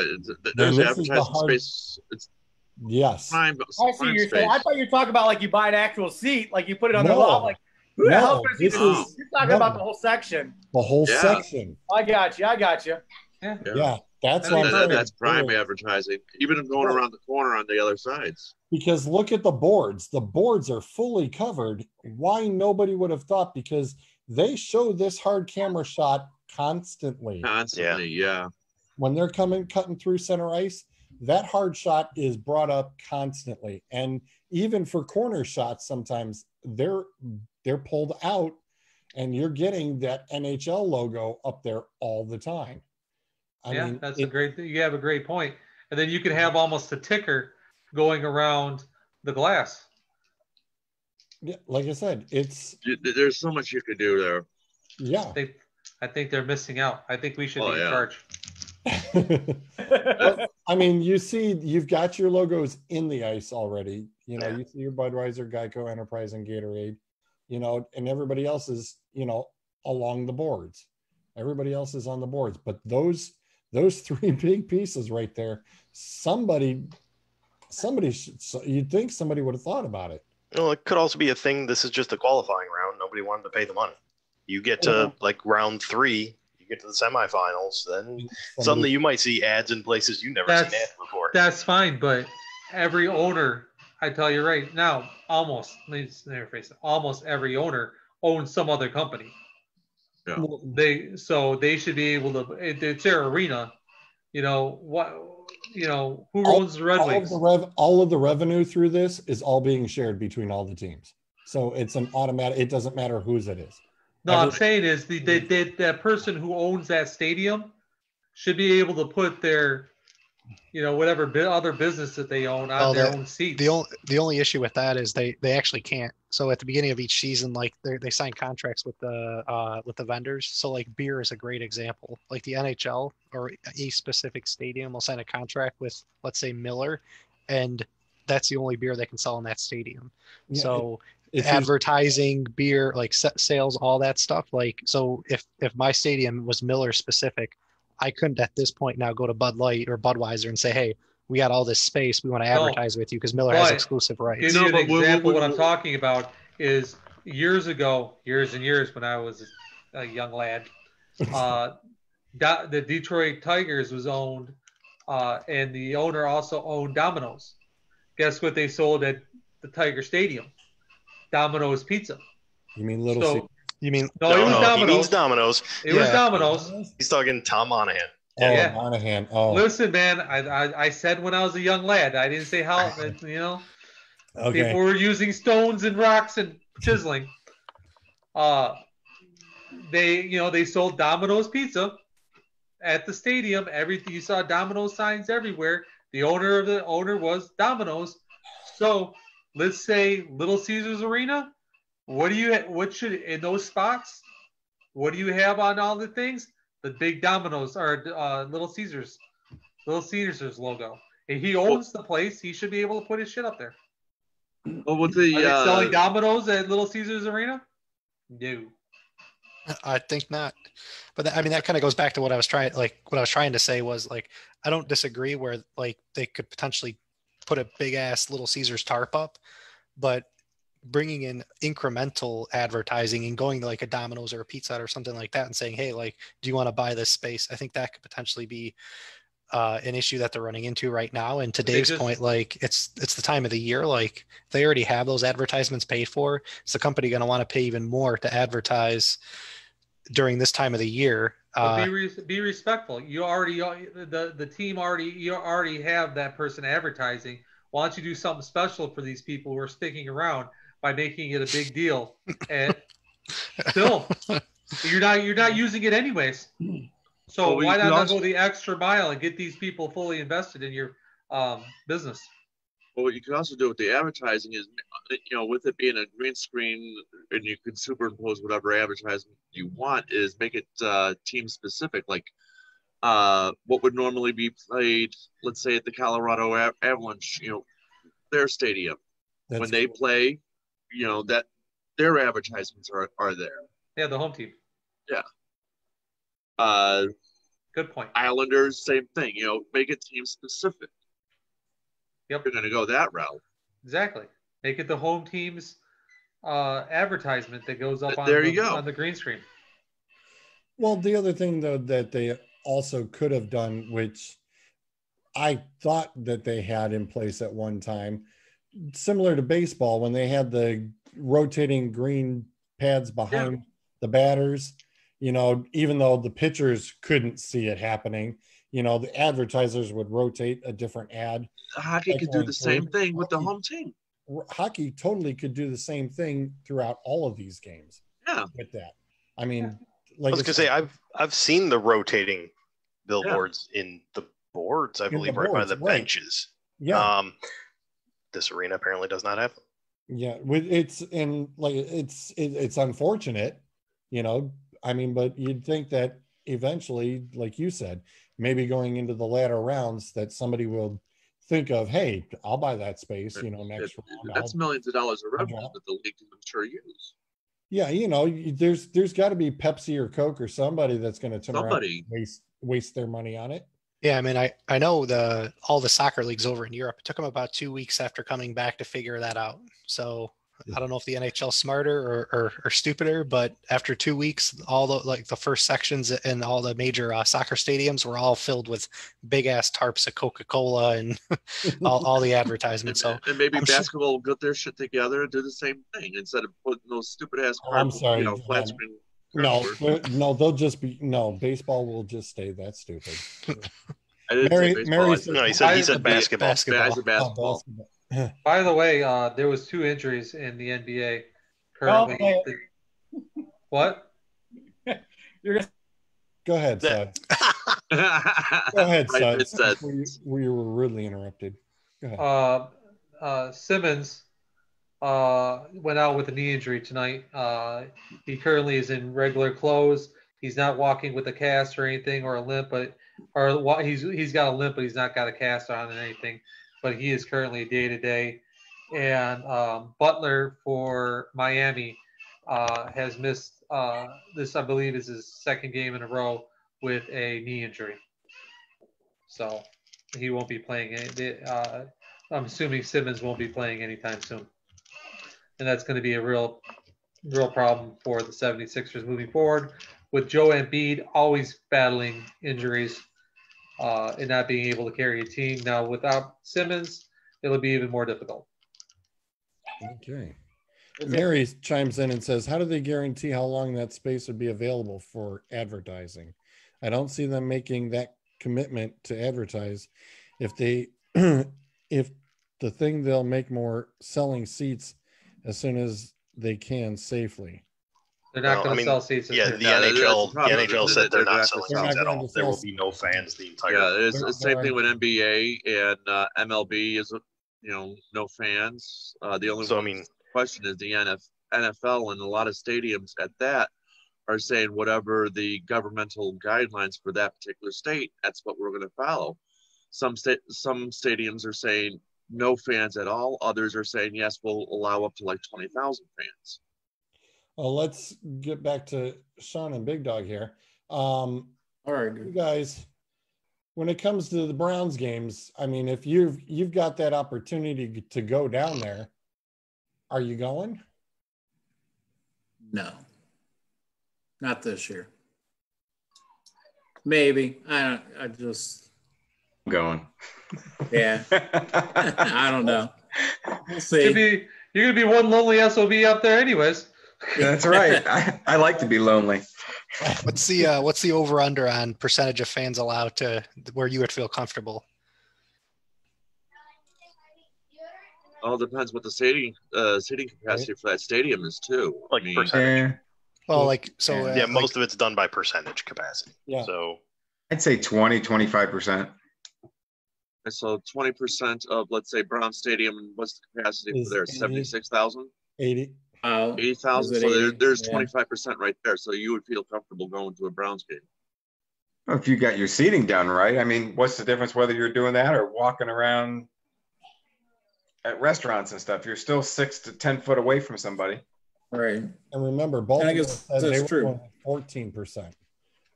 Speaker 4: There's advertising space.
Speaker 2: Yes.
Speaker 5: I see you're saying. I thought you were talking about like you buy an actual seat, like you put it on the wall. Like, who the hell is you're talking about the whole section.
Speaker 2: The whole section.
Speaker 5: I got you.
Speaker 2: Yeah. That's
Speaker 4: prime advertising. Even going around the corner on the other sides.
Speaker 2: Because look at the boards. The boards are fully covered. Why nobody would have thought? Because they show this hard camera shot constantly.
Speaker 4: Yeah.
Speaker 2: When they're cutting through center ice, that hard shot is brought up constantly. And even for corner shots, sometimes they're pulled out and you're getting that NHL logo up there all the time. I mean,
Speaker 9: that's a great thing. You have a great point. And then you could have almost a ticker going around the glass.
Speaker 2: Yeah, like I said,
Speaker 4: there's so much you could do there.
Speaker 2: Yeah.
Speaker 9: I think they're missing out. I think we should be in charge.
Speaker 2: I mean, you've got your logos in the ice already. You see your Budweiser, Geico, Enterprise, and Gatorade, and everybody else is, along the boards. Everybody else is on the boards. But those three big pieces right there, somebody should, you'd think somebody would have thought about it.
Speaker 8: Well, it could also be a thing. This is just a qualifying round. Nobody wanted to pay the money. You get to like round 3, you get to the semifinals, then suddenly you might see ads in places you never seen ads before.
Speaker 9: That's fine, but every owner, I tell you right now, almost every owner owns some other company.
Speaker 4: Yeah.
Speaker 9: They should be able to. It's their arena. You know what? You know who owns the Red Wings?
Speaker 2: All of the revenue through this is all being shared between all the teams. So it's an automatic. It doesn't matter whose it is.
Speaker 9: No, I'm saying is that person who owns that stadium should be able to put their, whatever other business that they own on their own seats.
Speaker 7: The only issue with that is they actually can't. So at the beginning of each season, like they sign contracts with the vendors. So like beer is a great example. Like the NHL or a specific stadium will sign a contract with, let's say, Miller, and that's the only beer they can sell in that stadium. Yeah, so advertising, beer, like sales, all that stuff. Like, so if my stadium was Miller specific, I couldn't at this point now go to Bud Light or Budweiser and say, hey, we got all this space, we want to advertise with you because Miller has exclusive rights.
Speaker 9: Give you an example. What I'm talking about is years and years when I was a young lad, the Detroit Tigers was owned, and the owner also owned Domino's. Guess what they sold at the Tiger Stadium? Domino's Pizza.
Speaker 2: You mean Little Caesars?
Speaker 7: You mean
Speaker 9: no? It was Domino's.
Speaker 8: He means Domino's.
Speaker 9: It was Domino's.
Speaker 8: He's talking Tom Monahan.
Speaker 2: Oh, yeah. Monahan. Oh,
Speaker 9: listen, man. I said when I was a young lad. I didn't say how. Okay. People were using stones and rocks and chiseling. They sold Domino's Pizza at the stadium. Everything you saw Domino's signs everywhere. The owner was Domino's. So let's say Little Caesars Arena. What should in those spots? What do you have on all the things? The big Domino's or Little Caesars logo. If he owns the place, he should be able to put his shit up there.
Speaker 4: Well, with
Speaker 9: Are they selling Domino's at Little Caesars Arena? No.
Speaker 7: I think not. But that kind of goes back to what I was trying to say was like, I don't disagree where like they could potentially put a big ass Little Caesars tarp up, but bringing in incremental advertising and going to like a Domino's or a Pizza Hut or something like that and saying, hey, like, do you want to buy this space? I think that could potentially be an issue that they're running into right now. And to Dave's point, like it's the time of the year, like they already have those advertisements paid for. Is the company going to want to pay even more to advertise during this time of the year?
Speaker 9: Be respectful. You already the team already have that person advertising. Why don't you do something special for these people who are sticking around by making it a big deal? And still, you're not using it anyways. So why not go the extra mile and get these people fully invested in your business?
Speaker 4: Well, what you can also do with the advertising is, with it being a green screen and you can superimpose whatever advertisement you want, is make it team specific. Like what would normally be played, let's say at the Colorado Avalanche, their stadium. When they play, that their advertisements are there.
Speaker 9: Yeah, the home team.
Speaker 4: Yeah.
Speaker 9: Good point.
Speaker 4: Islanders, same thing. Make it team specific.
Speaker 9: Yep.
Speaker 4: You're going to go that route.
Speaker 9: Exactly. Make it the home team's advertisement that goes up on the green screen.
Speaker 2: Well, the other thing though that they also could have done, which I thought that they had in place at one time, similar to baseball, when they had the rotating green pads behind the batters, even though the pitchers couldn't see it happening, the advertisers would rotate a different ad.
Speaker 4: Hockey could do the same thing with the home team.
Speaker 2: Hockey totally could do the same thing throughout all of these games.
Speaker 4: Yeah.
Speaker 2: With that. I mean,
Speaker 8: I was gonna say I've seen the rotating billboards in the boards, I believe, right by the benches.
Speaker 2: Yeah.
Speaker 8: This arena apparently does not have them.
Speaker 2: Yeah, it's unfortunate, but you'd think that eventually, like you said, maybe going into the latter rounds that somebody will think of, hey, I'll buy that space, next round.
Speaker 4: That's millions of dollars of revenue that the league can, I'm sure, use.
Speaker 2: Yeah, there's got to be Pepsi or Coke or somebody that's going to turn around and waste their money on it.
Speaker 7: Yeah, I mean, I know all the soccer leagues over in Europe. It took them about 2 weeks after coming back to figure that out. So I don't know if the NHL's smarter or stupider, but after 2 weeks, all the first sections in all the major soccer stadiums were all filled with big ass tarps of Coca-Cola and all the advertisements. So
Speaker 4: And maybe
Speaker 7: I'm sure.
Speaker 4: basketball will get their shit together and do the same thing instead of putting those stupid ass
Speaker 2: Oh, I'm sorry,
Speaker 4: flat
Speaker 2: Dan.
Speaker 4: screen.
Speaker 2: No, they'll just be baseball will just stay that stupid.
Speaker 4: I didn't
Speaker 2: Mary-
Speaker 4: say baseball.
Speaker 2: Mary
Speaker 4: I
Speaker 2: said-
Speaker 4: said,
Speaker 8: No, he said basketball.
Speaker 4: I said basketball.
Speaker 9: By the way, there was 2 injuries in the NBA
Speaker 5: Don't
Speaker 9: currently.
Speaker 5: play
Speaker 9: What?
Speaker 5: You're gonna
Speaker 2: Go ahead, Sud. Go ahead,
Speaker 4: Right, it
Speaker 2: Sud.
Speaker 4: said-
Speaker 2: We were rudely interrupted. Go ahead.
Speaker 9: Simmons went out with a knee injury tonight. He currently is in regular clothes. He's not walking with a cast or anything or a limp, he's got a limp, but he's not got a cast on or anything. But he is currently day to day. And Butler for Miami has missed this, I believe, is his second game in a row with a knee injury. So he won't be playing. I'm assuming Simmons won't be playing anytime soon. And that's going to be a real problem for the 76ers moving forward, with Joe Embiid always battling injuries and not being able to carry a team. Now, without Simmons, it'll be even more difficult.
Speaker 2: Okay. Mary chimes in and says, how do they guarantee how long that space would be available for advertising? I don't see them making that commitment to advertise. If if the thing, they'll make more selling seats as soon as they can safely.
Speaker 9: They're not going to sell seats.
Speaker 8: Yeah, the NHL said they're not selling seats at all. There will be no fans the entire.
Speaker 4: Yeah, it's the same thing with NBA and MLB is no fans. The only question is the NFL and a lot of stadiums at that are saying whatever the governmental guidelines for that particular state, that's what we're going to follow. Some stadiums are saying no fans at all. Others are saying, yes, we'll allow up to like 20,000 fans.
Speaker 2: Well, let's get back to Sean and Big Dog here. All
Speaker 3: right,
Speaker 2: you guys, when it comes to the Browns games, I mean, if you've got that opportunity to go down there, are you going?
Speaker 3: No, not this year. Maybe. I just
Speaker 6: going.
Speaker 3: Yeah. I don't know. We'll see.
Speaker 9: You're gonna be one lonely SOB up there, anyways.
Speaker 6: That's right. I like to be lonely.
Speaker 7: What's the over under on percentage of fans allowed to where you would feel comfortable?
Speaker 4: All depends what the seating capacity for that stadium is too.
Speaker 8: Like percentage.
Speaker 7: Well, like so.
Speaker 8: Yeah, most of it's done by percentage capacity.
Speaker 2: Yeah.
Speaker 8: So
Speaker 6: I'd say 20-25%.
Speaker 4: So 20% of, let's say, Brown Stadium, what's the capacity for there? 76,000?
Speaker 2: 80.
Speaker 4: 80,000. So there's 25% right there. So you would feel comfortable going to a Browns game.
Speaker 6: Well, if you got your seating done right, I mean, what's the difference whether you're doing that or walking around at restaurants and stuff? You're still 6 to 10 foot away from somebody.
Speaker 3: Right.
Speaker 2: And remember, Baltimore said they were going 14%.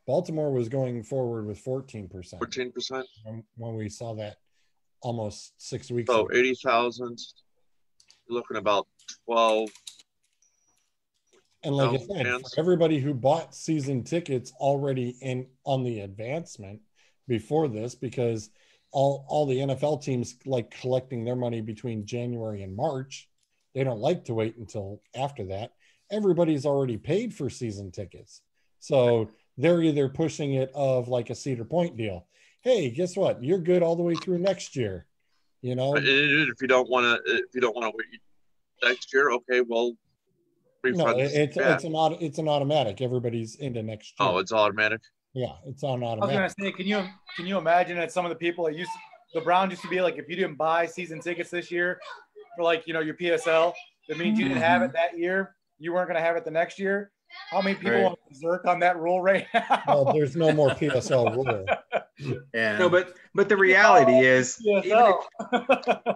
Speaker 2: Baltimore was going forward with 14%.
Speaker 4: 14%?
Speaker 2: When we saw that almost 6 weeks
Speaker 4: ago.
Speaker 2: So
Speaker 4: 80,000, you're looking about 12.
Speaker 2: And like I said, for everybody who bought season tickets already on the advancement before this, because all the NFL teams like collecting their money between January and March, they don't like to wait until after that. Everybody's already paid for season tickets. So they're either pushing it of like a Cedar Point deal. Hey, guess what? You're good all the way through next year. You know,
Speaker 4: if you don't want to wait next year, okay, well,
Speaker 2: no, it's an automatic. Everybody's into next year.
Speaker 4: Oh, it's automatic.
Speaker 2: Yeah, it's on automatic.
Speaker 5: I was gonna say, can you imagine that some of the people that the Browns used to be like, if you didn't buy season tickets this year for like your PSL, that means you didn't have it that year. You weren't gonna have it the next year. How many people want to berserk on that rule right now?
Speaker 2: Well, there's no more PSL rule.
Speaker 6: Yeah. No, but the reality is,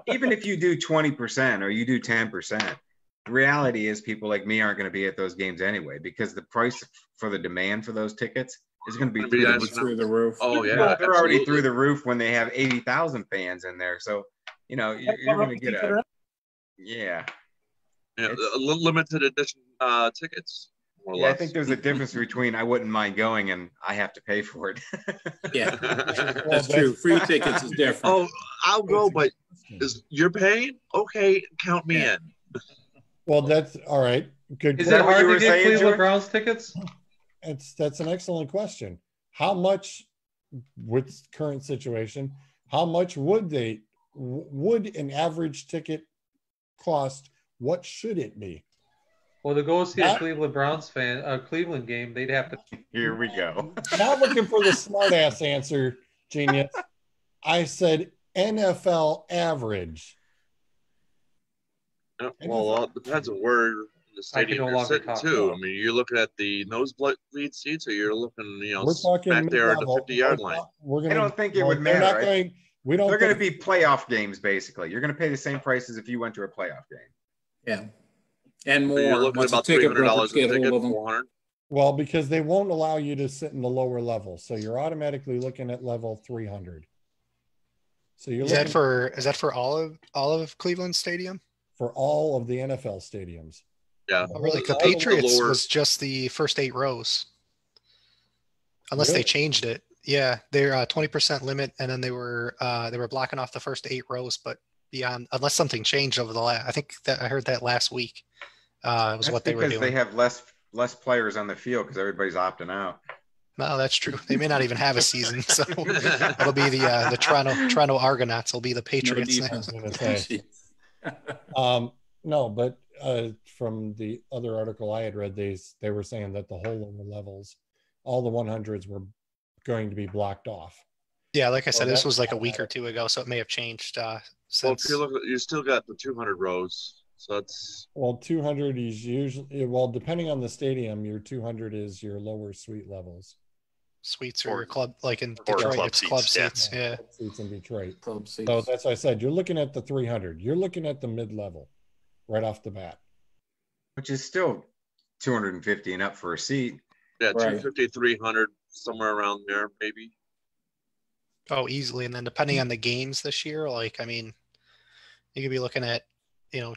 Speaker 6: even if you do 20% or you do 10%, the reality is people like me aren't going to be at those games anyway, because the price for the demand for those tickets is going to be
Speaker 4: Gonna be
Speaker 6: through the
Speaker 4: nice
Speaker 6: roof.
Speaker 3: Through the roof.
Speaker 4: Oh yeah,
Speaker 6: Well, they're already
Speaker 4: absolutely.
Speaker 6: through the roof when they have 80,000 fans in there. So, you're going to get a, yeah.
Speaker 4: Yeah, limited edition tickets. More or
Speaker 6: Yeah, I
Speaker 4: less.
Speaker 6: think there's a difference between I wouldn't mind going and I have to pay for it.
Speaker 3: Yeah,
Speaker 2: Well,
Speaker 3: that's true. Free tickets is different.
Speaker 4: Oh, I'll go, but you're paying? Okay, count me
Speaker 3: Yeah.
Speaker 4: in.
Speaker 2: Well, that's all right. Good.
Speaker 9: Is
Speaker 6: that
Speaker 9: it
Speaker 6: what you
Speaker 9: hard to
Speaker 6: were
Speaker 9: get
Speaker 6: saying,
Speaker 9: Cleveland
Speaker 6: George?
Speaker 9: Browns tickets?
Speaker 2: That's an excellent question. How much, with current situation, how much would an average ticket cost? What should it be?
Speaker 9: Well, to go see a
Speaker 2: That-
Speaker 9: Cleveland Browns fan, a Cleveland game, they'd have to.
Speaker 6: Here we go.
Speaker 2: Now looking for the smart ass answer, genius. I said NFL average.
Speaker 4: Well, it depends on where in the stadium
Speaker 9: no
Speaker 4: you're
Speaker 9: longer
Speaker 4: sitting
Speaker 9: talk.
Speaker 4: too. I mean, you're looking at the nosebleed seats, or you're looking,
Speaker 2: We're talking
Speaker 4: back there at the
Speaker 2: mid-level.
Speaker 4: 50-yard line.
Speaker 2: We're
Speaker 6: I
Speaker 2: gonna.
Speaker 6: don't think it
Speaker 2: well,
Speaker 6: would
Speaker 2: they're
Speaker 6: matter.
Speaker 2: not going. We don't.
Speaker 6: They're going to
Speaker 2: think-
Speaker 6: be playoff games, basically. You're going to pay the same price as if you went to a playoff game.
Speaker 3: Yeah, and
Speaker 4: So you're
Speaker 3: more.
Speaker 4: looking
Speaker 3: Once
Speaker 4: at about
Speaker 3: the ticket
Speaker 4: $300
Speaker 3: brokers
Speaker 4: a
Speaker 3: get
Speaker 4: ticket,
Speaker 3: hold of them.
Speaker 4: $400.
Speaker 2: Well, because they won't allow you to sit in the lower level, so you're automatically looking at level 300. So you're
Speaker 7: Is
Speaker 2: looking
Speaker 7: that for all of Cleveland Stadium?
Speaker 2: for all of the NFL stadiums.
Speaker 4: Yeah.
Speaker 7: Oh, really? The
Speaker 4: All of the
Speaker 7: Patriots
Speaker 4: lower-
Speaker 7: was just the first 8 rows, unless
Speaker 2: Really?
Speaker 7: they changed it. Yeah, they're 20% limit, and then they were blocking off the first 8 rows, but beyond, unless something changed over the last, I think that I heard that last week. Was
Speaker 6: That's
Speaker 7: what they were
Speaker 6: because
Speaker 7: doing.
Speaker 6: they have less players on the field because everybody's opting out.
Speaker 7: No, that's true. They may not even have a season, so it'll be the Toronto Argonauts. Will be the Patriots.
Speaker 3: No
Speaker 7: now.
Speaker 3: defense.
Speaker 2: I was gonna say. No, but from the other article I had read, they were saying that the whole lower levels, all the 100s were going to be blocked off.
Speaker 7: Yeah, like I said, this
Speaker 2: that-
Speaker 7: was like a week or two ago, so it may have changed
Speaker 4: Well,
Speaker 7: since.
Speaker 4: if you look at, you still got the 200 rows, so it's
Speaker 2: Well, 200 is usually, well, depending on the stadium, your 200 is your lower suite levels.
Speaker 7: Suites
Speaker 8: Or-
Speaker 7: or club, like in
Speaker 8: or
Speaker 7: Detroit,
Speaker 8: club
Speaker 7: it's club
Speaker 8: seats, yeah.
Speaker 7: seats. Yeah.
Speaker 2: Seats in Detroit.
Speaker 3: Club seats.
Speaker 2: So that's why I said you're looking at the 300. You're looking at the mid-level right off the bat.
Speaker 6: Which is still 250 and up for a seat.
Speaker 4: yeah,
Speaker 3: Right.
Speaker 4: 250, 300, somewhere around there, maybe.
Speaker 7: Oh, easily. And then depending on the games this year, like, I mean, you could be looking at,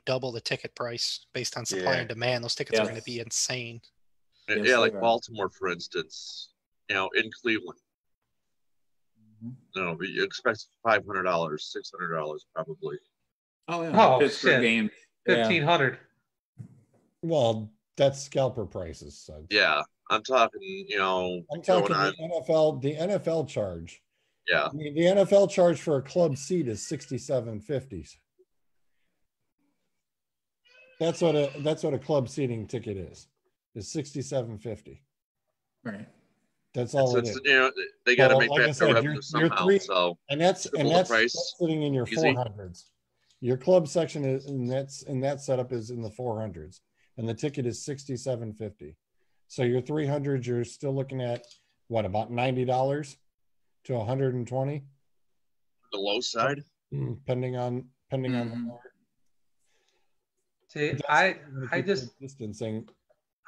Speaker 7: double the ticket price based on supply
Speaker 6: Yeah.
Speaker 7: and demand. Those tickets are
Speaker 3: Yeah.
Speaker 7: going to be insane.
Speaker 3: Yes,
Speaker 4: Yeah, like
Speaker 3: they are.
Speaker 4: Baltimore, for instance, in Cleveland.
Speaker 3: Mhm.
Speaker 4: No, you expect $500, $600 probably.
Speaker 3: Oh yeah.
Speaker 9: Oh,
Speaker 3: Pittsburgh
Speaker 9: shit.
Speaker 3: game. Yeah.
Speaker 9: 1,500.
Speaker 2: Well, that's scalper prices. So.
Speaker 4: Yeah, I'm talking,
Speaker 2: I'm talking
Speaker 4: going on.
Speaker 2: the NFL charge.
Speaker 4: Yeah,
Speaker 2: I mean, the NFL charge for a club seat is $67.50. That's what a club seating ticket is $67.50.
Speaker 3: Right.
Speaker 2: That's all
Speaker 4: so
Speaker 2: it
Speaker 4: it's,
Speaker 2: is.
Speaker 4: they got to
Speaker 2: Well,
Speaker 4: make
Speaker 2: like I
Speaker 4: back
Speaker 2: said,
Speaker 4: their
Speaker 2: you're
Speaker 4: revenue somehow.
Speaker 2: three-
Speaker 4: So
Speaker 2: And that's
Speaker 4: triple the price.
Speaker 2: that's sitting in your
Speaker 4: Easy.
Speaker 2: 400s. Your club section is and that setup is in the 400s, and the ticket is $67.50. So your 300s, you're still looking at what, about $90 to $120,
Speaker 4: the low side.
Speaker 2: depending on the
Speaker 3: Mhm.
Speaker 2: market.
Speaker 9: See,
Speaker 2: But that's
Speaker 9: I
Speaker 2: gonna
Speaker 9: I
Speaker 2: keep
Speaker 9: just
Speaker 2: the distancing.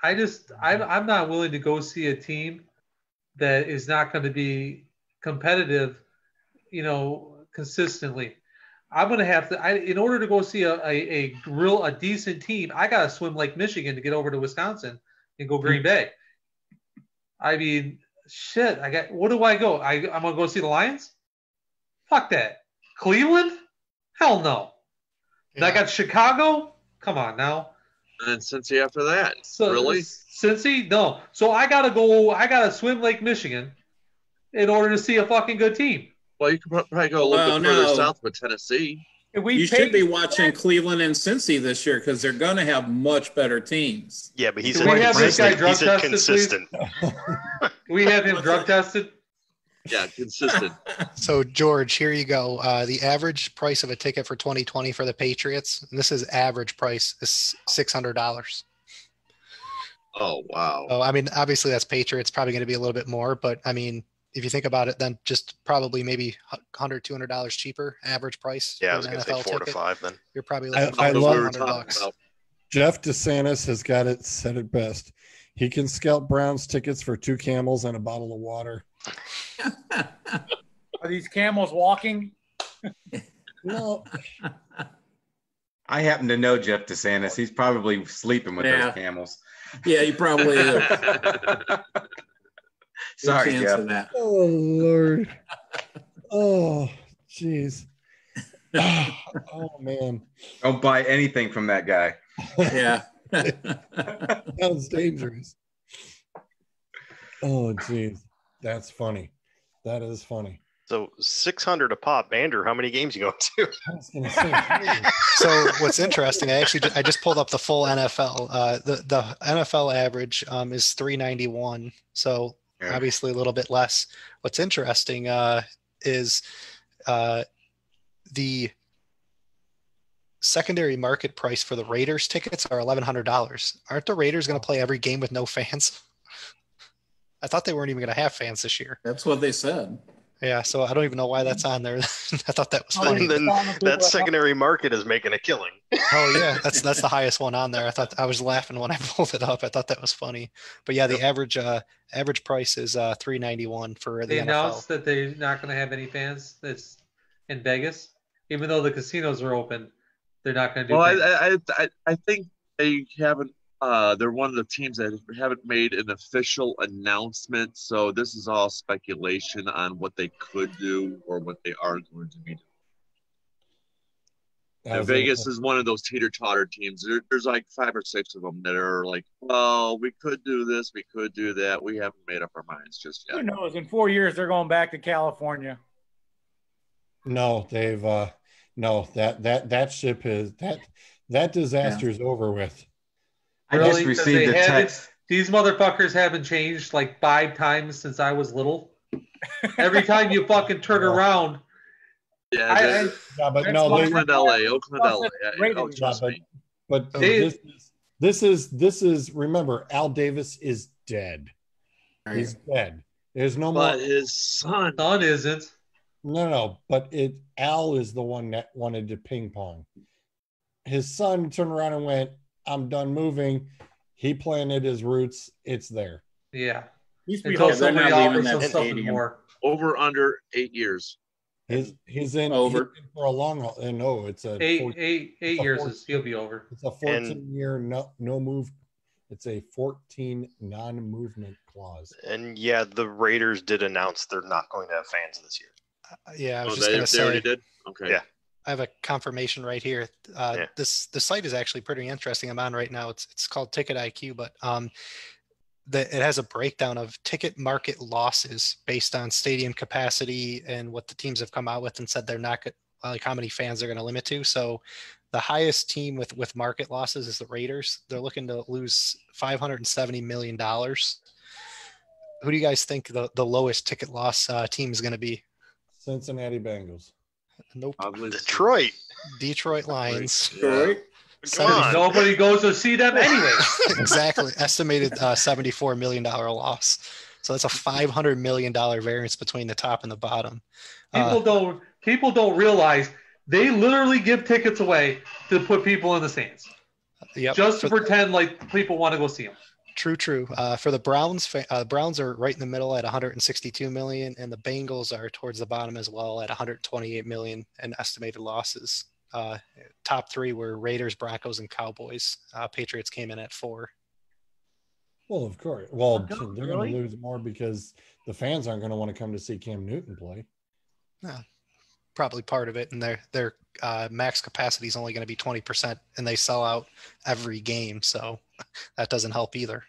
Speaker 9: I'm not willing to go see a team that is not going to be competitive, consistently. I'm going to have to, in order to go see a decent team, I got to swim Lake Michigan to get over to Wisconsin and go Green Bay. I mean, shit, what do I go? I'm going to go see the Lions? Fuck that. Cleveland? Hell no. And I
Speaker 7: Yeah.
Speaker 9: got Chicago? Come on now.
Speaker 4: And then Cincy after that.
Speaker 9: So,
Speaker 4: Really?
Speaker 9: Cincy? No. So I gotta swim Lake Michigan in order to see a fucking good team.
Speaker 4: Well, you could probably go a little
Speaker 3: Well,
Speaker 4: bit further
Speaker 3: no.
Speaker 4: south with Tennessee.
Speaker 5: And we
Speaker 3: You should
Speaker 5: paid-
Speaker 3: be watching Cleveland and Cincy this year because they're going to have much better teams.
Speaker 8: Yeah, but he's
Speaker 9: Do we have this guy
Speaker 8: inconsistent.
Speaker 9: drug
Speaker 8: He's
Speaker 9: tested,
Speaker 8: inconsistent.
Speaker 9: Can we have him
Speaker 3: What's
Speaker 9: drug
Speaker 3: that?
Speaker 9: tested?
Speaker 4: Yeah, consistent.
Speaker 7: So George, here you go. The average price of a ticket for 2020 for the Patriots, and this is average price, is $600.
Speaker 4: Oh wow.
Speaker 7: So I mean, obviously that's Patriots, probably going to be a little bit more, but I mean, if you think about it, then just probably maybe $100, $200 cheaper average price.
Speaker 8: Yeah, I
Speaker 7: for
Speaker 8: was
Speaker 7: an
Speaker 8: going to say
Speaker 7: NFL
Speaker 8: 4 to
Speaker 7: ticket.
Speaker 8: 5 then.
Speaker 7: You're probably
Speaker 2: I
Speaker 7: looking at
Speaker 2: love-
Speaker 7: $400.
Speaker 4: about.
Speaker 2: Jeff DeSantis has got it said it best. He can scalp Browns tickets for 2 camels and a bottle of water.
Speaker 5: Are these camels walking?
Speaker 2: No.
Speaker 6: I happen to know Jeff DeSantis. He's probably sleeping with
Speaker 3: Yeah.
Speaker 6: those camels.
Speaker 3: Yeah, you probably is.
Speaker 6: Sorry,
Speaker 3: Chance
Speaker 6: Jeff.
Speaker 3: of that.
Speaker 2: Oh, Lord. Oh, jeez. Oh, man.
Speaker 6: Don't buy anything from that guy.
Speaker 3: Yeah.
Speaker 2: Sounds dangerous. Oh, jeez. That's funny. That is funny.
Speaker 8: So 600 a pop. Andrew, how many games you going to?
Speaker 2: I was going to say,
Speaker 7: So what's interesting, I just pulled up the full NFL. The NFL average is 391. So
Speaker 6: Yeah.
Speaker 7: obviously a little bit less. What's interesting is the secondary market price for the Raiders tickets are $1,100. Aren't the Raiders going to play every game with no fans? I thought they weren't even going to have fans this year.
Speaker 3: That's what they said.
Speaker 7: Yeah, so I don't even know why that's on there. I thought that was
Speaker 5: Oh,
Speaker 7: funny.
Speaker 8: And then that secondary market is making a killing.
Speaker 7: Oh yeah, that's the highest one on there. I thought I was laughing when I pulled it up. I thought that was funny. But yeah, the average price is $391 for the
Speaker 9: They
Speaker 7: NFL.
Speaker 9: announced that they're not going to have any fans. That's in Vegas, even though the casinos are open. They're not going to do.
Speaker 4: Well,
Speaker 9: fans.
Speaker 4: I think they haven't. They're one of the teams that haven't made an official announcement, so this is all speculation on what they could do or what they are going to be doing. And Vegas is one of those teeter-totter teams. There's like 5 or 6 of them that are like, well, we could do this, we could do that. We haven't made up our minds just yet.
Speaker 5: Who knows? In 4 years, they're going back to California.
Speaker 2: no, they've no, that ship is that disaster is over with.
Speaker 6: I just
Speaker 9: Really? 'Cause
Speaker 6: received
Speaker 9: they
Speaker 6: a
Speaker 9: haven't-
Speaker 6: text.
Speaker 9: These motherfuckers haven't changed like 5 times since I was little. Every time you fucking turn around,
Speaker 4: Yeah,
Speaker 2: Yeah, but
Speaker 5: That's
Speaker 2: no,
Speaker 5: why-
Speaker 2: they,
Speaker 4: Oakland, LA, Oakland, LA.
Speaker 5: Raiders.
Speaker 4: Oh, trust me.
Speaker 2: but
Speaker 9: They-
Speaker 2: this is remember, Al Davis is dead. He's dead. There's no more.
Speaker 4: But his son,
Speaker 9: none isn't.
Speaker 2: No, but Al is the one that wanted to ping pong. His son turned around and went, "I'm done moving." He planted his roots. It's there.
Speaker 9: Yeah.
Speaker 5: Used to be
Speaker 9: Until
Speaker 3: they're
Speaker 9: somebody
Speaker 3: not leaving
Speaker 9: offers
Speaker 3: that
Speaker 9: us something
Speaker 3: stadium.
Speaker 9: more.
Speaker 4: over under 8 years.
Speaker 2: He's in
Speaker 3: Over.
Speaker 2: he's in for a long haul. And no, it's a
Speaker 9: Eight
Speaker 2: it's a
Speaker 9: years
Speaker 2: 14
Speaker 9: is he'll be over.
Speaker 2: It's a 14-year no move. It's a 14 non-movement clause.
Speaker 8: And yeah, the Raiders did announce they're not going to have fans this year.
Speaker 7: Yeah, I was
Speaker 4: Oh,
Speaker 7: just
Speaker 4: they
Speaker 7: going to
Speaker 4: already
Speaker 7: say,
Speaker 4: did? Okay.
Speaker 8: Yeah.
Speaker 7: I have a confirmation right here.
Speaker 8: Yeah.
Speaker 7: The site is actually pretty interesting. I'm on right now. It's called Ticket IQ, but it has a breakdown of ticket market losses based on stadium capacity and what the teams have come out with and said they're not like how many fans they're going to limit to. So the highest team with market losses is the Raiders. They're looking to lose $570 million. Who do you guys think the lowest ticket loss team is going to be?
Speaker 2: Cincinnati Bengals.
Speaker 7: Nope.
Speaker 8: Detroit.
Speaker 7: Detroit Lions.
Speaker 4: Yeah.
Speaker 8: Come on.
Speaker 9: Nobody goes to see them anyway.
Speaker 7: Exactly. Estimated $74 million loss. So that's a $500 million variance between the top and the bottom.
Speaker 9: People don't realize they literally give tickets away to put people in the stands
Speaker 7: Yep.
Speaker 9: just to pretend like people want to go see them.
Speaker 7: True. For the Browns, Browns are right in the middle at 162 million, and the Bengals are towards the bottom as well at 128 million in estimated losses. Top 3 were Raiders, Broncos, and Cowboys. Patriots came in at 4.
Speaker 2: Well, of course. Well,
Speaker 5: Oh,
Speaker 2: they're
Speaker 5: really?
Speaker 2: going to lose more because the fans aren't going to want to come to see Cam Newton play.
Speaker 7: Probably part of it, and their max capacity is only going to be 20%, and they sell out every game, so that doesn't help either.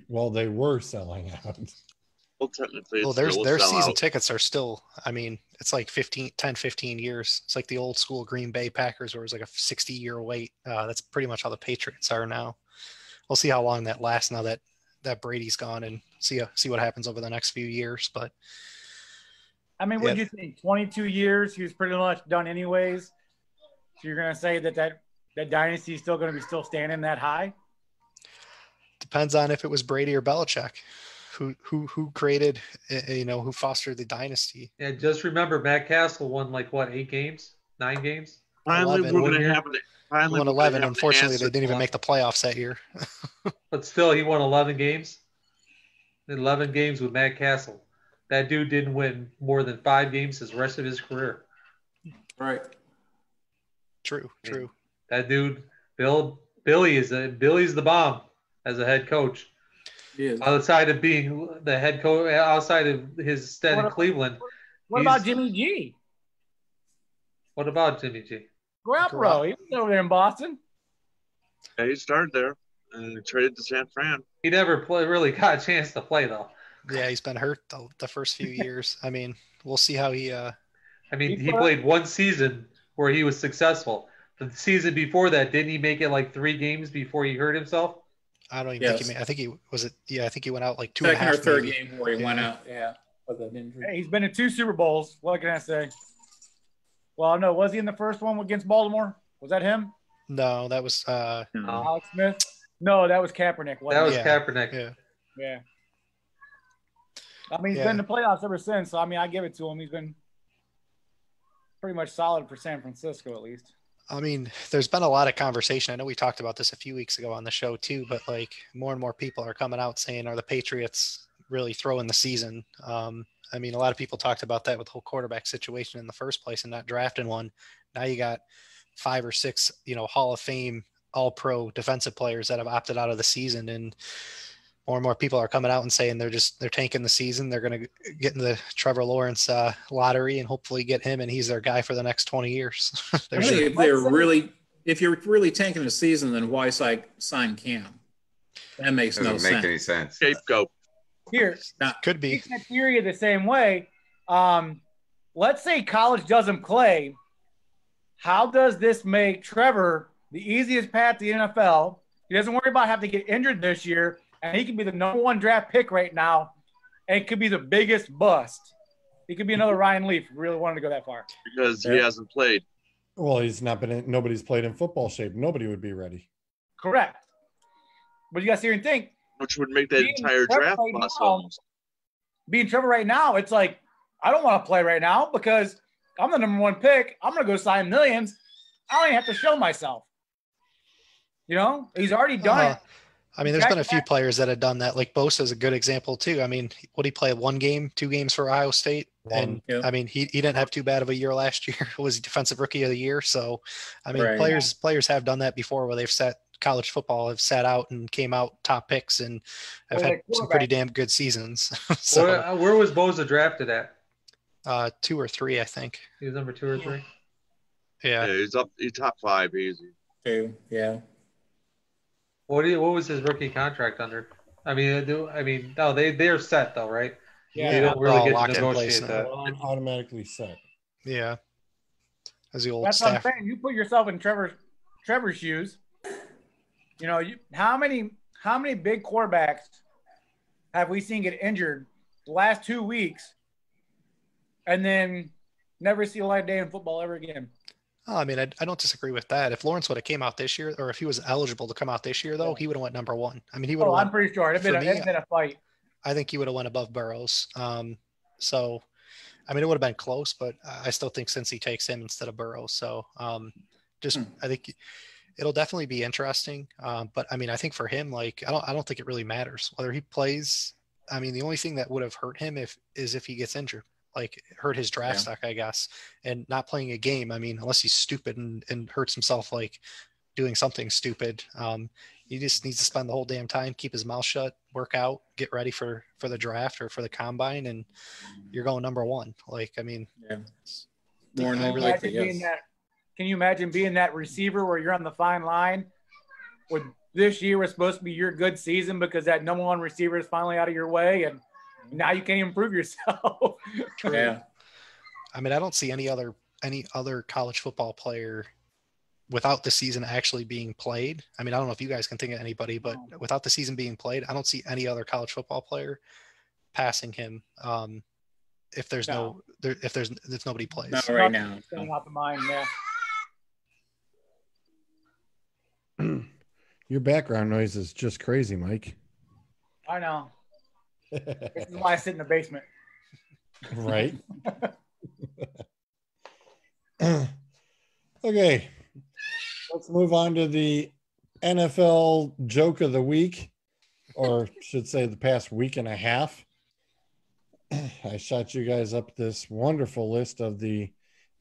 Speaker 2: Well, they were selling out.
Speaker 4: Well, technically, it's
Speaker 7: Well,
Speaker 4: still
Speaker 7: their
Speaker 4: a
Speaker 7: season
Speaker 4: sellout.
Speaker 7: tickets are still, I mean, it's like 15 years. It's like the old school Green Bay Packers where it was like a 60-year wait. That's pretty much how the Patriots are now. We'll see how long that lasts now that Brady's gone, and see what happens over the next few years. But
Speaker 5: I mean, what do you think? 22 years, he was pretty much done anyways. So you're going to say that dynasty is still going to be still standing that high?
Speaker 7: depends on if it was Brady or Belichick, who created, who fostered the dynasty.
Speaker 9: Yeah, just remember Matt Castle won 8 games, 9 games.
Speaker 4: Finally,
Speaker 7: 11.
Speaker 4: we're going to have an. Finally,
Speaker 7: Won
Speaker 4: we're gonna
Speaker 7: 11.
Speaker 4: have an
Speaker 7: Unfortunately,
Speaker 4: answer.
Speaker 7: they didn't even make the playoffs that year.
Speaker 9: But still, he won 11 games. 11 games with Matt Castle. That dude didn't win more than 5 games his rest of his career.
Speaker 3: Right.
Speaker 7: True.
Speaker 9: That dude, Billy's the bomb as a head coach.
Speaker 3: He is.
Speaker 9: Outside of being the head coach, outside of his stint in Cleveland.
Speaker 5: What about Jimmy G?
Speaker 9: What about Jimmy G?
Speaker 5: Garoppolo, he was over there in Boston.
Speaker 4: Yeah, he started there and traded to San Fran.
Speaker 9: He never really got a chance to play though.
Speaker 7: Yeah, he's been hurt the first few years. I mean, we'll see how he.
Speaker 9: He played one season where he was successful. The season before that, didn't he make it like 3 games before he hurt himself?
Speaker 7: I don't even think he made. I think he was it. Yeah, I think he went out like 2.5.
Speaker 3: Second or third
Speaker 7: maybe.
Speaker 3: game where he went out. Yeah, with an injury.
Speaker 5: Hey, he's been in 2 Super Bowls. What can I say? Well, no, was he in the first one against Baltimore? Was that him?
Speaker 7: No, that was.
Speaker 5: Alex Smith? No, that was Kaepernick.
Speaker 9: That was
Speaker 7: Yeah.
Speaker 9: Kaepernick.
Speaker 5: Yeah. I mean, he's been in the playoffs ever since. So, I mean, I give it to him. He's been pretty much solid for San Francisco, at least.
Speaker 7: I mean, there's been a lot of conversation. I know we talked about this a few weeks ago on the show too, but like more and more people are coming out saying, are the Patriots really throwing the season? I mean, a lot of people talked about that with the whole quarterback situation in the first place and not drafting one. Now you got 5 or 6, Hall of Fame, all pro defensive players that have opted out of the season. And more people are coming out and saying they're tanking the season. They're going to get in the Trevor Lawrence lottery and hopefully get him, and he's their guy for the next 20 years.
Speaker 3: I think if you're really tanking the season, then why sign Cam? That makes no sense.
Speaker 6: Doesn't make any sense.
Speaker 4: Scapegoat.
Speaker 5: Here,
Speaker 7: could be.
Speaker 5: That theory the same way. Let's say college doesn't play. How does this make Trevor the easiest path to the NFL? He doesn't worry about having to get injured this year, and he could be the number 1 draft pick right now, and it could be the biggest bust. He could be another Ryan Leaf if he really wanted to go that far.
Speaker 4: Because he hasn't played.
Speaker 2: Well, he's not been. Nobody's played in football shape. Nobody would be ready.
Speaker 5: Correct. But you got to sit here and think.
Speaker 4: Which would make that entire draft bust almost.
Speaker 5: Being Trevor right now, it's like, I don't want to play right now because I'm the number 1 pick. I'm going to go sign millions. I don't even have to show myself. He's already done it.
Speaker 7: I mean, there's been a few players that have done that. Like Bosa is a good example too. I mean, what he played 1 game, 2 games for Ohio State, and I mean, he didn't have too bad of a year last year. Was he defensive rookie of the year? So, I mean, players have done that before where they've college football have sat out and came out top picks and have had some pretty damn good seasons. So,
Speaker 9: where was Bosa drafted at?
Speaker 7: 2 or 3, I think.
Speaker 9: He was number 2 or 3.
Speaker 7: Yeah,
Speaker 4: he's top 5 easy.
Speaker 3: 2, yeah.
Speaker 9: What was his rookie contract under? I mean, no, they're set though, right?
Speaker 5: Yeah,
Speaker 9: they don't really get to
Speaker 7: locked in place
Speaker 9: negotiate that.
Speaker 2: Automatically set.
Speaker 7: Yeah, as the old
Speaker 5: That's
Speaker 7: staff.
Speaker 5: what I'm saying. You put yourself in Trevor's shoes. How many big quarterbacks have we seen get injured the last 2 weeks and then never see a light of day in football ever again?
Speaker 7: Oh, I mean, I don't disagree with that. If Lawrence would have came out this year, or if he was eligible to come out this year, though, he would have went number 1. I mean, he would have.
Speaker 5: I'm pretty sure it's been a fight.
Speaker 7: I think he would have went above Burrows. So, I mean, it would have been close, but I still think Cincy takes him instead of Burrows. So, I think it'll definitely be interesting. But I mean, I think for him, like, I don't think it really matters whether he plays. I mean, the only thing that would have hurt him is if he gets injured. Like hurt his draft stock, I guess, and not playing a game. I mean, unless he's stupid and hurts himself, like doing something stupid. He just needs to spend the whole damn time, keep his mouth shut, work out, get ready for the draft or for the combine, and you're going number 1. Like, I mean,
Speaker 3: More than likely, yes.
Speaker 5: Can you imagine being that receiver where you're on the fine line? With this year was supposed to be your good season because that number 1 receiver is finally out of your way, and now you can't improve yourself.
Speaker 3: Yeah.
Speaker 7: I mean, I don't see any other college football player without the season actually being played. I mean, I don't know if you guys can think of anybody, but without the season being played, I don't see any other college football player passing him. If there's if nobody plays.
Speaker 3: Not right now.
Speaker 5: Out the mind, yeah.
Speaker 2: Your background noise is just crazy, Mike.
Speaker 5: I know. This is why I sit in the basement.
Speaker 2: Right. Okay, let's move on to the NFL joke of the week, or should say the past week and a half. I shot you guys up this wonderful list of the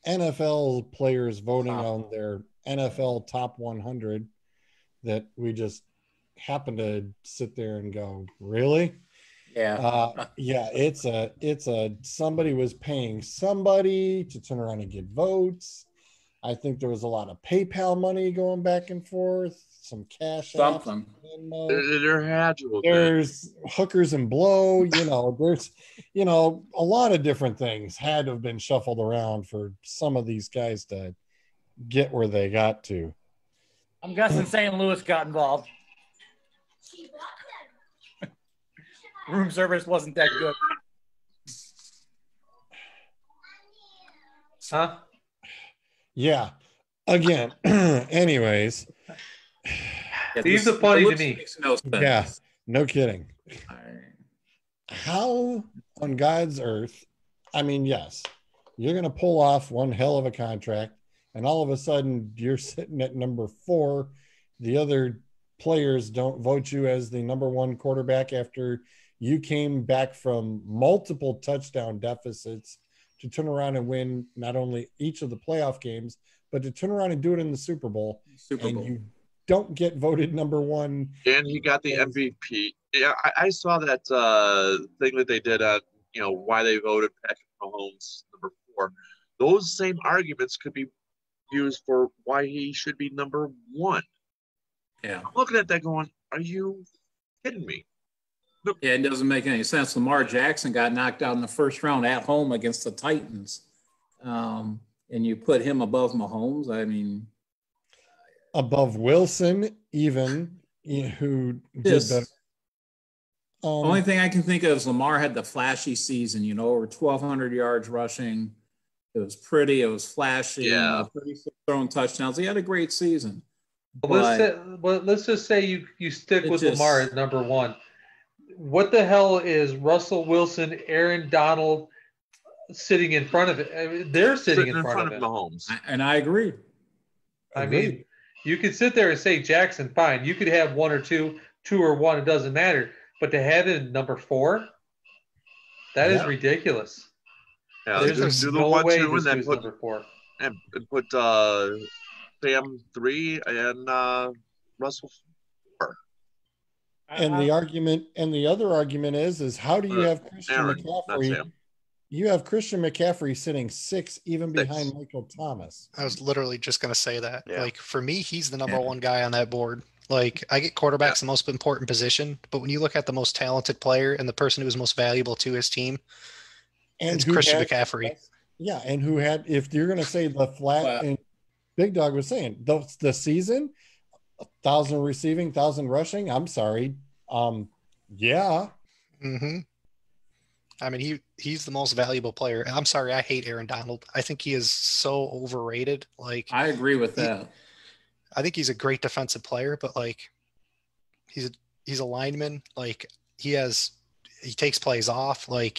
Speaker 2: NFL players voting on their NFL top 100 that we just happened to sit there and go, really? Yeah, it's a somebody was paying somebody to turn around and get votes. I think there was a lot of PayPal money going back and forth, some cash.
Speaker 3: Something.
Speaker 4: There had to have been.
Speaker 2: There's hookers and blow, there's, a lot of different things had to have been shuffled around for some of these guys to get where they got to.
Speaker 5: I'm guessing St. Louis got involved. Room service wasn't that good.
Speaker 9: Huh?
Speaker 2: Yeah. Again, anyways.
Speaker 9: These are funny to me.
Speaker 3: No sense.
Speaker 2: Yeah, no kidding. How on God's earth, yes, you're going to pull off one hell of a contract, and all of a sudden you're sitting at number 4. The other players don't vote you as the number 1 quarterback after you came back from multiple touchdown deficits to turn around and win not only each of the playoff games, but to turn around and do it in the Super Bowl. You don't get voted number 1.
Speaker 4: And he got the MVP. Yeah, I saw that thing that they did on, why they voted Patrick Mahomes number 4. Those same arguments could be used for why he should be number 1.
Speaker 3: Yeah.
Speaker 4: I'm looking at that going, are you kidding me?
Speaker 3: Yeah, it doesn't make any sense. Lamar Jackson got knocked out in the first round at home against the Titans. And you put him above Mahomes.
Speaker 2: Above Wilson, even, who did better.
Speaker 3: Only thing I can think of is Lamar had the flashy season, over 1,200 yards rushing. It was pretty. It was flashy.
Speaker 4: Yeah.
Speaker 3: Pretty throwing touchdowns. He had a great season.
Speaker 9: Let's just say you stick with Lamar at number 1. What the hell is Russell Wilson, Aaron Donald sitting in front of it? They're sitting in front of
Speaker 4: Mahomes.
Speaker 3: And I agree.
Speaker 9: You could sit there and say Jackson, fine. You could have 1 or 2 or 1, it doesn't matter. But to have it in number 4, that is ridiculous.
Speaker 4: Yeah,
Speaker 9: there's
Speaker 4: do the
Speaker 9: no
Speaker 4: 1,
Speaker 9: way
Speaker 4: 2,
Speaker 9: this
Speaker 4: and then
Speaker 9: is
Speaker 4: put
Speaker 9: number 4.
Speaker 4: And put Sam 3 and Russell 4.
Speaker 2: And the other argument is how do you have Christian McCaffrey? You have Christian McCaffrey sitting 6, even behind Michael Thomas.
Speaker 7: I was literally just going to say that. Yeah. For me, he's the number 1 guy on that board. I get quarterbacks the most important position, but when you look at the most talented player and the person who was most valuable to his team, it's Christian McCaffrey.
Speaker 2: Yeah, and who had, if you're going to say the flat, and Big Dog was saying, the season, 1,000 receiving, 1,000 rushing, I'm sorry. Yeah.
Speaker 7: Mm-hmm. He's the most valuable player. I'm sorry, I hate Aaron Donald. I think he is so overrated.
Speaker 3: I agree with that.
Speaker 7: I think he's a great defensive player, but he's a lineman. He takes plays off. I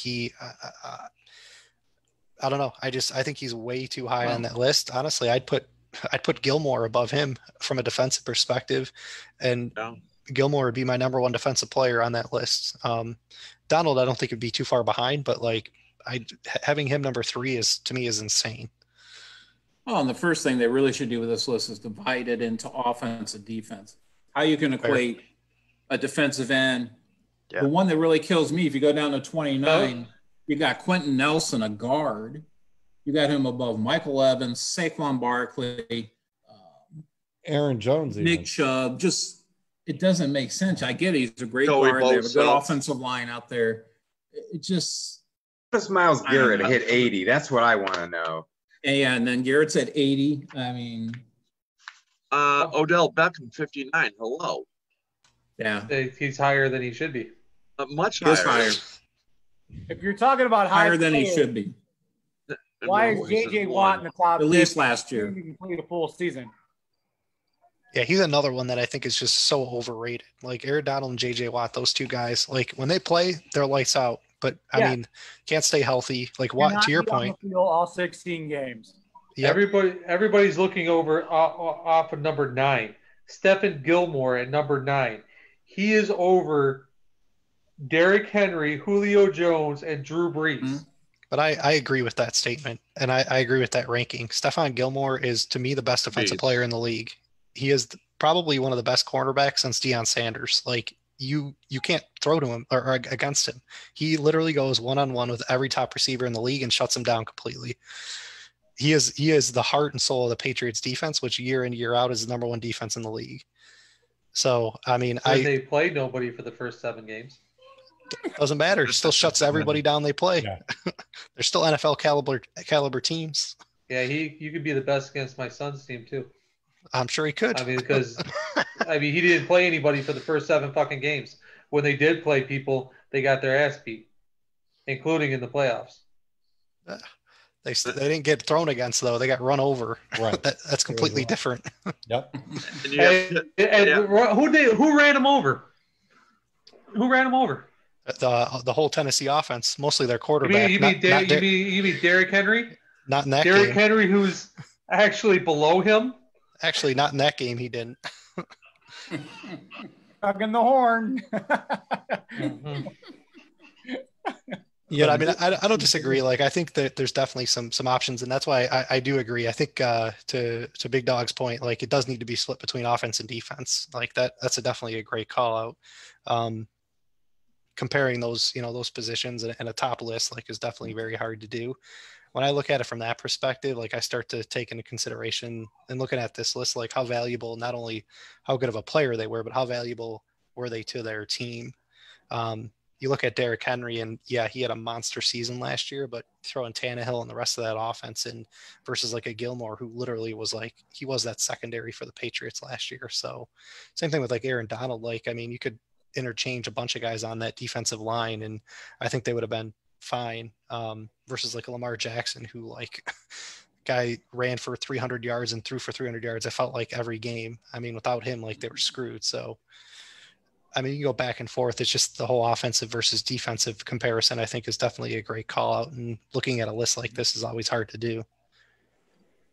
Speaker 7: don't know. I think he's way too high on that list. Honestly, I'd put Gilmore above him from a defensive perspective, and Gilmore would be my number 1 defensive player on that list. Donald, I don't think would be too far behind, but having him number 3 to me is insane.
Speaker 3: Well, and the first thing they really should do with this list is divide it into offense and defense. How you can equate a defensive end. Yeah. The one that really kills me, if you go down to 29, you got Quentin Nelson, a guard. You got him above Michael Evans, Saquon Barkley,
Speaker 2: Aaron Jones,
Speaker 3: Nick Chubb. It doesn't make sense. I get it. He's a great guard. They have a good offensive line out there. It just.
Speaker 6: Does Myles Garrett hit 80? That's what I want to know.
Speaker 3: Yeah, and then Garrett's at 80.
Speaker 4: Odell Beckham, 59. Hello.
Speaker 3: Yeah.
Speaker 9: He's higher than he should be.
Speaker 4: Much higher.
Speaker 5: If you're talking about
Speaker 3: higher than he should be.
Speaker 5: Why is J.J. Watt in the top?
Speaker 3: At least last year.
Speaker 5: He completed a full season.
Speaker 7: Yeah, he's another one that I think is just so overrated. Aaron Donald and J.J. Watt, those two guys, when they play, they're lights out. But, can't stay healthy. Watt, to your point.
Speaker 5: All 16 games.
Speaker 7: Yep.
Speaker 9: Everybody's looking over off of number 9. Stephen Gilmore at number 9. He is over Derrick Henry, Julio Jones, and Drew Brees.
Speaker 3: Mm-hmm.
Speaker 7: But I agree with that statement, and I agree with that ranking. Stephon Gilmore is, to me, the best defensive player in the league. He is probably one of the best cornerbacks since Deion Sanders. Like, you can't throw to him or against him. He literally goes one-on-one with every top receiver in the league and shuts him down completely. He is the heart and soul of the Patriots defense, which year in, year out is the number one defense in the league. So, I mean,
Speaker 9: they play nobody for the first 7 games.
Speaker 7: Doesn't matter. He still shuts everybody down they play.
Speaker 2: Yeah.
Speaker 7: They're still NFL caliber teams.
Speaker 9: Yeah, you could be the best against my son's team too.
Speaker 7: I'm sure he could.
Speaker 9: I mean, because he didn't play anybody for the first 7 fucking games. When they did play people, they got their ass beat, including in the playoffs.
Speaker 7: They didn't get thrown against though. They got run over.
Speaker 2: Right.
Speaker 7: That's completely different.
Speaker 2: Yep.
Speaker 9: Who ran them over? Who ran them over?
Speaker 7: The whole Tennessee offense, mostly their quarterback.
Speaker 9: You mean Derrick Henry?
Speaker 7: Not in that
Speaker 9: Derrick
Speaker 7: game.
Speaker 9: Henry, who's actually below him?
Speaker 7: Actually, not in that game. He didn't.
Speaker 5: Hugging the horn.
Speaker 7: Yeah, but I mean, I don't disagree. Like, I think that there's definitely some options, and that's why I do agree. I think to Big Dog's point, like, it does need to be split between offense and defense. Like that's definitely a great call out. Comparing those positions and a top list, like, is definitely very hard to do. When I look at it from that perspective, like, I start to take into consideration and looking at this list, like, how valuable, not only how good of a player they were, but how valuable were they to their team. You look at Derrick Henry, and yeah, he had a monster season last year, but throwing Tannehill and the rest of that offense in versus like a Gilmore, who literally was like, he was that secondary for the Patriots last year. So same thing with like Aaron Donald. Like, I mean, you could interchange a bunch of guys on that defensive line, and I think they would have been fine versus like a Lamar Jackson, who, like, guy ran for 300 yards and threw for 300 yards. I felt like every game. I mean, without him, like, they were screwed. So, I mean, you go back and forth. It's just the whole offensive versus defensive comparison, I think, is definitely a great call out. And looking at a list like this is always hard to do.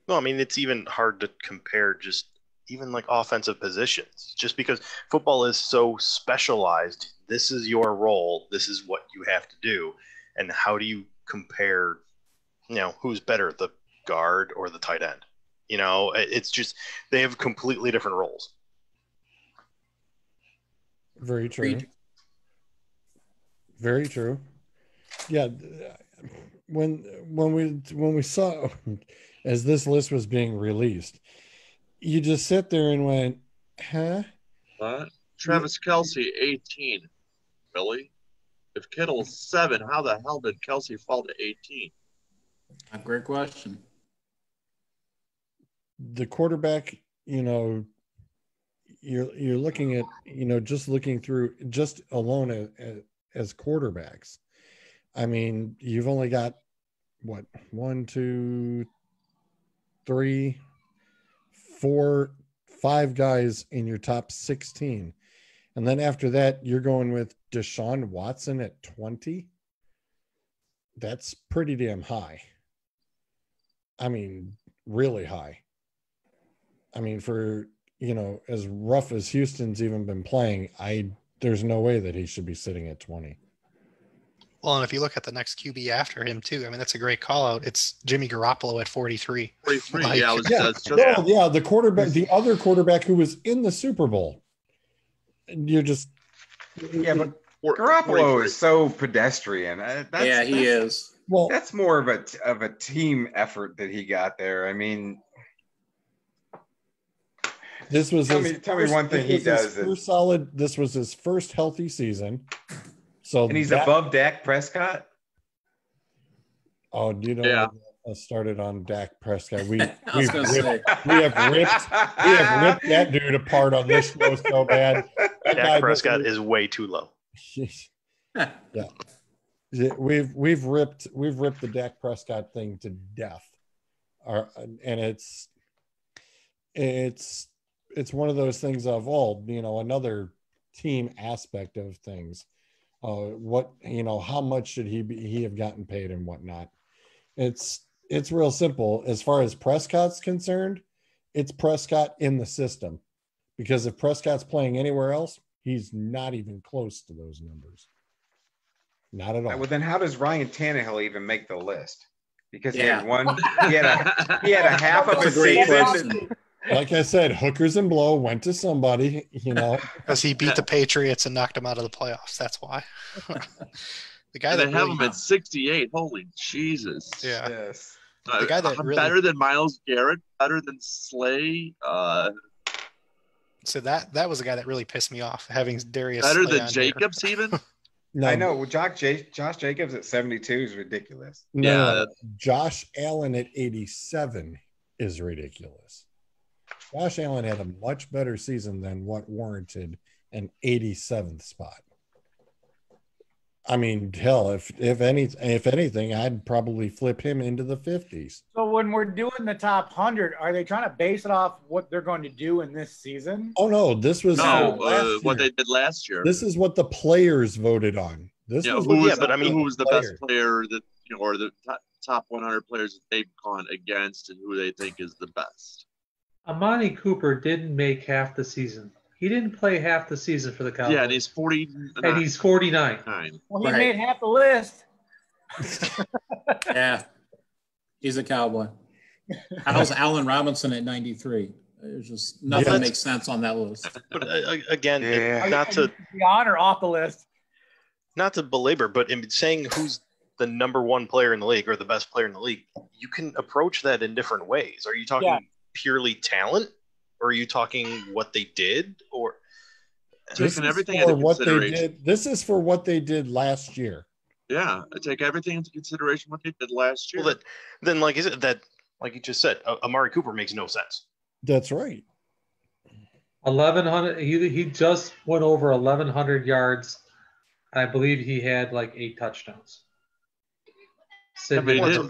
Speaker 8: Well, I mean, it's even hard to compare just even like offensive positions, just because football is so specialized. This is your role. This is what you have to do. And how do you compare, who's better, the guard or the tight end? It's just, they have completely different roles.
Speaker 2: Very true. Very true. Yeah. When we saw, as this list was being released, you just sit there and went, huh?
Speaker 4: What? Travis Kelce, 18. Really? If Kittle's 7, how the hell did Kelce fall to 18?
Speaker 3: A great question.
Speaker 2: The quarterback, you're looking at, just looking through just alone as quarterbacks. I mean, you've only got what, 1, 2, 3, 4, 5 guys in your top 16. And then after that, you're going with Deshaun Watson at 20. That's pretty damn high. I mean, really high. I mean, for, as rough as Houston's even been playing, there's no way that he should be sitting at 20.
Speaker 7: Well, and if you look at the next QB after him too, I mean, that's a great call out. It's Jimmy Garoppolo at 43.
Speaker 4: 43,
Speaker 7: Like,
Speaker 2: the quarterback, the other quarterback who was in the Super Bowl. You're just...
Speaker 6: Yeah, but Garoppolo is so pedestrian.
Speaker 3: He is.
Speaker 2: Well,
Speaker 6: that's more of a team effort that he got there. I mean,
Speaker 2: this was
Speaker 6: tell me one thing he does.
Speaker 2: This was his first healthy season. So,
Speaker 6: and he's above Dak Prescott.
Speaker 2: Oh,
Speaker 6: yeah.
Speaker 2: I started on Dak Prescott. We have ripped that dude apart on this show so bad.
Speaker 8: Dak Prescott is way too low.
Speaker 2: Yeah, we've ripped the Dak Prescott thing to death, and it's one of those things of another team aspect of things. How much should he have gotten paid and whatnot? It's it's real simple. As far as Prescott's concerned, it's Prescott in the system. Because if Prescott's playing anywhere else, he's not even close to those numbers. Not at all.
Speaker 6: Well, then how does Ryan Tannehill even make the list? Because he
Speaker 3: Yeah.
Speaker 6: had a half of a
Speaker 3: That's a great
Speaker 6: season.
Speaker 3: question.
Speaker 2: Like I said, hookers and blow went to somebody,
Speaker 7: Because he beat the Patriots and knocked them out of the playoffs. That's why. The guy
Speaker 4: And
Speaker 7: that
Speaker 4: they have
Speaker 7: really,
Speaker 4: him at 68. Holy Jesus.
Speaker 7: yeah.
Speaker 6: Yes.
Speaker 7: The guy that really,
Speaker 4: better than Myles Garrett, better than Slay,
Speaker 7: so that was the guy that really pissed me off, having Darius
Speaker 4: better
Speaker 7: Slay
Speaker 4: than
Speaker 7: on here.
Speaker 4: Jacobs even.
Speaker 2: No,
Speaker 6: I know. Well, Josh Jacobs at 72 is ridiculous.
Speaker 2: No, Josh Allen at 87 is ridiculous. Josh Allen had a much better season than what warranted an 87th spot. I mean, hell, if anything, I'd probably flip him into the 50s.
Speaker 5: So when we're doing the top 100, are they trying to base it off what they're going to do in this season?
Speaker 2: Oh no, this was
Speaker 4: what they did last year.
Speaker 2: This is what the players voted on. This was
Speaker 4: who was the
Speaker 2: players.
Speaker 4: best player that or the top 100 players that they've gone against, and who they think is the best.
Speaker 9: Amani Cooper didn't make half the season. He didn't play half the season for the Cowboys.
Speaker 4: Yeah, and he's 40.
Speaker 9: And he's 49.
Speaker 5: Well, he made half the list.
Speaker 3: Yeah. He's a Cowboy. How's Allen Robinson at 93? There's just nothing makes sense on that list.
Speaker 8: But again,
Speaker 6: Yeah.
Speaker 8: not to
Speaker 5: be on or off the list.
Speaker 8: Not to belabor, but in saying who's the number one player in the league or the best player in the league, you can approach that in different ways. Are you talking purely talent, or are you talking what they did, or
Speaker 4: taking everything into consideration?
Speaker 2: This is for what they did last year.
Speaker 4: Yeah, I take everything into consideration what they did last year.
Speaker 8: Well, then, like you just said, Amari Cooper makes no sense.
Speaker 2: That's right.
Speaker 9: 1,100. He just went over 1,100 yards. I believe he had like 8 touchdowns.
Speaker 4: But he didn't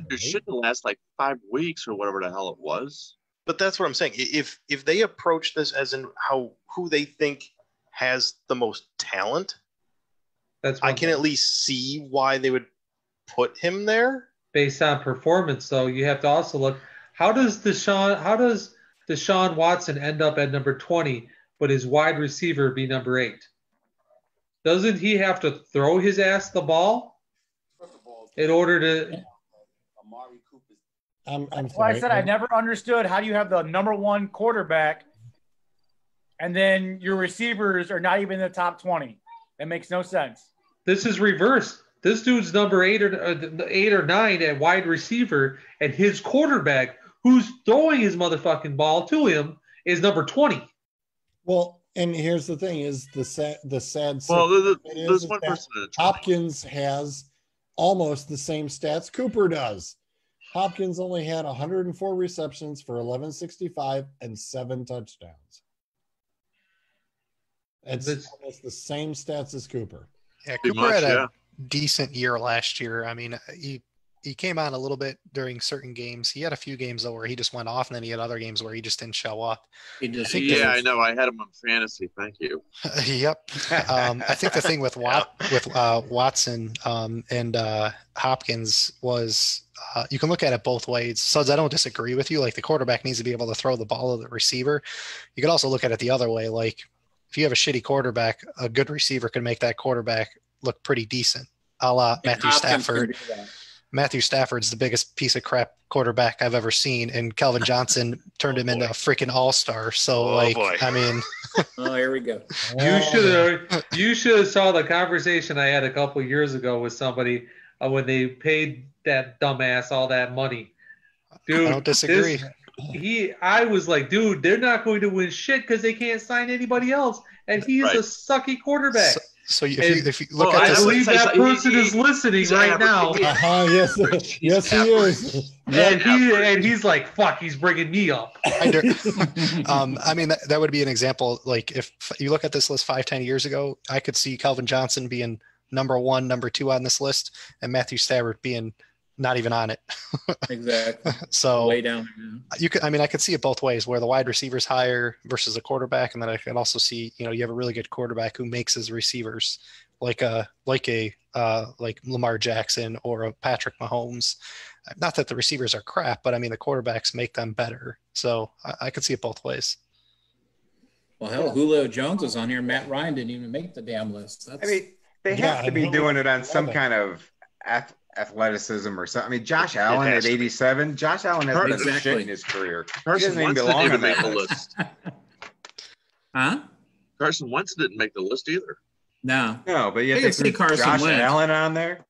Speaker 4: do shit the last like 5 weeks or whatever the hell it was.
Speaker 8: But that's what I'm saying. If they approach this as in who they think has the most talent, I can at least see why they would put him there.
Speaker 9: Based on performance, though, you have to also look. How does Deshaun Watson end up at number 20, but his wide receiver be number 8? Doesn't he have to throw his ass the ball in order to?
Speaker 5: Well, I said I never understood how do you have the number 1 quarterback and then your receivers are not even in the top 20. That makes no sense.
Speaker 9: This is reversed. This dude's number 8 or 9 at wide receiver, and his quarterback, who's throwing his motherfucking ball to him, is number 20.
Speaker 2: Well, and here's the thing: is the sad.
Speaker 4: Well, there's one person.
Speaker 2: Hopkins has almost the same stats Cooper does. Hopkins only had 104 receptions for 1165 and 7 touchdowns. It's almost the same stats as Cooper.
Speaker 7: Yeah, Cooper had a decent year last year. I mean, he came on a little bit during certain games. He had a few games though where he just went off, and then he had other games where he just didn't show up.
Speaker 4: I know. I had him on fantasy. Thank you.
Speaker 7: Yep. I think the thing with Watson and Hopkins was you can look at it both ways. Suds, I don't disagree with you. Like, the quarterback needs to be able to throw the ball to the receiver. You could also look at it the other way. Like, if you have a shitty quarterback, a good receiver can make that quarterback look pretty decent, a la Matthew Stafford. Matthew Stafford's the biggest piece of crap quarterback I've ever seen, and Calvin Johnson turned him into a freaking all-star. So, I mean,
Speaker 3: oh, here we go.
Speaker 9: You should have saw the conversation I had a couple of years ago with somebody when they paid that dumbass all that money. Dude,
Speaker 7: I don't disagree.
Speaker 9: I was like, dude, they're not going to win shit because they can't sign anybody else, and he's a sucky quarterback.
Speaker 7: So if you look at
Speaker 9: I
Speaker 7: this,
Speaker 9: believe that person is listening right now.
Speaker 2: Yes, he is.
Speaker 9: And he's like, fuck, he's bringing me up.
Speaker 7: I mean, that would be an example. Like, if you look at this list 5-10 years ago, I could see Calvin Johnson being number 1, number 2 on this list, and Matthew Stafford being not even on it.
Speaker 3: Exactly.
Speaker 7: So
Speaker 3: way down.
Speaker 7: I could see it both ways, where the wide receiver's higher versus a quarterback, and then I could also see, you have a really good quarterback who makes his receivers like Lamar Jackson or a Patrick Mahomes. Not that the receivers are crap, but I mean the quarterbacks make them better. So I could see it both ways.
Speaker 3: Well, hell, Julio Jones was on here. Matt Ryan didn't even make the damn list.
Speaker 6: I mean, they have to
Speaker 2: and
Speaker 6: be
Speaker 2: who
Speaker 6: doing
Speaker 2: wants
Speaker 6: it on
Speaker 2: to
Speaker 6: some
Speaker 2: know
Speaker 6: kind of athleticism or something. I mean, Josh Allen
Speaker 8: has
Speaker 6: at
Speaker 8: to be.
Speaker 6: 87. Josh Allen has done
Speaker 3: Exactly.
Speaker 6: shit in his career. He
Speaker 4: Carson
Speaker 6: doesn't even
Speaker 4: Wentz
Speaker 6: belong
Speaker 4: didn't
Speaker 6: on
Speaker 4: even make
Speaker 6: that
Speaker 4: the
Speaker 6: list.
Speaker 4: list.
Speaker 3: Huh?
Speaker 4: Carson Wentz didn't make the list either.
Speaker 3: No.
Speaker 6: No, but yet
Speaker 3: I
Speaker 6: they
Speaker 3: can see
Speaker 6: put
Speaker 3: Carson
Speaker 6: Josh
Speaker 3: Wentz.
Speaker 6: Allen on there.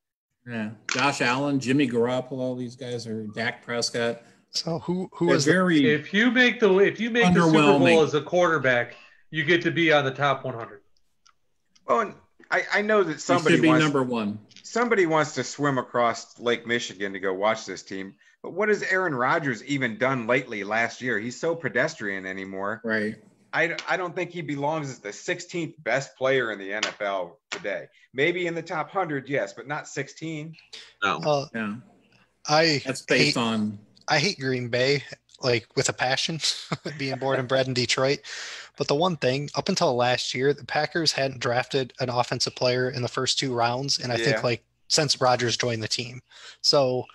Speaker 3: Yeah. Josh Allen, Jimmy Garoppolo, these guys are Dak Prescott.
Speaker 7: So who
Speaker 3: They're
Speaker 7: was
Speaker 3: very
Speaker 9: If you make the Super Bowl
Speaker 3: Underwhelming.
Speaker 9: as a quarterback, you get to be on the top 100.
Speaker 6: Well, and I know that
Speaker 3: he
Speaker 6: somebody
Speaker 3: should be
Speaker 6: wants
Speaker 3: number one.
Speaker 6: somebody wants to swim across Lake Michigan to go watch this team. But what has Aaron Rodgers even done lately last year? He's so pedestrian anymore.
Speaker 3: Right.
Speaker 6: I don't think he belongs as the 16th best player in the NFL today. Maybe in the top 100, yes, but not 16.
Speaker 4: No.
Speaker 3: Yeah.
Speaker 7: I
Speaker 3: That's based on
Speaker 7: hate Green Bay like with a passion, being born and bred in Detroit. But the one thing, up until last year, the Packers hadn't drafted an offensive player in the first 2 rounds, and I think like since Rodgers joined the team. So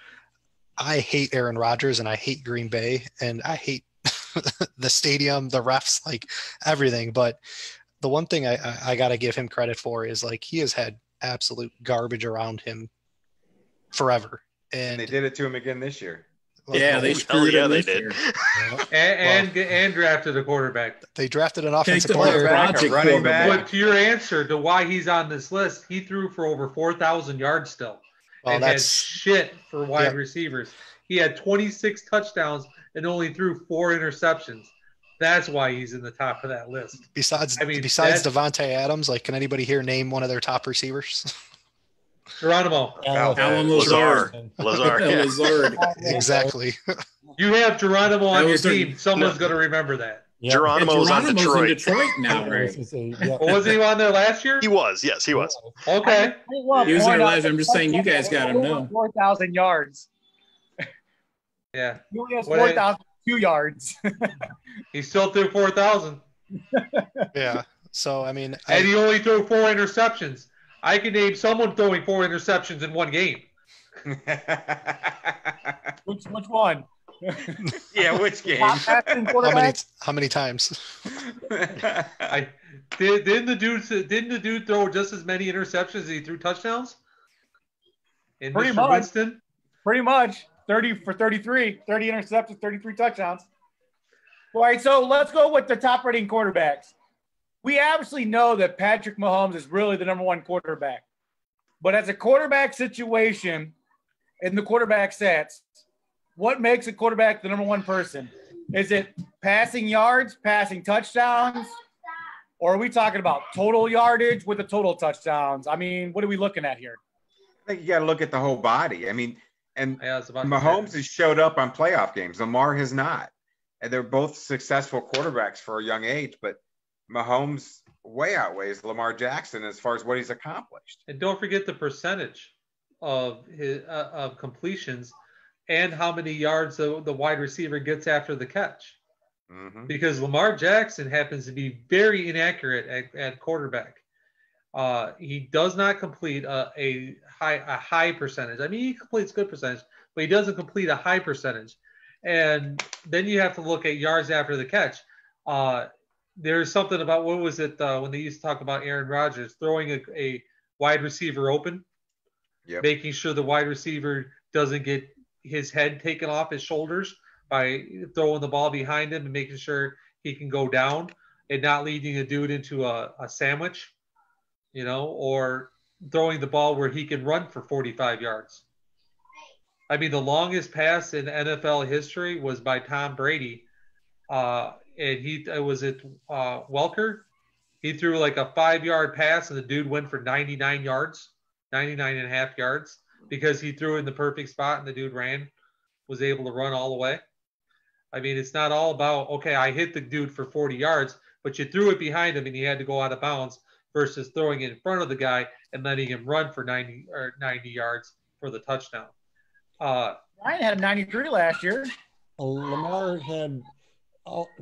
Speaker 7: I hate Aaron Rodgers and I hate Green Bay and I hate the stadium, the refs, like everything. But the one thing I got to give him credit for is like he has had absolute garbage around him forever.
Speaker 6: And they did it to him again this year.
Speaker 3: yeah, they screwed him this year.
Speaker 9: And drafted a quarterback.
Speaker 7: They drafted an
Speaker 3: Take
Speaker 7: offensive
Speaker 3: the
Speaker 7: player.
Speaker 3: project
Speaker 6: running back.
Speaker 3: quarterback.
Speaker 9: But to your answer to why he's on this list, he threw for over 4,000 yards still.
Speaker 7: Well,
Speaker 9: and had
Speaker 7: that's
Speaker 9: shit for wide
Speaker 7: yeah.
Speaker 9: receivers. He had 26 touchdowns and only threw 4 interceptions. That's why he's in the top of that list.
Speaker 7: besides
Speaker 9: I mean,
Speaker 7: besides
Speaker 9: that's-
Speaker 7: Devontae Adams. Like, can anybody here name one of their top receivers?
Speaker 9: Geronimo.
Speaker 3: Alan
Speaker 8: Lazard.
Speaker 3: Lazard.
Speaker 8: Lazard.
Speaker 3: Yeah, Lazard.
Speaker 7: Exactly.
Speaker 9: You have Geronimo on
Speaker 3: That
Speaker 9: your
Speaker 3: was their-
Speaker 9: team. Someone's going to remember that.
Speaker 2: Yeah.
Speaker 8: Geronimo's on
Speaker 3: Geronimo's
Speaker 8: Detroit.
Speaker 3: in Detroit now,
Speaker 2: I
Speaker 3: right?
Speaker 2: was gonna say, yeah.
Speaker 9: Well, wasn't he on there last year?
Speaker 8: He was. Yes, he was.
Speaker 9: Okay.
Speaker 3: He was there last year. I'm just saying you guys got him now.
Speaker 5: 4,000 yards.
Speaker 9: Yeah.
Speaker 5: He only has
Speaker 9: What
Speaker 5: 4,002 yards.
Speaker 9: He still threw 4,000.
Speaker 7: Yeah. So I mean,
Speaker 9: And he only threw 4 interceptions. I can name someone throwing 4 interceptions in one game.
Speaker 5: Which one?
Speaker 6: Yeah, which game?
Speaker 5: Top passing quarterback?
Speaker 7: how many times?
Speaker 9: Didn't the dude throw just as many interceptions as he threw touchdowns? In
Speaker 5: Pretty
Speaker 9: Mr.
Speaker 5: much.
Speaker 9: Winston?
Speaker 5: Pretty much. 30 for 33, 30 interceptions, 33 touchdowns. All right, so let's go with the top rating quarterbacks. We obviously know that Patrick Mahomes is really the number 1 quarterback. But as a quarterback situation in the quarterback stats, what makes a quarterback the number 1 person? Is it passing yards, passing touchdowns? Or are we talking about total yardage with the total touchdowns? I mean, what are we looking at here?
Speaker 6: I think you got to look at the whole body. I mean, and
Speaker 9: Yeah, I was about to
Speaker 6: Mahomes
Speaker 9: say.
Speaker 6: has showed up on playoff games. Lamar has not. And they're both successful quarterbacks for a young age, but Mahomes way outweighs Lamar Jackson as far as what he's accomplished.
Speaker 9: And don't forget the percentage of his of completions and how many yards the wide receiver gets after the catch.
Speaker 6: Mm-hmm.
Speaker 9: Because Lamar Jackson happens to be very inaccurate at quarterback. He does not complete a high percentage. I mean, he completes good percentage, but he doesn't complete a high percentage. And then you have to look at yards after the catch. There's something about, what was it when they used to talk about Aaron Rodgers throwing a wide receiver open, making sure the wide receiver doesn't get his head taken off his shoulders by throwing the ball behind him and making sure he can go down and not leading a dude into a sandwich, or throwing the ball where he can run for 45 yards. I mean, the longest pass in NFL history was by Tom Brady. And it was at Welker. He threw like a 5-yard pass and the dude went for 99 yards, 99 and a half yards, because he threw it in the perfect spot and the dude was able to run all the way. I mean, it's not all about, okay, I hit the dude for 40 yards, but you threw it behind him and he had to go out of bounds versus throwing it in front of the guy and letting him run for 90 yards for the touchdown.
Speaker 5: Ryan had a 93 last year.
Speaker 2: Lamar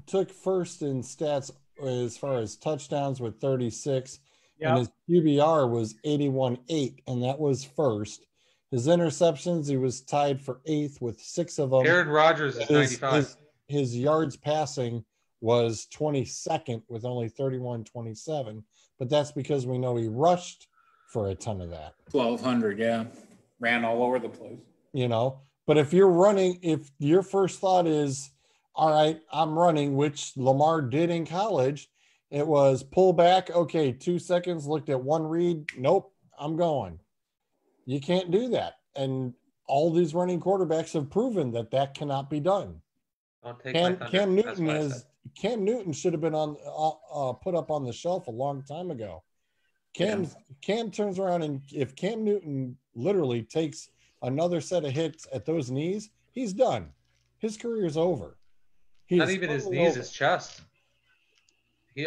Speaker 2: took first in stats as far as touchdowns with 36 and his QBR was 81.8, and that was first. His interceptions, he was tied for 8th with 6 of them.
Speaker 9: Aaron Rodgers is 95.
Speaker 2: His yards passing was 22nd with only 31.27, but that's because we know he rushed for a ton of that.
Speaker 3: 1,200, yeah. Ran all over the place.
Speaker 2: You know, but if you're running, if your first thought is, all right, I'm running, which Lamar did in college, it was pull back. Okay, 2 seconds, looked at one read. Nope, I'm going. You can't do that. And all these running quarterbacks have proven that that cannot be done. Cam Newton should have been on put up on the shelf a long time ago. Cam turns around, and if Cam Newton literally takes another set of hits at those knees, he's done. His career is over.
Speaker 9: Not even his knees, his chest.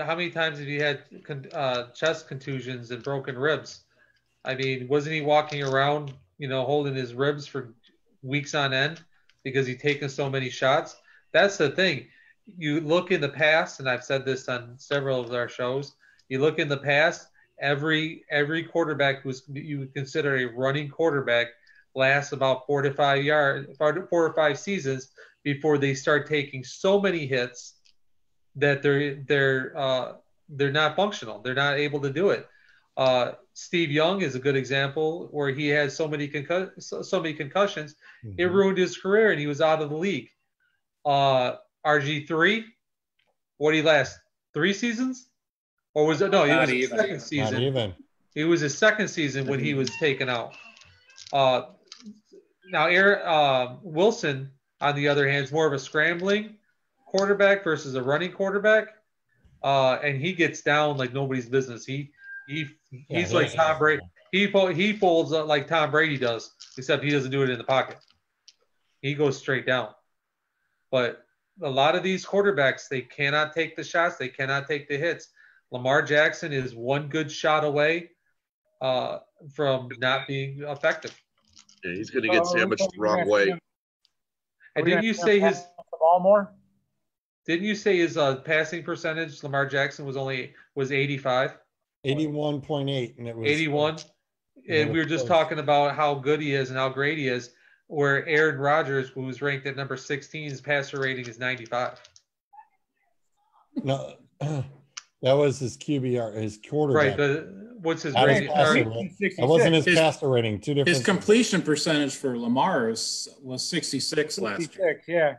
Speaker 9: How many times have you had chest contusions and broken ribs? I mean, wasn't he walking around, holding his ribs for weeks on end because he'd taken so many shots? That's the thing. You look in the past, and I've said this on several of our shows, you look in the past, every quarterback who you would consider a running quarterback lasts about 4 or 5 seasons before they start taking so many hits that they're not functional. They're not able to do it. Steve Young is a good example where he had so many concussions, mm-hmm. It ruined his career and he was out of the league. RG3, what did he last? 3 seasons? Or was it? No, he was his second season.
Speaker 2: Not even.
Speaker 9: It was his second season when he was taken out. Now, Wilson, on the other hand, is more of a scrambling quarterback versus a running quarterback, and he gets down like nobody's business. He's like Tom Brady. He folds like Tom Brady does, except he doesn't do it in the pocket. He goes straight down. But a lot of these quarterbacks, they cannot take the shots. They cannot take the hits. Lamar Jackson is one good shot away from not being effective.
Speaker 4: Yeah, he's going to get sandwiched the wrong way.
Speaker 5: And didn't you say his passing percentage, Lamar Jackson, was 85?
Speaker 2: 81.8, and it was
Speaker 5: 81. And we were just talking about how good he is and how great he is, where Aaron Rodgers, who was ranked at number 16, his passer rating is 95.
Speaker 2: No, that was his QBR, his quarterback.
Speaker 5: Right. What's his rating?
Speaker 2: That wasn't his passer rating. Two different.
Speaker 3: His completion percentage for Lamar was 66 last year.
Speaker 5: Yeah.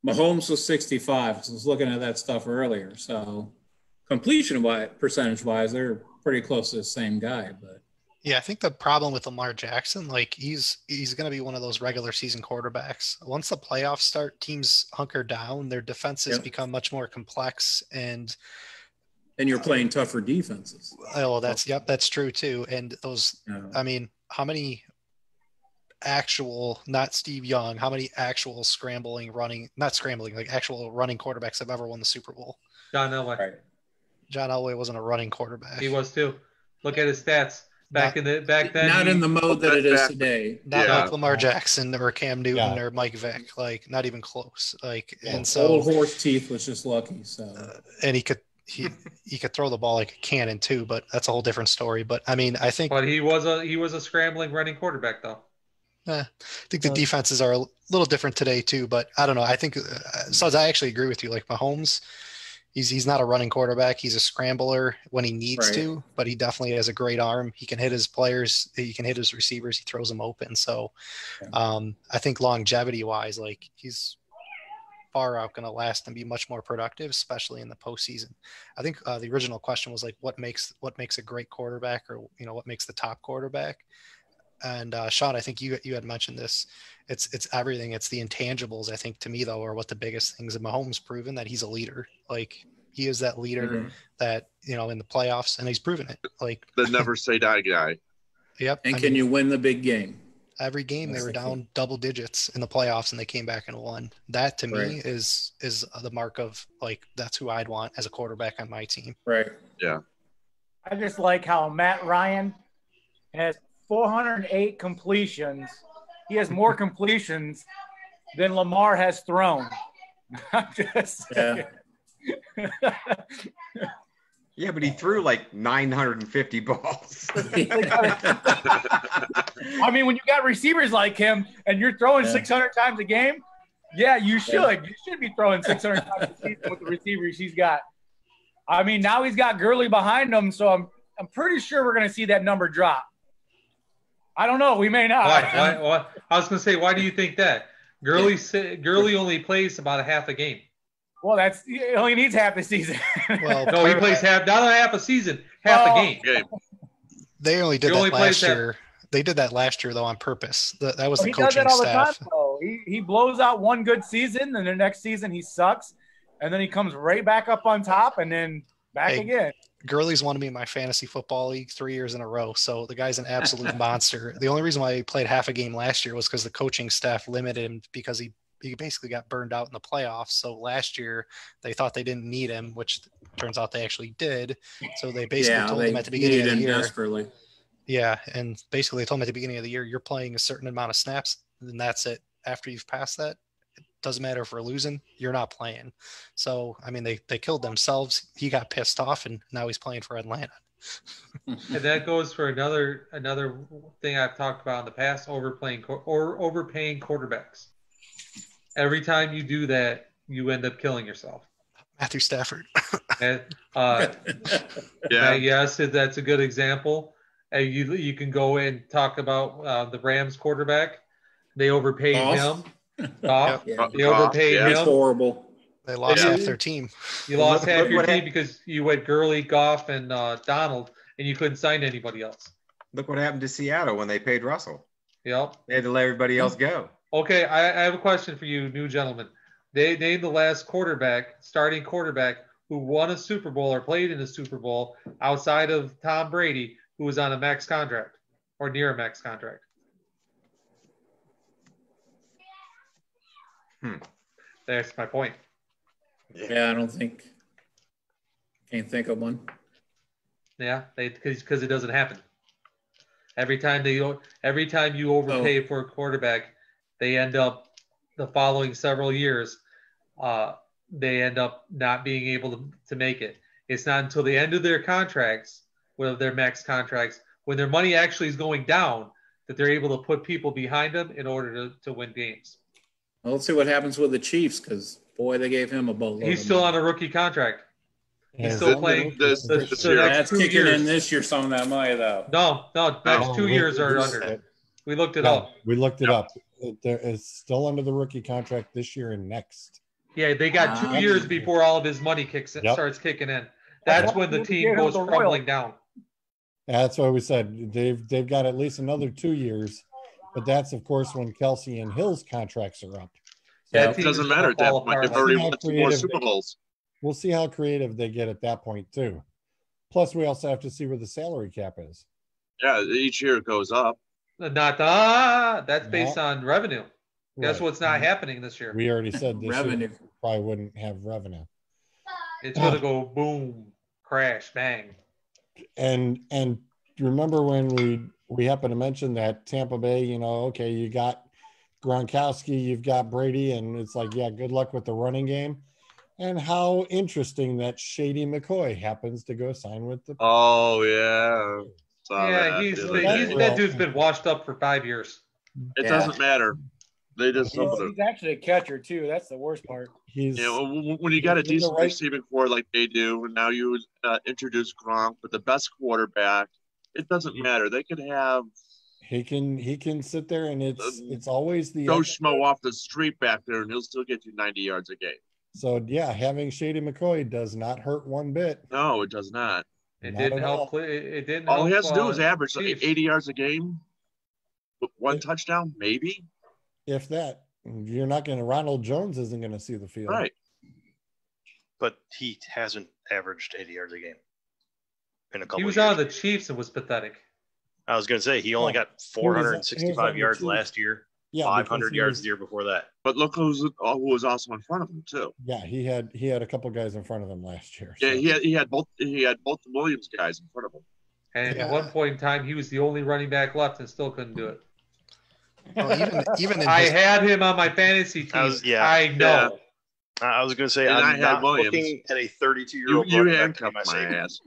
Speaker 3: Mahomes was 65. So I was looking at that stuff earlier. So completion percentage wise, they're pretty close to the same guy. But
Speaker 7: yeah, I think the problem with Lamar Jackson, like he's going to be one of those regular season quarterbacks. Once the playoffs start, teams hunker down. Their defenses become much more complex, and
Speaker 3: you're playing tougher defenses.
Speaker 7: Oh, that's true too. And those, I mean, how many actual, not Steve Young, how many actual actual running quarterbacks have ever won the Super Bowl?
Speaker 5: John Elway.
Speaker 3: Right.
Speaker 7: John Elway wasn't a running quarterback.
Speaker 5: He was too. Look at his stats. Back then.
Speaker 3: Not in the mode that it is today.
Speaker 7: Not like Lamar Jackson or Cam Newton or Mike Vick. Like not even close. Like and so
Speaker 3: old horse teeth was just lucky. So
Speaker 7: and he could throw the ball like a cannon too, but that's a whole different story. But I mean, I think.
Speaker 5: But he was a scrambling running quarterback though.
Speaker 7: I think the defenses are a little different today too. But I don't know. I think I actually agree with you. Like Mahomes. He's not a running quarterback. He's a scrambler when he needs to, but he definitely has a great arm. He can hit his players. He can hit his receivers. He throws them open. So I think longevity wise, like he's far out going to last and be much more productive, especially in the postseason. I think the original question was like, what makes a great quarterback, or, what makes the top quarterback? And Sean, I think you had mentioned this. It's everything. It's the intangibles, I think, to me, though, are what the biggest things. And Mahomes proven that he's a leader. Like he is that leader that, in the playoffs, and he's proven it. Like
Speaker 4: the never say die guy.
Speaker 7: Yep.
Speaker 3: And can you win the big game?
Speaker 7: Every game they were down double digits in the playoffs and they came back and won. That to me is the mark of like, that's who I'd want as a quarterback on my team.
Speaker 3: Right.
Speaker 4: Yeah.
Speaker 5: I just like how Matt Ryan has 408 completions. He has more completions than Lamar has thrown. I'm just
Speaker 6: Yeah, but he threw like 950 balls.
Speaker 5: I mean, when you got receivers like him and you're throwing 600 times a game, yeah, you should.
Speaker 3: Yeah.
Speaker 5: You should be throwing 600 times a season with the receivers he's got. I mean, now he's got Gurley behind him, so I'm pretty sure we're going to see that number drop. I don't know. We may not.
Speaker 9: Why? I was going to say, why do you think that? Gurley only plays about a half a game.
Speaker 5: Well, he only needs half the season.
Speaker 7: Well,
Speaker 9: No, he plays not half a season, half a game.
Speaker 7: they only did that last year. They did that last year, though, on purpose. That was the coaching
Speaker 5: staff. He does that all
Speaker 7: staff.
Speaker 5: the time, though. He blows out one good season, and the next season he sucks, and then he comes right back up on top, and then back again.
Speaker 7: Gurley's won me in my fantasy football league 3 years in a row, so the guy's an absolute monster. The only reason why he played half a game last year was because the coaching staff limited him because he basically got burned out in the playoffs. So last year they thought they didn't need him, which turns out they actually did. So they basically told him at the beginning of the year.
Speaker 3: Desperately.
Speaker 7: Yeah, and basically they told him at the beginning of the year, you're playing a certain amount of snaps, and that's it. After you've passed that, it doesn't matter if we're losing, you're not playing. So, I mean, they killed themselves. He got pissed off, and now he's playing for Atlanta.
Speaker 9: And that goes for another thing I've talked about in the past: overpaying quarterbacks. Every time you do that, you end up killing yourself.
Speaker 7: Matthew Stafford.
Speaker 9: And,
Speaker 4: Yeah.
Speaker 9: yes, that's a good example. You can go and talk about the Rams quarterback. They overpaid him.
Speaker 3: Yeah.
Speaker 9: They overpaid him.
Speaker 3: It's horrible.
Speaker 7: They lost half their team.
Speaker 9: You lost half your team because you went Gurley, Goff, and Donald, and you couldn't sign anybody else.
Speaker 6: Look what happened to Seattle when they paid Russell.
Speaker 9: Yep.
Speaker 6: They had to let everybody else go.
Speaker 9: Okay, I have a question for you, new gentlemen. They named the last starting quarterback who won a Super Bowl or played in a Super Bowl outside of Tom Brady, who was on a max contract or near a max contract. That's my point.
Speaker 3: Yeah, I can't think of one.
Speaker 9: Yeah, because it doesn't happen. Every time you overpay for a quarterback, they end up the following several years, they end up not being able to make it. It's not until the end of their contracts, whether their max contracts, when their money actually is going down, that they're able to put people behind them in order to win games.
Speaker 3: Well, let's see what happens with the Chiefs, because boy, they gave him a boatload.
Speaker 9: He's still on a rookie contract. He's
Speaker 2: Yeah.
Speaker 9: still playing.
Speaker 3: That's kicking in this year, some of that money, though.
Speaker 9: No, next 2 years are under it. We looked it up.
Speaker 2: We looked it up. It's still under the rookie contract this year and next.
Speaker 9: Yeah, they got 2 years before all of his money starts kicking in. That's when the team goes crumbling down.
Speaker 2: That's why we said they've got at least another 2 years, but that's of course when Kelsey and Hill's contracts are up.
Speaker 4: Yeah, it doesn't matter at that point. They've already won 2 more Super Bowls.
Speaker 2: We'll see how creative they get at that point too. Plus, we also have to see where the salary cap is.
Speaker 4: Yeah, each year it goes up.
Speaker 9: That's based on revenue. Guess what's not happening this year?
Speaker 2: We already said this
Speaker 3: Revenue.
Speaker 2: year probably wouldn't have revenue.
Speaker 9: It's gonna go boom, crash, bang.
Speaker 2: And remember when we happened to mention that Tampa Bay, okay, you got Gronkowski, you've got Brady, and it's like, yeah, good luck with the running game. And how interesting that Shady McCoy happens to go sign with the.
Speaker 4: Oh yeah.
Speaker 9: That dude's been washed up for 5 years.
Speaker 4: It doesn't matter. They just
Speaker 5: he's actually a catcher too. That's the worst part.
Speaker 4: When you got a decent receiving core like they do, and now you introduce Gronk, but the best quarterback, it doesn't matter. They could have.
Speaker 2: He can sit there, and it's always the
Speaker 4: Joe Schmo off the street back there, and he'll still get you 90 yards a game.
Speaker 2: So yeah, having Shady McCoy does not hurt one bit.
Speaker 4: No, it does not.
Speaker 9: It didn't help. It didn't.
Speaker 4: All he has to do is average like 80 yards a game, one touchdown, maybe.
Speaker 2: If that, you're not going to. Ronald Jones isn't going to see the field,
Speaker 4: right?
Speaker 8: But he hasn't averaged 80 yards a game in a couple.
Speaker 9: He was
Speaker 8: years.
Speaker 9: out of the Chiefs and was papathetic.
Speaker 8: I was going to say he only got 465 yards last year. Yeah, 500 yards the year before that.
Speaker 4: But look who was also in front of him too.
Speaker 2: Yeah, he had a couple guys in front of him last year.
Speaker 4: So. Yeah, he had both the Williams guys in front of him.
Speaker 9: And at one point in time, he was the only running back left and still couldn't do it.
Speaker 7: Well, even
Speaker 9: I had him on my fantasy team. I know.
Speaker 8: I was going to say,
Speaker 4: And I
Speaker 8: I'm
Speaker 4: had
Speaker 8: not
Speaker 4: Williams.
Speaker 8: looking at a 32-year-old
Speaker 4: You
Speaker 8: running back
Speaker 4: handcuffed
Speaker 8: to be
Speaker 4: my
Speaker 8: my
Speaker 4: ass.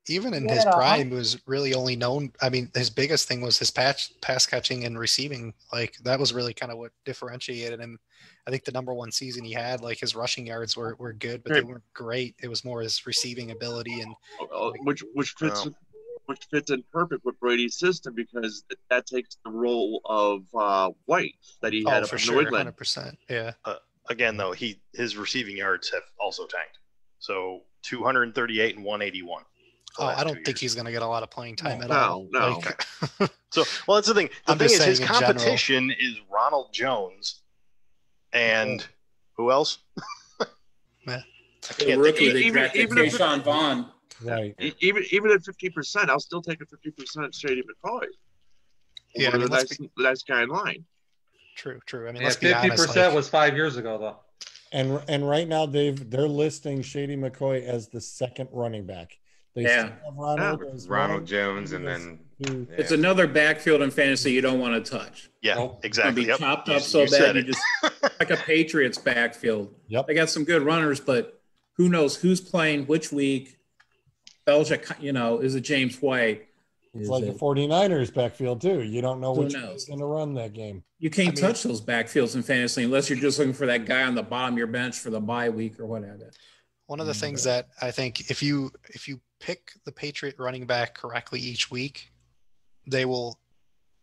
Speaker 7: Even in
Speaker 5: Yeah,
Speaker 7: his
Speaker 5: no,
Speaker 7: prime, he was really only known. I mean, his biggest thing was his pass catching and receiving. Like that was really kind of what differentiated him. I think the number one season he had, like his rushing yards were good, but they weren't great. It was more his receiving ability and
Speaker 4: which fits in perfect with Brady's system because that takes the role of White that he had up
Speaker 7: for
Speaker 4: in
Speaker 7: sure,
Speaker 4: New England.
Speaker 7: 100%. Yeah.
Speaker 8: Again, though, his receiving yards have also tanked. So 238 and 181.
Speaker 7: I don't think he's going to get a lot of playing time at all.
Speaker 4: No.
Speaker 7: Like,
Speaker 8: So, well, that's the thing. The
Speaker 7: I'm
Speaker 8: thing
Speaker 7: just
Speaker 8: is, his
Speaker 7: saying in general.
Speaker 8: competition is Ronald Jones and who else?
Speaker 7: Yeah.
Speaker 8: I
Speaker 3: The
Speaker 8: can't
Speaker 3: rookie,
Speaker 8: think
Speaker 3: they
Speaker 8: of it.
Speaker 3: drafted
Speaker 4: even if-
Speaker 3: Keyshawn Vaughn.
Speaker 2: Right.
Speaker 4: Even at 50%, I'll still take a 50% Shady McCoy.
Speaker 7: Yeah, I
Speaker 4: Over
Speaker 7: mean,
Speaker 4: the next guy in line.
Speaker 7: True. I mean,
Speaker 9: Yeah,
Speaker 7: let's be honest.
Speaker 9: 50% was 5 years ago, though.
Speaker 2: And right now they're listing Shady McCoy as the second running back. They
Speaker 3: Yeah.
Speaker 2: still have Ronald as
Speaker 6: Ronald
Speaker 2: one,
Speaker 6: Jones,
Speaker 2: Shady
Speaker 6: and
Speaker 2: as
Speaker 6: then
Speaker 2: two.
Speaker 6: yeah.
Speaker 3: It's another backfield in fantasy you don't want to touch.
Speaker 8: Yeah,
Speaker 9: Nope.
Speaker 8: exactly.
Speaker 3: It's gonna
Speaker 8: Yep.
Speaker 3: be chopped up so
Speaker 8: said
Speaker 3: bad you
Speaker 8: it.
Speaker 3: just like a Patriots backfield.
Speaker 2: Yep.
Speaker 3: They got some good runners, but who knows who's playing which week? Belichick, is it James White?
Speaker 2: It's like the 49ers backfield too. You don't know
Speaker 3: Who
Speaker 2: which
Speaker 3: knows?
Speaker 2: one's going to run that game.
Speaker 3: You can't touch those backfields in fantasy unless you're just looking for that guy on the bottom of your bench for the bye week or whatever.
Speaker 7: One of the things that I think if you pick the Patriot running back correctly each week, they will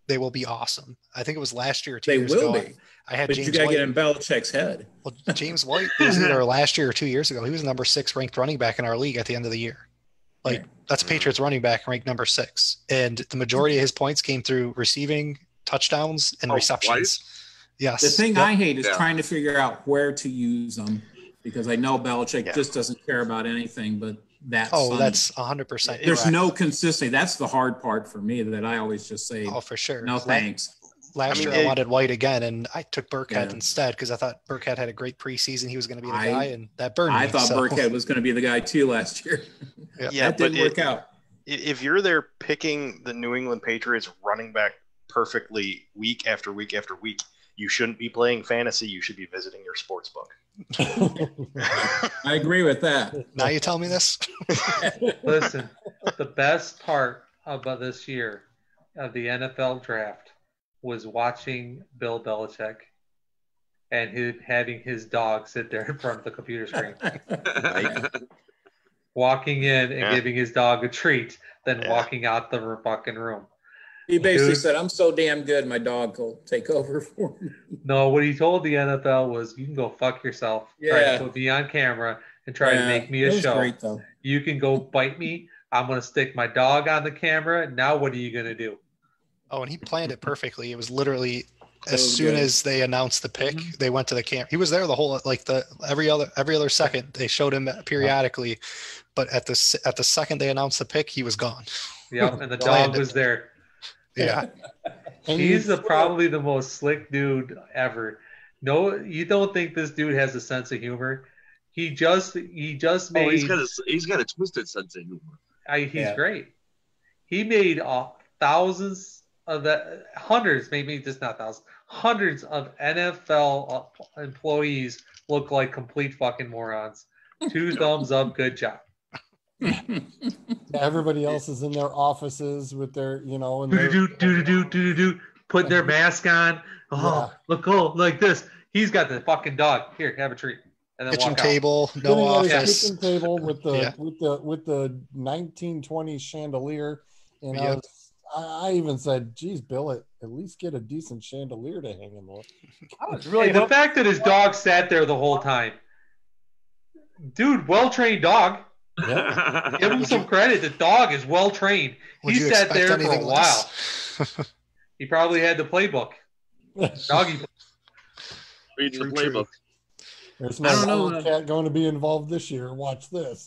Speaker 7: be awesome. I think it was last year or 2
Speaker 3: They
Speaker 7: years
Speaker 3: will
Speaker 7: ago.
Speaker 3: be.
Speaker 7: I had
Speaker 3: But
Speaker 7: James
Speaker 3: you got to
Speaker 7: White.
Speaker 3: get in Belichick's head.
Speaker 7: Well, James White was either last year or 2 years ago. He was number 6 ranked running back in our league at the end of the year. Like that's Patriots running back ranked number 6, and the majority of his points came through receiving, touchdowns, and receptions. Yes.
Speaker 3: The thing I hate is trying to figure out where to use them because I know Belichick just doesn't care about anything but that.
Speaker 7: That's 100%.
Speaker 3: There's no consistency. That's the hard part for me that I always just say,
Speaker 7: oh, for sure.
Speaker 3: no thanks.
Speaker 7: Last year I wanted White again, and I took Burkhead instead because I thought Burkhead had a great preseason. He was going to be the guy, and that burned me.
Speaker 3: I thought Burkhead was going to be the guy too last year.
Speaker 8: Yeah,
Speaker 3: that didn't work out.
Speaker 8: If you're there picking the New England Patriots running back perfectly week after week after week, you shouldn't be playing fantasy. You should be visiting your sports book.
Speaker 3: I agree with that.
Speaker 7: Now you tell me this?
Speaker 9: Listen, the best part about this year of the NFL draft was watching Bill Belichick and having his dog sit there in front of the computer screen. Walking in and giving his dog a treat, then walking out the fucking room.
Speaker 3: He basically said, I'm so damn good, my dog will take over for me.
Speaker 9: No, what he told the NFL was, you can go fuck yourself. Try to put me on camera and try to make me a show.
Speaker 3: Great, though.
Speaker 9: You can go bite me. I'm going to stick my dog on the camera. Now what are you going to do?
Speaker 7: Oh, and he planned it perfectly. It was literally as soon as they announced the pick, they went to the camp. He was there the whole every other second. They showed him periodically, but at the second they announced the pick, he was gone.
Speaker 9: Yep, and the dog was there.
Speaker 7: Yeah,
Speaker 9: he's probably the most slick dude ever. No, you don't think this dude has a sense of humor? He just made.
Speaker 4: He's got a twisted sense of humor.
Speaker 9: He's great. He made thousands of hundreds, maybe just not thousands, hundreds of NFL employees look like complete fucking morons. 2 thumbs up, good job.
Speaker 2: Everybody else is in their offices with their, and
Speaker 9: putting their mask on. Look cool, like this. He's got the fucking dog. Here, have a treat. And then
Speaker 7: kitchen
Speaker 9: walk
Speaker 7: table,
Speaker 9: out.
Speaker 7: no office.
Speaker 2: Kitchen table with the 1920 chandelier, and I even said, "Geez, Bill, at least get a decent chandelier to hang in the."
Speaker 9: I was really the fact that his dog sat there the whole time, dude. Well-trained dog.
Speaker 2: Yeah.
Speaker 9: Give him some credit. The dog is well-trained. He sat there for a while. He probably had the playbook. Doggy.
Speaker 4: Reading the playbook.
Speaker 2: There's no cat going to be involved this year. Watch this.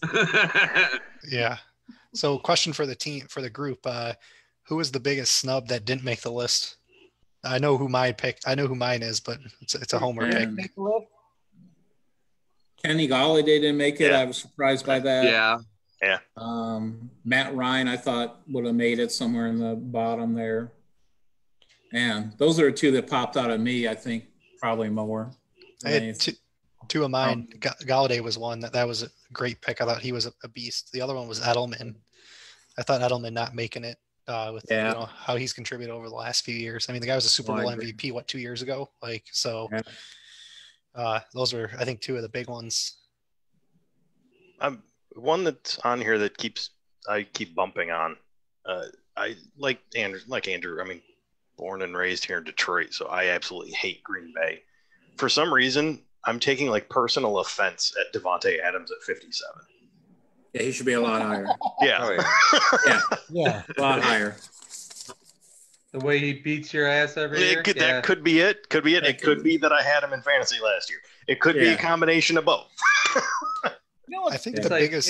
Speaker 7: Yeah. So, question for the team, for the group: who was the biggest snub that didn't make the list? I know who mine is, but it's a homer pick.
Speaker 3: Kenny Galladay didn't make it. I was surprised by that.
Speaker 4: Yeah.
Speaker 3: Matt Ryan, I thought would have made it somewhere in the bottom there. And those are 2 that popped out of me. I think probably more.
Speaker 7: I had Two of mine, Galladay was one that was a great pick. I thought he was a beast. The other one was Edelman. I thought Edelman not making it with how he's contributed over the last few years. I mean, the guy was a Super Bowl MVP 2 years ago. Those are, I think, two of the big ones.
Speaker 8: One that's on here that I keep bumping on. I like Andrew. I mean, born and raised here in Detroit, so I absolutely hate Green Bay. For some reason, I'm taking personal offense at Devontae Adams at 57.
Speaker 3: Yeah, he should be a lot higher.
Speaker 8: Yeah.
Speaker 3: Oh, yeah, a lot higher.
Speaker 9: The way he beats your ass every year.
Speaker 8: That could be it. It could be that I had him in fantasy last year. It could be a combination of both.
Speaker 7: I think the biggest.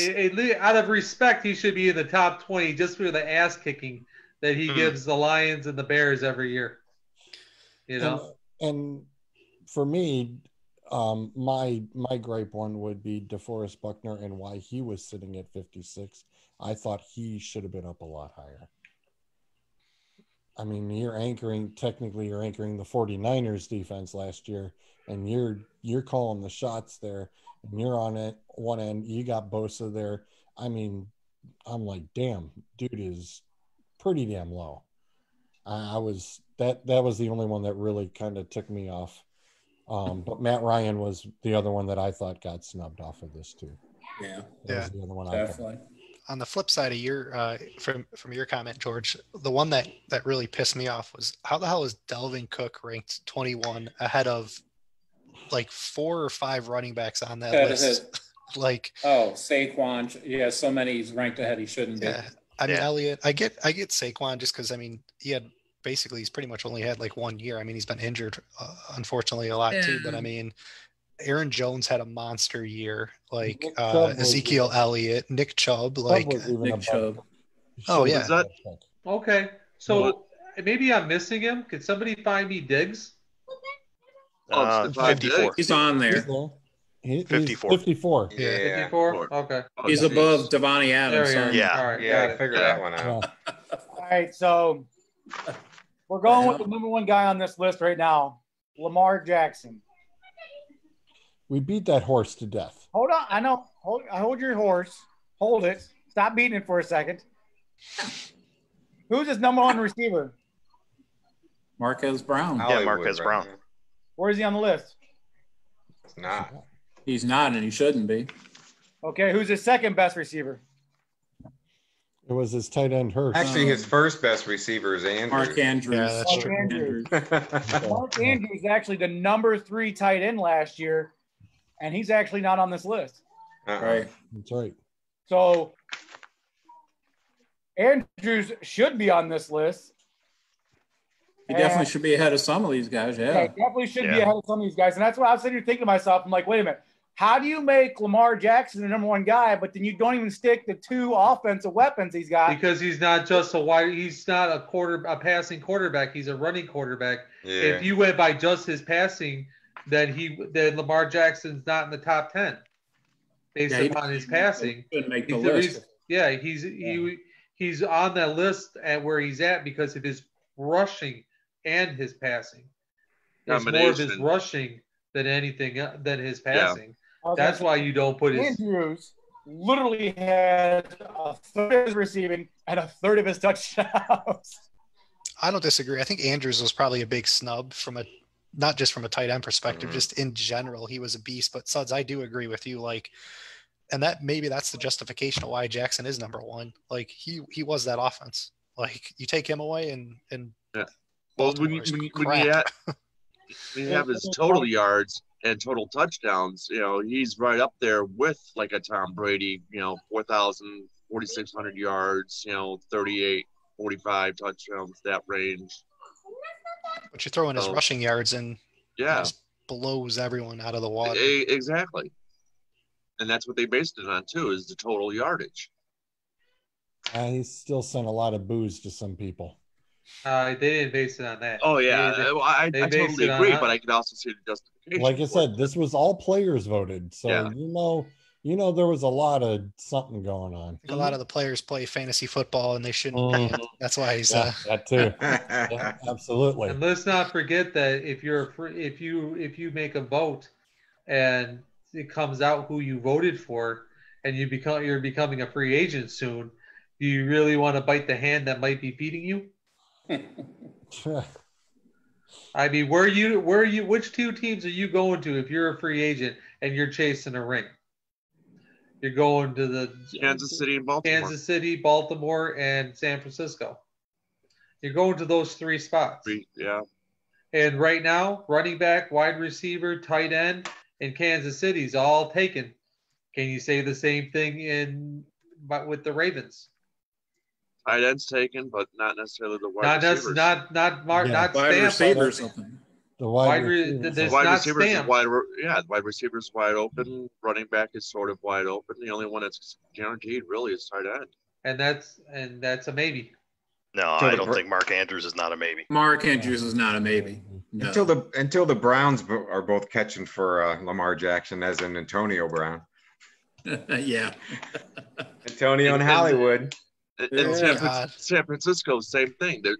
Speaker 9: Out of respect, he should be in the top 20 just for the ass kicking that he gives the Lions and the Bears every year.
Speaker 2: And for me, my gripe one would be DeForest Buckner and why he was sitting at 56. I thought he should have been up a lot higher. I mean, you're anchoring the 49ers defense last year, and you're calling the shots there, and you're on it one end. You got Bosa there. I mean, I'm like, damn, dude is pretty damn low. That was the only one that really kind of took me off. But Matt Ryan was the other one that I thought got snubbed off of this too.
Speaker 3: Yeah,
Speaker 2: that was the other one
Speaker 3: definitely.
Speaker 7: On the flip side of your from your comment, George, the one that really pissed me off was how the hell is Delvin Cook ranked 21 ahead of 4 or 5 running backs on that list?
Speaker 3: Saquon. Yeah, so many he's ranked ahead he shouldn't be.
Speaker 7: I mean, Elliott, I get Saquon just because, I mean, he's pretty much only had 1 year. I mean, he's been injured, unfortunately, a lot too. But I mean, Aaron Jones had a monster year, Ezekiel Elliott, Nick Chubb,
Speaker 3: Nick Chubb.
Speaker 7: Oh yeah.
Speaker 9: Okay, so maybe I'm missing him. Could somebody find me Diggs?
Speaker 8: 54.
Speaker 3: He's on there.
Speaker 8: 54.
Speaker 2: 54.
Speaker 9: Yeah. 54. Okay.
Speaker 3: He's above Devontae Adams.
Speaker 9: All right.
Speaker 6: I figured that one out.
Speaker 5: All right, so we're going with the number one guy on this list right now, Lamar Jackson.
Speaker 2: We beat that horse to death.
Speaker 5: Hold on. I know. Hold your horse. Hold it. Stop beating it for a second. Who's his number one receiver?
Speaker 3: Marquez Brown.
Speaker 8: Marquez Brown.
Speaker 5: Where is he on the list?
Speaker 6: It's not.
Speaker 3: He's not, and he shouldn't be.
Speaker 5: Okay, who's his second best receiver?
Speaker 2: It was his tight end Hurst.
Speaker 6: Actually, his first best receiver is Andrews.
Speaker 3: Mark Andrews.
Speaker 7: Yeah, that's true.
Speaker 5: Mark Andrews is actually the number 3 tight end last year, and he's actually not on this list.
Speaker 3: Right.
Speaker 2: That's right.
Speaker 5: So Andrews should be on this list.
Speaker 3: He definitely should be ahead of some of these guys,
Speaker 5: Yeah, definitely should be ahead of some of these guys. And that's what I was sitting here thinking to myself. I'm like, wait a minute. How do you make Lamar Jackson the number one guy, but then you don't even stick the 2 offensive weapons he's got?
Speaker 9: Because he's not just he's not a passing quarterback. He's a running quarterback.
Speaker 6: Yeah.
Speaker 9: If you went by just his passing, then Lamar Jackson's not in the top 10 based upon his passing.
Speaker 3: Couldn't make the list.
Speaker 9: He's on that list at where he's at because of his rushing and his passing. It's more of his rushing than anything than his passing. That's why you don't put his.
Speaker 5: Andrews literally had a third of his receiving and a third of his touchdowns.
Speaker 7: I don't disagree. I think Andrews was probably a big snub not just from a tight end perspective, just in general, he was a beast. But Suds, I do agree with you. And that's the justification of why Jackson is number one. He was that offense. You take him away and
Speaker 4: well, when you have his total yards and total touchdowns, he's right up there with a Tom Brady, 4,000, 4,600 yards, 38, 45 touchdowns, that range.
Speaker 7: But you throw in his rushing yards and
Speaker 4: he
Speaker 7: just blows everyone out of the water.
Speaker 4: Exactly. And that's what they based it on too, is the total yardage.
Speaker 2: He still sent a lot of booze to some people.
Speaker 9: They didn't base it on that.
Speaker 4: Oh yeah, I totally agree, but I could also see the justification.
Speaker 2: Like I said, this was all players voted, so there was a lot of something going on.
Speaker 7: A lot of the players play fantasy football, and they shouldn't. That's why he's
Speaker 2: that too. Yeah, absolutely.
Speaker 9: And let's not forget that if you make a vote and it comes out who you voted for, and you're becoming a free agent soon, do you really want to bite the hand that might be feeding you? I mean, which two teams are you going to if you're a free agent and you're chasing a ring? You're going to the
Speaker 4: Kansas City and Baltimore.
Speaker 9: Kansas City, Baltimore, and San Francisco. You're going to those three spots.
Speaker 4: Yeah.
Speaker 9: And right now, running back, wide receiver, tight end, and Kansas City's all taken. Can you say the same thing with the Ravens?
Speaker 4: Tight ends taken, but not necessarily the wide receivers.
Speaker 9: Not
Speaker 3: wide
Speaker 9: Stamp.
Speaker 3: receivers.
Speaker 2: The wide receivers.
Speaker 4: The wide receivers is wide receivers wide open. Running back is sort of wide open. The only one that's guaranteed really is tight end.
Speaker 9: And that's a maybe.
Speaker 8: No, I don't think Mark Andrews is not a maybe.
Speaker 3: Mark Andrews is not a maybe. No.
Speaker 6: Until the Browns are both catching for Lamar Jackson, as in Antonio Brown.
Speaker 3: Yeah.
Speaker 6: Antonio in Hollywood.
Speaker 4: In San Francisco, same thing. They're,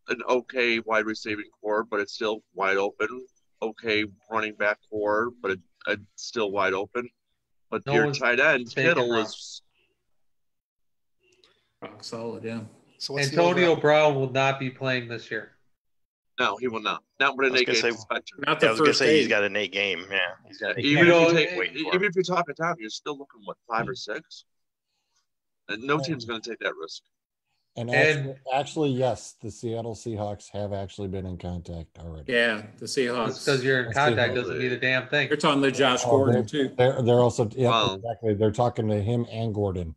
Speaker 4: an okay wide receiving core, but it's still wide open. Okay running back core, but it's still wide open. But your tight end, Kittle, is
Speaker 3: rock solid, yeah.
Speaker 9: So Antonio Brown will not be playing this year.
Speaker 4: No, he will not. Not with an 8-game suspension.
Speaker 3: Not the
Speaker 8: I was
Speaker 3: first
Speaker 8: say
Speaker 3: game.
Speaker 8: he's got an 8 game. Yeah, he's got an 8
Speaker 4: even
Speaker 8: game.
Speaker 4: Even if you talk it down, you're still looking 5 or 6. And no team's going to take that risk.
Speaker 2: And actually, yes, the Seattle Seahawks have actually been in contact already.
Speaker 3: Yeah, the Seahawks.
Speaker 9: Because you're in contact doesn't mean a damn thing.
Speaker 3: They're talking to Josh Gordon too.
Speaker 2: They're also exactly. They're talking to him and Gordon.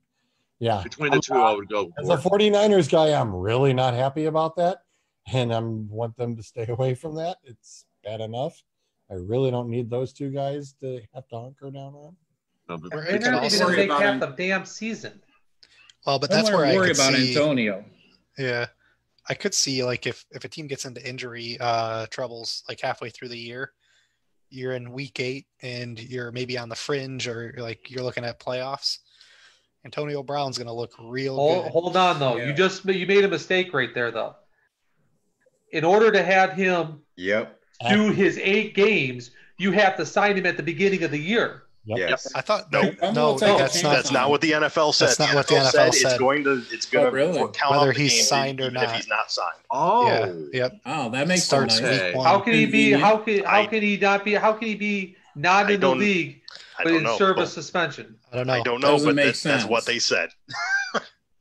Speaker 2: Yeah.
Speaker 4: Between the two, I would go.
Speaker 2: As a 49ers guy, I'm really not happy about that. And I want them to stay away from that. It's bad enough. I really don't need those two guys to have to hunker down on.
Speaker 4: No, but
Speaker 9: They're not even going to make half the damn season.
Speaker 7: Well, but that's where I
Speaker 3: worry
Speaker 7: could
Speaker 3: about
Speaker 7: see,
Speaker 3: Antonio.
Speaker 7: Yeah. I could see, like, if a team gets into injury troubles, like, halfway through the year, you're in week 8 and you're maybe on the fringe or, like, you're looking at playoffs. Antonio Brown's going to look real good.
Speaker 9: Hold on, though.
Speaker 3: Yeah.
Speaker 9: You made a mistake right there, though. In order to have him do his 8 games, you have to sign him at the beginning of the year.
Speaker 2: Yep.
Speaker 6: Yes.
Speaker 7: I thought
Speaker 3: No,
Speaker 8: that's not what the NFL said.
Speaker 7: That's not what the NFL said.
Speaker 8: It's going to
Speaker 3: really?
Speaker 8: count
Speaker 7: whether
Speaker 8: off the
Speaker 7: he's
Speaker 8: games
Speaker 7: signed or
Speaker 8: even
Speaker 7: not.
Speaker 8: if he's not signed.
Speaker 4: Oh,
Speaker 7: yeah, yep.
Speaker 3: Oh, that makes
Speaker 7: Starts
Speaker 3: sense.
Speaker 7: week 1.
Speaker 9: How can he be? How can he not in the
Speaker 8: don't-
Speaker 9: league,
Speaker 8: I
Speaker 9: but
Speaker 8: don't
Speaker 9: in
Speaker 8: know.
Speaker 9: service suspension?
Speaker 7: I don't know.
Speaker 8: I don't know,
Speaker 3: Doesn't
Speaker 8: but
Speaker 3: make
Speaker 8: that's
Speaker 3: sense.
Speaker 8: what they said.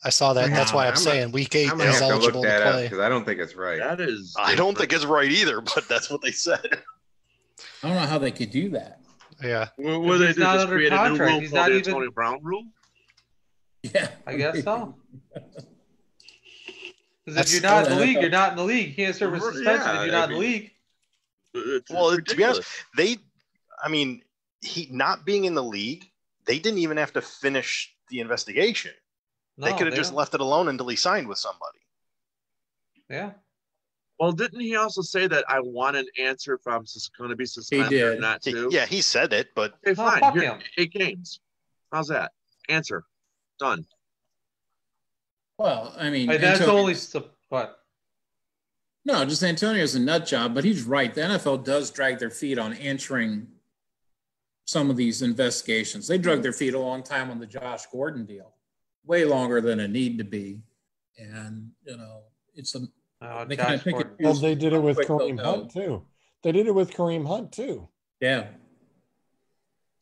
Speaker 7: I saw that. That's why I'm saying week 8
Speaker 6: I'm gonna
Speaker 7: is
Speaker 6: have to look
Speaker 7: eligible to
Speaker 6: that up
Speaker 7: play.
Speaker 6: because I don't think it's right.
Speaker 4: that is.
Speaker 8: I don't think it's right either, but that's what they said.
Speaker 3: I don't know how they could do that.
Speaker 7: Yeah.
Speaker 4: Will they
Speaker 9: He's not
Speaker 4: just
Speaker 9: under
Speaker 4: create a new
Speaker 9: contract.
Speaker 4: rule
Speaker 9: He's
Speaker 4: called
Speaker 9: not
Speaker 4: the
Speaker 9: even-
Speaker 4: Antonio Brown rule?
Speaker 3: Yeah,
Speaker 9: I guess so. Because if
Speaker 7: That's
Speaker 9: you're not in the
Speaker 3: still
Speaker 9: league,
Speaker 3: NFL.
Speaker 9: you're not in the league. You can't serve a suspension if you're not in the league.
Speaker 4: It's
Speaker 8: Well, to be honest,
Speaker 4: ridiculous.
Speaker 8: he not being in the league, they didn't even have to finish the investigation. They
Speaker 9: No,
Speaker 8: could have just
Speaker 9: don't.
Speaker 8: left it alone until he signed with somebody.
Speaker 9: Yeah.
Speaker 4: Well, didn't he also say that I want an answer if I'm going to be suspended or
Speaker 3: did.
Speaker 4: not to?
Speaker 8: Yeah, he said it, but
Speaker 4: Okay,
Speaker 9: No,
Speaker 4: fine.
Speaker 9: fuck
Speaker 4: Here,
Speaker 9: him.
Speaker 4: 8 games. How's that? Answer. Done.
Speaker 3: Well, I mean,
Speaker 9: And that's
Speaker 3: Antonio-
Speaker 9: only what?
Speaker 3: No, just Antonio's a nut job, but he's right. The NFL does drag their feet on answering some of these investigations. They drug their feet a long time on the Josh Gordon deal, way longer than it need to be. And, it's a they kind
Speaker 9: Josh
Speaker 3: of pick
Speaker 9: Gordon.
Speaker 3: it.
Speaker 2: Well, they did it with
Speaker 3: Quick,
Speaker 2: Kareem
Speaker 3: they'll
Speaker 2: Hunt too. They did it with Kareem Hunt too.
Speaker 3: Yeah.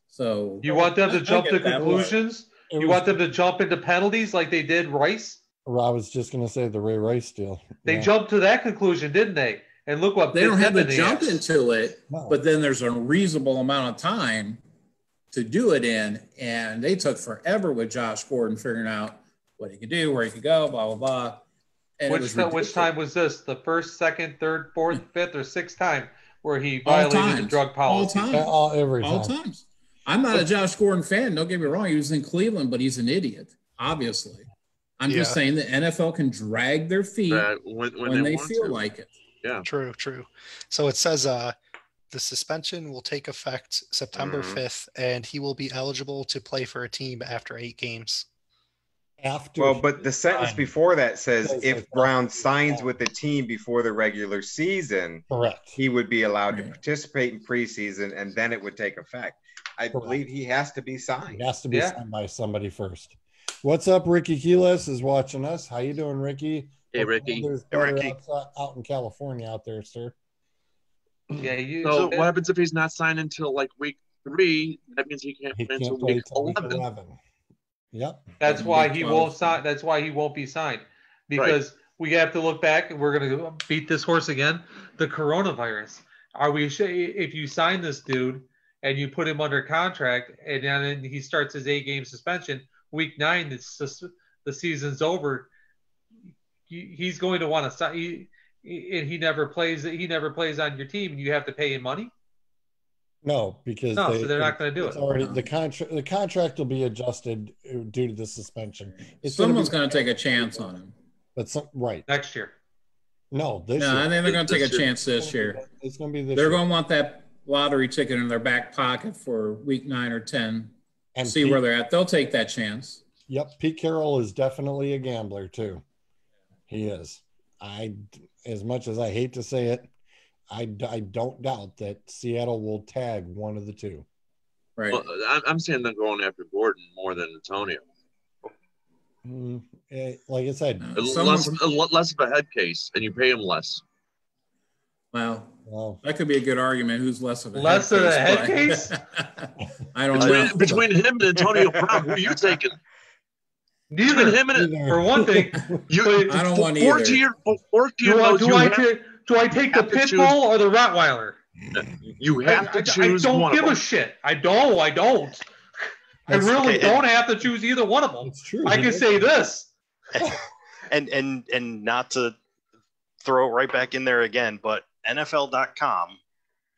Speaker 3: So
Speaker 9: You want them to
Speaker 3: I
Speaker 9: jump
Speaker 3: get
Speaker 9: to
Speaker 3: that
Speaker 9: conclusions? You want them to jump into penalties like they did Rice?
Speaker 2: I was just going to say the Ray Rice deal.
Speaker 9: They
Speaker 2: Yeah.
Speaker 9: jumped to that conclusion, didn't they? And look what
Speaker 3: They don't have to
Speaker 9: bit them in
Speaker 3: jump
Speaker 9: the ass.
Speaker 3: into it,
Speaker 2: No.
Speaker 3: but then there's a reasonable amount of time to do it in. And they took forever with Josh Gordon figuring out what he could do, where he could go, blah, blah, blah. And it was
Speaker 9: Which
Speaker 3: ridiculous.
Speaker 9: time was this? The first, second, third, fourth, fifth, or sixth time where he
Speaker 3: All
Speaker 9: violated the
Speaker 3: times.
Speaker 9: drug policy?
Speaker 3: All
Speaker 2: Yeah,
Speaker 3: times.
Speaker 2: every
Speaker 3: All
Speaker 2: time.
Speaker 3: times. I'm not a Josh Gordon fan. Don't get me wrong. He was in Cleveland, but he's an idiot, obviously. I'm just
Speaker 7: Yeah.
Speaker 3: saying the NFL can drag their feet when they
Speaker 4: want
Speaker 3: feel
Speaker 4: to.
Speaker 3: like it.
Speaker 4: Yeah.
Speaker 7: True. So it says the suspension will take effect September
Speaker 6: Mhm.
Speaker 7: 5th, and he will be eligible to play for a team after 8 games.
Speaker 2: After
Speaker 6: Well, but the sentence
Speaker 2: Fine.
Speaker 6: before that says
Speaker 2: Says
Speaker 6: if
Speaker 2: like
Speaker 6: Brown
Speaker 2: that.
Speaker 6: signs with the team before the regular season,
Speaker 2: correct.
Speaker 6: he would be allowed to
Speaker 3: Right.
Speaker 6: participate in preseason, and then it would take effect. I believe he has to be signed.
Speaker 2: He has to be signed by somebody first. What's up? Ricky Keelis is watching us. How you doing, Ricky?
Speaker 4: Hey, Ricky.
Speaker 2: There's better out in California out there, sir.
Speaker 9: Yeah.
Speaker 4: So what happens if he's not signed until like week 3? That means he can't play until week 11.
Speaker 2: Yep.
Speaker 9: That's why he won't sign. That's why he won't be signed, because we have to look back, and we're going to beat this horse again. The coronavirus. Are we? If you sign this dude and you put him under contract, and then he starts his 8-game suspension, week 9, the season's over. He's going to want to sign. He never plays. He never plays on your team, and you have to pay him money.
Speaker 2: No, because
Speaker 9: so they're not going to do it.
Speaker 2: Already, the contract will be adjusted due to the suspension.
Speaker 3: Someone's going to take a chance on him.
Speaker 2: But
Speaker 9: next year.
Speaker 2: No, this
Speaker 3: year.
Speaker 2: I
Speaker 3: think they're going to take a chance this year.
Speaker 2: It's going to be this.
Speaker 3: They're going to want that lottery ticket in their back pocket for week 9 or 10 and see where they're at. They'll take that chance.
Speaker 2: Yep, Pete Carroll is definitely a gambler too. He is. As much as I hate to say it, I don't doubt that Seattle will tag one of the two.
Speaker 3: Right.
Speaker 4: Well, I'm saying they're going after Gordon more than Antonio.
Speaker 2: Like I said,
Speaker 4: less of a head case, and you pay him less.
Speaker 3: Well, that could be a good argument. Who's less of a
Speaker 9: head case?
Speaker 3: I don't know.
Speaker 4: Between him and Antonio Brown, who are you taking?
Speaker 9: Neither.
Speaker 4: Him and
Speaker 9: for one thing,
Speaker 3: I don't want either.
Speaker 9: Do I take the pit bull or the Rottweiler?
Speaker 4: You have to choose.
Speaker 9: I don't
Speaker 4: one
Speaker 9: give
Speaker 4: of them.
Speaker 9: a shit. I don't. I really don't have to choose either one of them.
Speaker 2: It's true.
Speaker 9: I can say this.
Speaker 8: and not to throw it right back in there again, but NFL.com,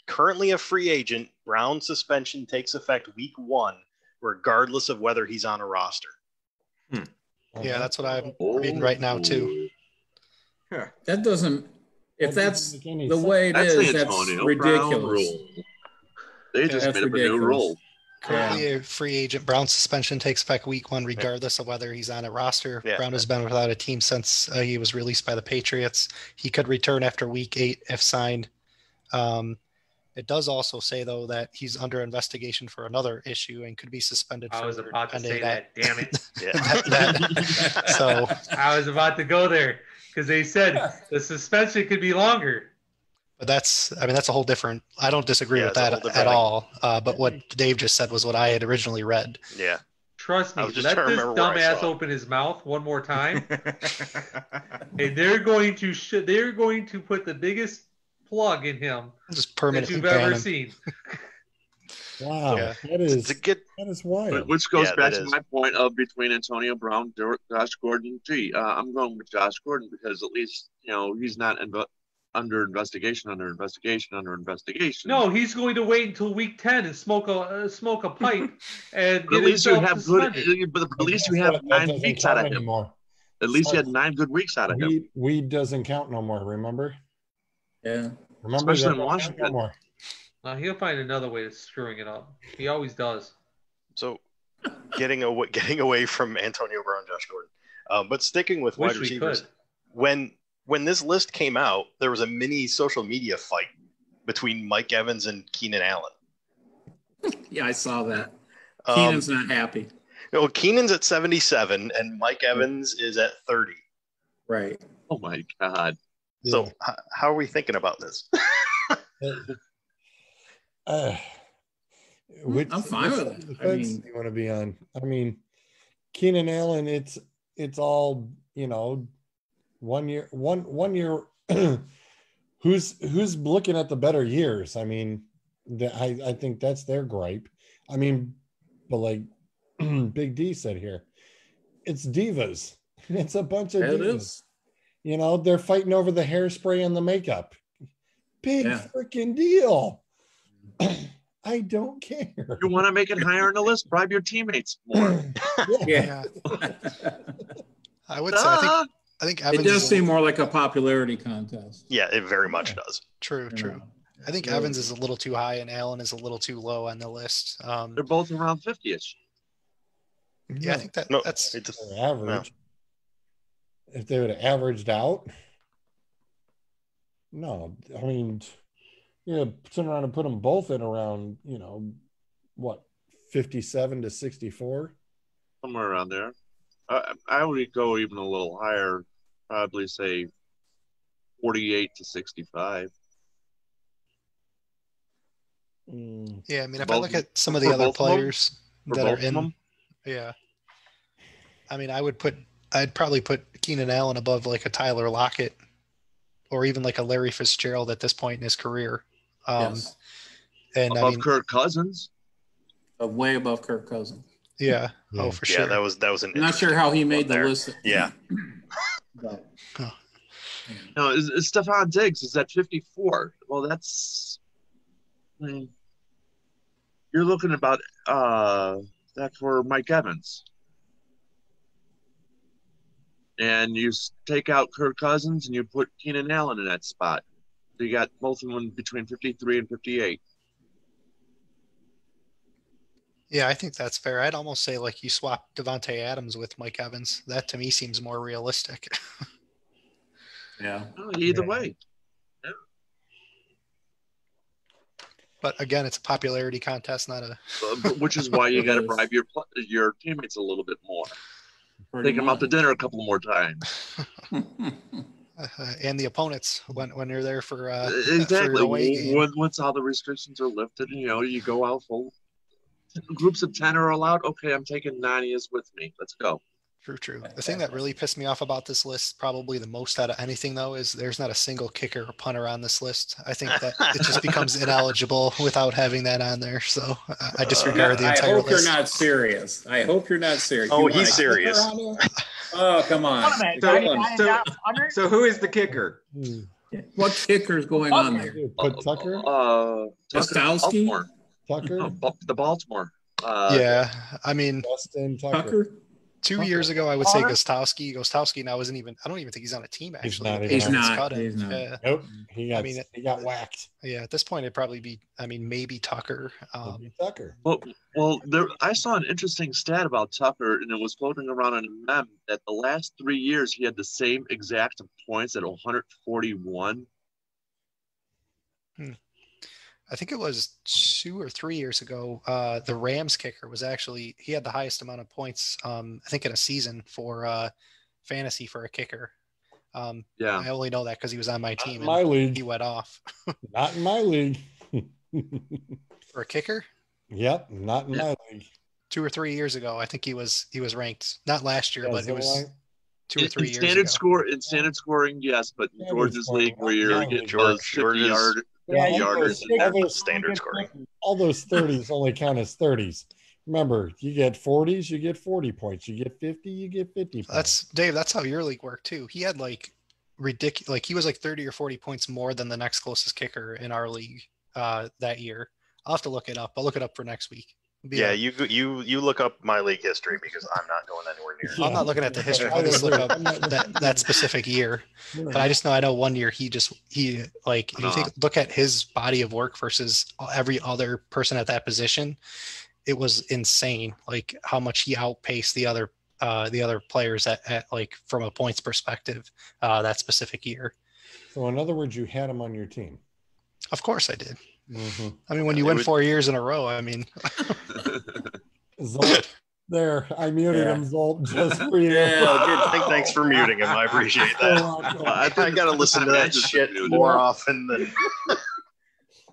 Speaker 8: currently a free agent, Brown suspension takes effect week 1, regardless of whether he's on a roster.
Speaker 7: Yeah, that's what I'm reading right now too.
Speaker 3: That doesn't. If that's the way it is, that's ridiculous.
Speaker 4: They just made up a new rule.
Speaker 7: Currently a free agent, Brown suspension takes effect week 1, regardless of whether he's on a roster. Brown has been without a team since he was released by the Patriots. He could return after week 8 if signed. It does also say, though, that he's under investigation for another issue and could be suspended.
Speaker 9: I was about to say that. Damn it!
Speaker 7: So
Speaker 9: I was about to go there because they said the suspension could be longer.
Speaker 7: But that's a whole different. I don't disagree with that at all. But what Dave just said was what I had originally read.
Speaker 8: Yeah.
Speaker 9: Trust me. Let this dumbass open his mouth one more time. And they're going to put the biggest plug in him
Speaker 7: just permanent
Speaker 9: that you've ever seen.
Speaker 2: Wow, that is wild.
Speaker 4: Which goes back to my point of between Antonio Brown, Josh Gordon. I'm going with Josh Gordon because at least he's not under investigation.
Speaker 9: No, he's going to wait until week 10 and smoke a pipe and
Speaker 4: at least you have good. But at least you have 9 weeks out of him.
Speaker 2: Anymore.
Speaker 4: At least you had 9 good weeks out of him.
Speaker 2: Weed doesn't count no more. Remember?
Speaker 3: Yeah.
Speaker 2: Remember,
Speaker 4: especially in Washington.
Speaker 2: No more.
Speaker 9: He'll find another way of screwing it up. He always does.
Speaker 8: So, getting away from Antonio Brown, Josh Gordon, but sticking with wide receivers. When this list came out, there was a mini social media fight between Mike Evans and Keenan Allen.
Speaker 3: Yeah, I saw that. Keenan's not happy.
Speaker 8: No, Keenan's at 77 and Mike Evans is at 30.
Speaker 3: Right.
Speaker 4: Oh my God.
Speaker 8: So how are we thinking about this?
Speaker 3: I'm fine with it.
Speaker 2: The fence you want to be on? I mean, Keenan Allen. It's all 1 year. One year. Who's looking at the better years? I mean, I think that's their gripe. I mean, but like Big D said here, it's divas. It's a bunch of divas. It is. They're fighting over the hairspray and the makeup. Big freaking deal. I don't care.
Speaker 4: You want to make it higher on the list? Bribe your teammates more.
Speaker 3: Yeah.
Speaker 7: I would say. I think Evans
Speaker 3: it does seem more like a popularity contest.
Speaker 8: Yeah, it very much does.
Speaker 7: True. I think Evans is a little too high and Allen is a little too low on the list.
Speaker 4: They're both around 50-ish.
Speaker 7: Yeah, I think that's
Speaker 2: average. No. If they would have averaged out, no. I mean, turn around and put them both in around, 57 to 64.
Speaker 4: Somewhere around there. I would go even a little higher, probably say 48 to 65.
Speaker 7: Yeah, I mean, if I
Speaker 4: Both-
Speaker 7: look at some of the
Speaker 4: for
Speaker 7: other
Speaker 4: both of them?
Speaker 7: players
Speaker 4: For
Speaker 7: that are
Speaker 4: both of
Speaker 7: in,
Speaker 4: them?
Speaker 7: yeah, I mean, I'd probably put Keenan Allen above like a Tyler Lockett or even like a Larry Fitzgerald at this point in his career.
Speaker 3: Yes.
Speaker 7: And
Speaker 4: Above
Speaker 7: I mean,
Speaker 4: Kirk Cousins.
Speaker 3: Way above Kirk Cousins.
Speaker 7: yeah,
Speaker 2: Yeah.
Speaker 7: oh for
Speaker 8: Yeah,
Speaker 7: sure.
Speaker 8: that was an.
Speaker 3: I'm not sure
Speaker 8: interesting
Speaker 3: how he
Speaker 8: one
Speaker 3: made the
Speaker 8: there.
Speaker 3: list.
Speaker 8: Yeah.
Speaker 3: But,
Speaker 4: No, is Stephon Diggs is at 54. Well, that's. I mean, you're looking about that for Mike Evans. And you take out Kirk Cousins and you put Keenan Allen in that spot. So you got both of them between 53 and 58.
Speaker 7: Yeah, I think that's fair. I'd almost say like you swap Devontae Adams with Mike Evans. That to me seems more realistic.
Speaker 3: yeah.
Speaker 4: Well, either
Speaker 2: Yeah.
Speaker 4: way.
Speaker 7: But again, it's a popularity contest, not a.
Speaker 4: Which is why you
Speaker 3: It
Speaker 4: got to
Speaker 3: is.
Speaker 4: bribe your teammates a little bit more.
Speaker 3: Pretty
Speaker 4: Take them out to
Speaker 3: much.
Speaker 4: dinner a couple more times.
Speaker 7: And the opponents when you're there for
Speaker 4: Exactly.
Speaker 7: for away game.
Speaker 4: Once all the restrictions are lifted, you go out full. Groups of 10 are allowed. Okay, I'm taking Nanias with me. Let's go.
Speaker 7: True. The thing that really pissed me off about this list, probably the most out of anything, though, is there's not a single kicker or punter on this list. I think that it just becomes ineligible without having that on there. So I disregard the
Speaker 3: I
Speaker 7: entire
Speaker 3: hope
Speaker 7: list.
Speaker 3: you're not serious. I hope you're not serious.
Speaker 8: Oh,
Speaker 3: You want
Speaker 8: he's
Speaker 3: a kicker
Speaker 8: serious.
Speaker 3: on here? Oh, come on.
Speaker 5: Wait a minute,
Speaker 6: So-
Speaker 5: 99 and
Speaker 6: so-
Speaker 5: down 100?
Speaker 6: So who is the kicker?
Speaker 3: What kicker's going on there?
Speaker 2: Put Tucker.
Speaker 3: Gostowski?
Speaker 4: Baltimore.
Speaker 2: Tucker.
Speaker 4: No, the Baltimore.
Speaker 7: Yeah, I mean,
Speaker 2: Justin Tucker.
Speaker 3: Tucker?
Speaker 7: 2 years ago, I would say
Speaker 5: Punter?
Speaker 7: Gostowski now isn't even. I don't even think he's on a team.
Speaker 2: He's
Speaker 7: Actually,
Speaker 2: not
Speaker 7: The
Speaker 2: even
Speaker 3: He's
Speaker 2: on.
Speaker 7: Patriots
Speaker 3: not.
Speaker 7: cut him.
Speaker 3: He's not.
Speaker 7: Yeah.
Speaker 2: Nope. He got.
Speaker 7: I mean,
Speaker 2: he got whacked.
Speaker 7: Yeah, at this point, it'd probably be. I mean, maybe Tucker.
Speaker 2: Maybe Tucker.
Speaker 4: Well, I saw an interesting stat about Tucker, and it was floating around on a meme that the last 3 years he had the same exact points at 141.
Speaker 7: I think it was 2 or 3 years ago. The Rams kicker was actually he had the highest amount of points. I think in a season for fantasy for a kicker.
Speaker 4: Yeah.
Speaker 7: I only know that because he was on my
Speaker 2: Not
Speaker 7: team.
Speaker 2: in
Speaker 7: And
Speaker 2: my league.
Speaker 7: he went off
Speaker 2: Not in my league.
Speaker 7: for a kicker
Speaker 2: Yep. Not in my league.
Speaker 7: 2 or 3 years ago. I think he was ranked not last year,
Speaker 2: Yeah,
Speaker 7: but
Speaker 2: is
Speaker 7: it
Speaker 2: that
Speaker 7: was
Speaker 2: right?
Speaker 7: 2 or 3
Speaker 4: In
Speaker 7: years ago.
Speaker 4: standard scoring, yes, but in
Speaker 2: Standard
Speaker 4: George's
Speaker 2: scoring,
Speaker 4: league where
Speaker 2: not
Speaker 4: you're
Speaker 2: my
Speaker 4: getting
Speaker 2: league.
Speaker 8: George's-
Speaker 4: 50
Speaker 2: Yeah,
Speaker 4: yarders.
Speaker 8: Standard scoring.
Speaker 2: All those 30s only count as 30s. Remember, you get 40s, you get 40 points. You get 50, you get 50 points.
Speaker 7: That's Dave. That's how your league worked too. He had like ridiculous. Like he was like 30 or 40 points more than the next closest kicker in our league that year. I'll have to look it up. I'll look it up for next week.
Speaker 8: Yeah, you look up my league history because I'm not going anywhere near.
Speaker 2: Yeah.
Speaker 7: I'm not looking at the history.
Speaker 2: I
Speaker 7: I'll just look
Speaker 2: agree.
Speaker 7: up
Speaker 2: I'm not-
Speaker 7: that specific year. But I just know 1 year he like if you look at his body of work versus every other person at that position, it was insane. Like how much he outpaced the other players at like from a points perspective that specific year.
Speaker 2: So in other words, you had him on your team.
Speaker 7: Of course I did.
Speaker 2: Mm-hmm.
Speaker 7: I mean, when you win 4 years in a row, I mean,
Speaker 2: Zolt, there, I muted him, Zolt, just for you.
Speaker 8: Yeah, good. Thanks for muting him. I appreciate that. I got to listen to that shit more often than.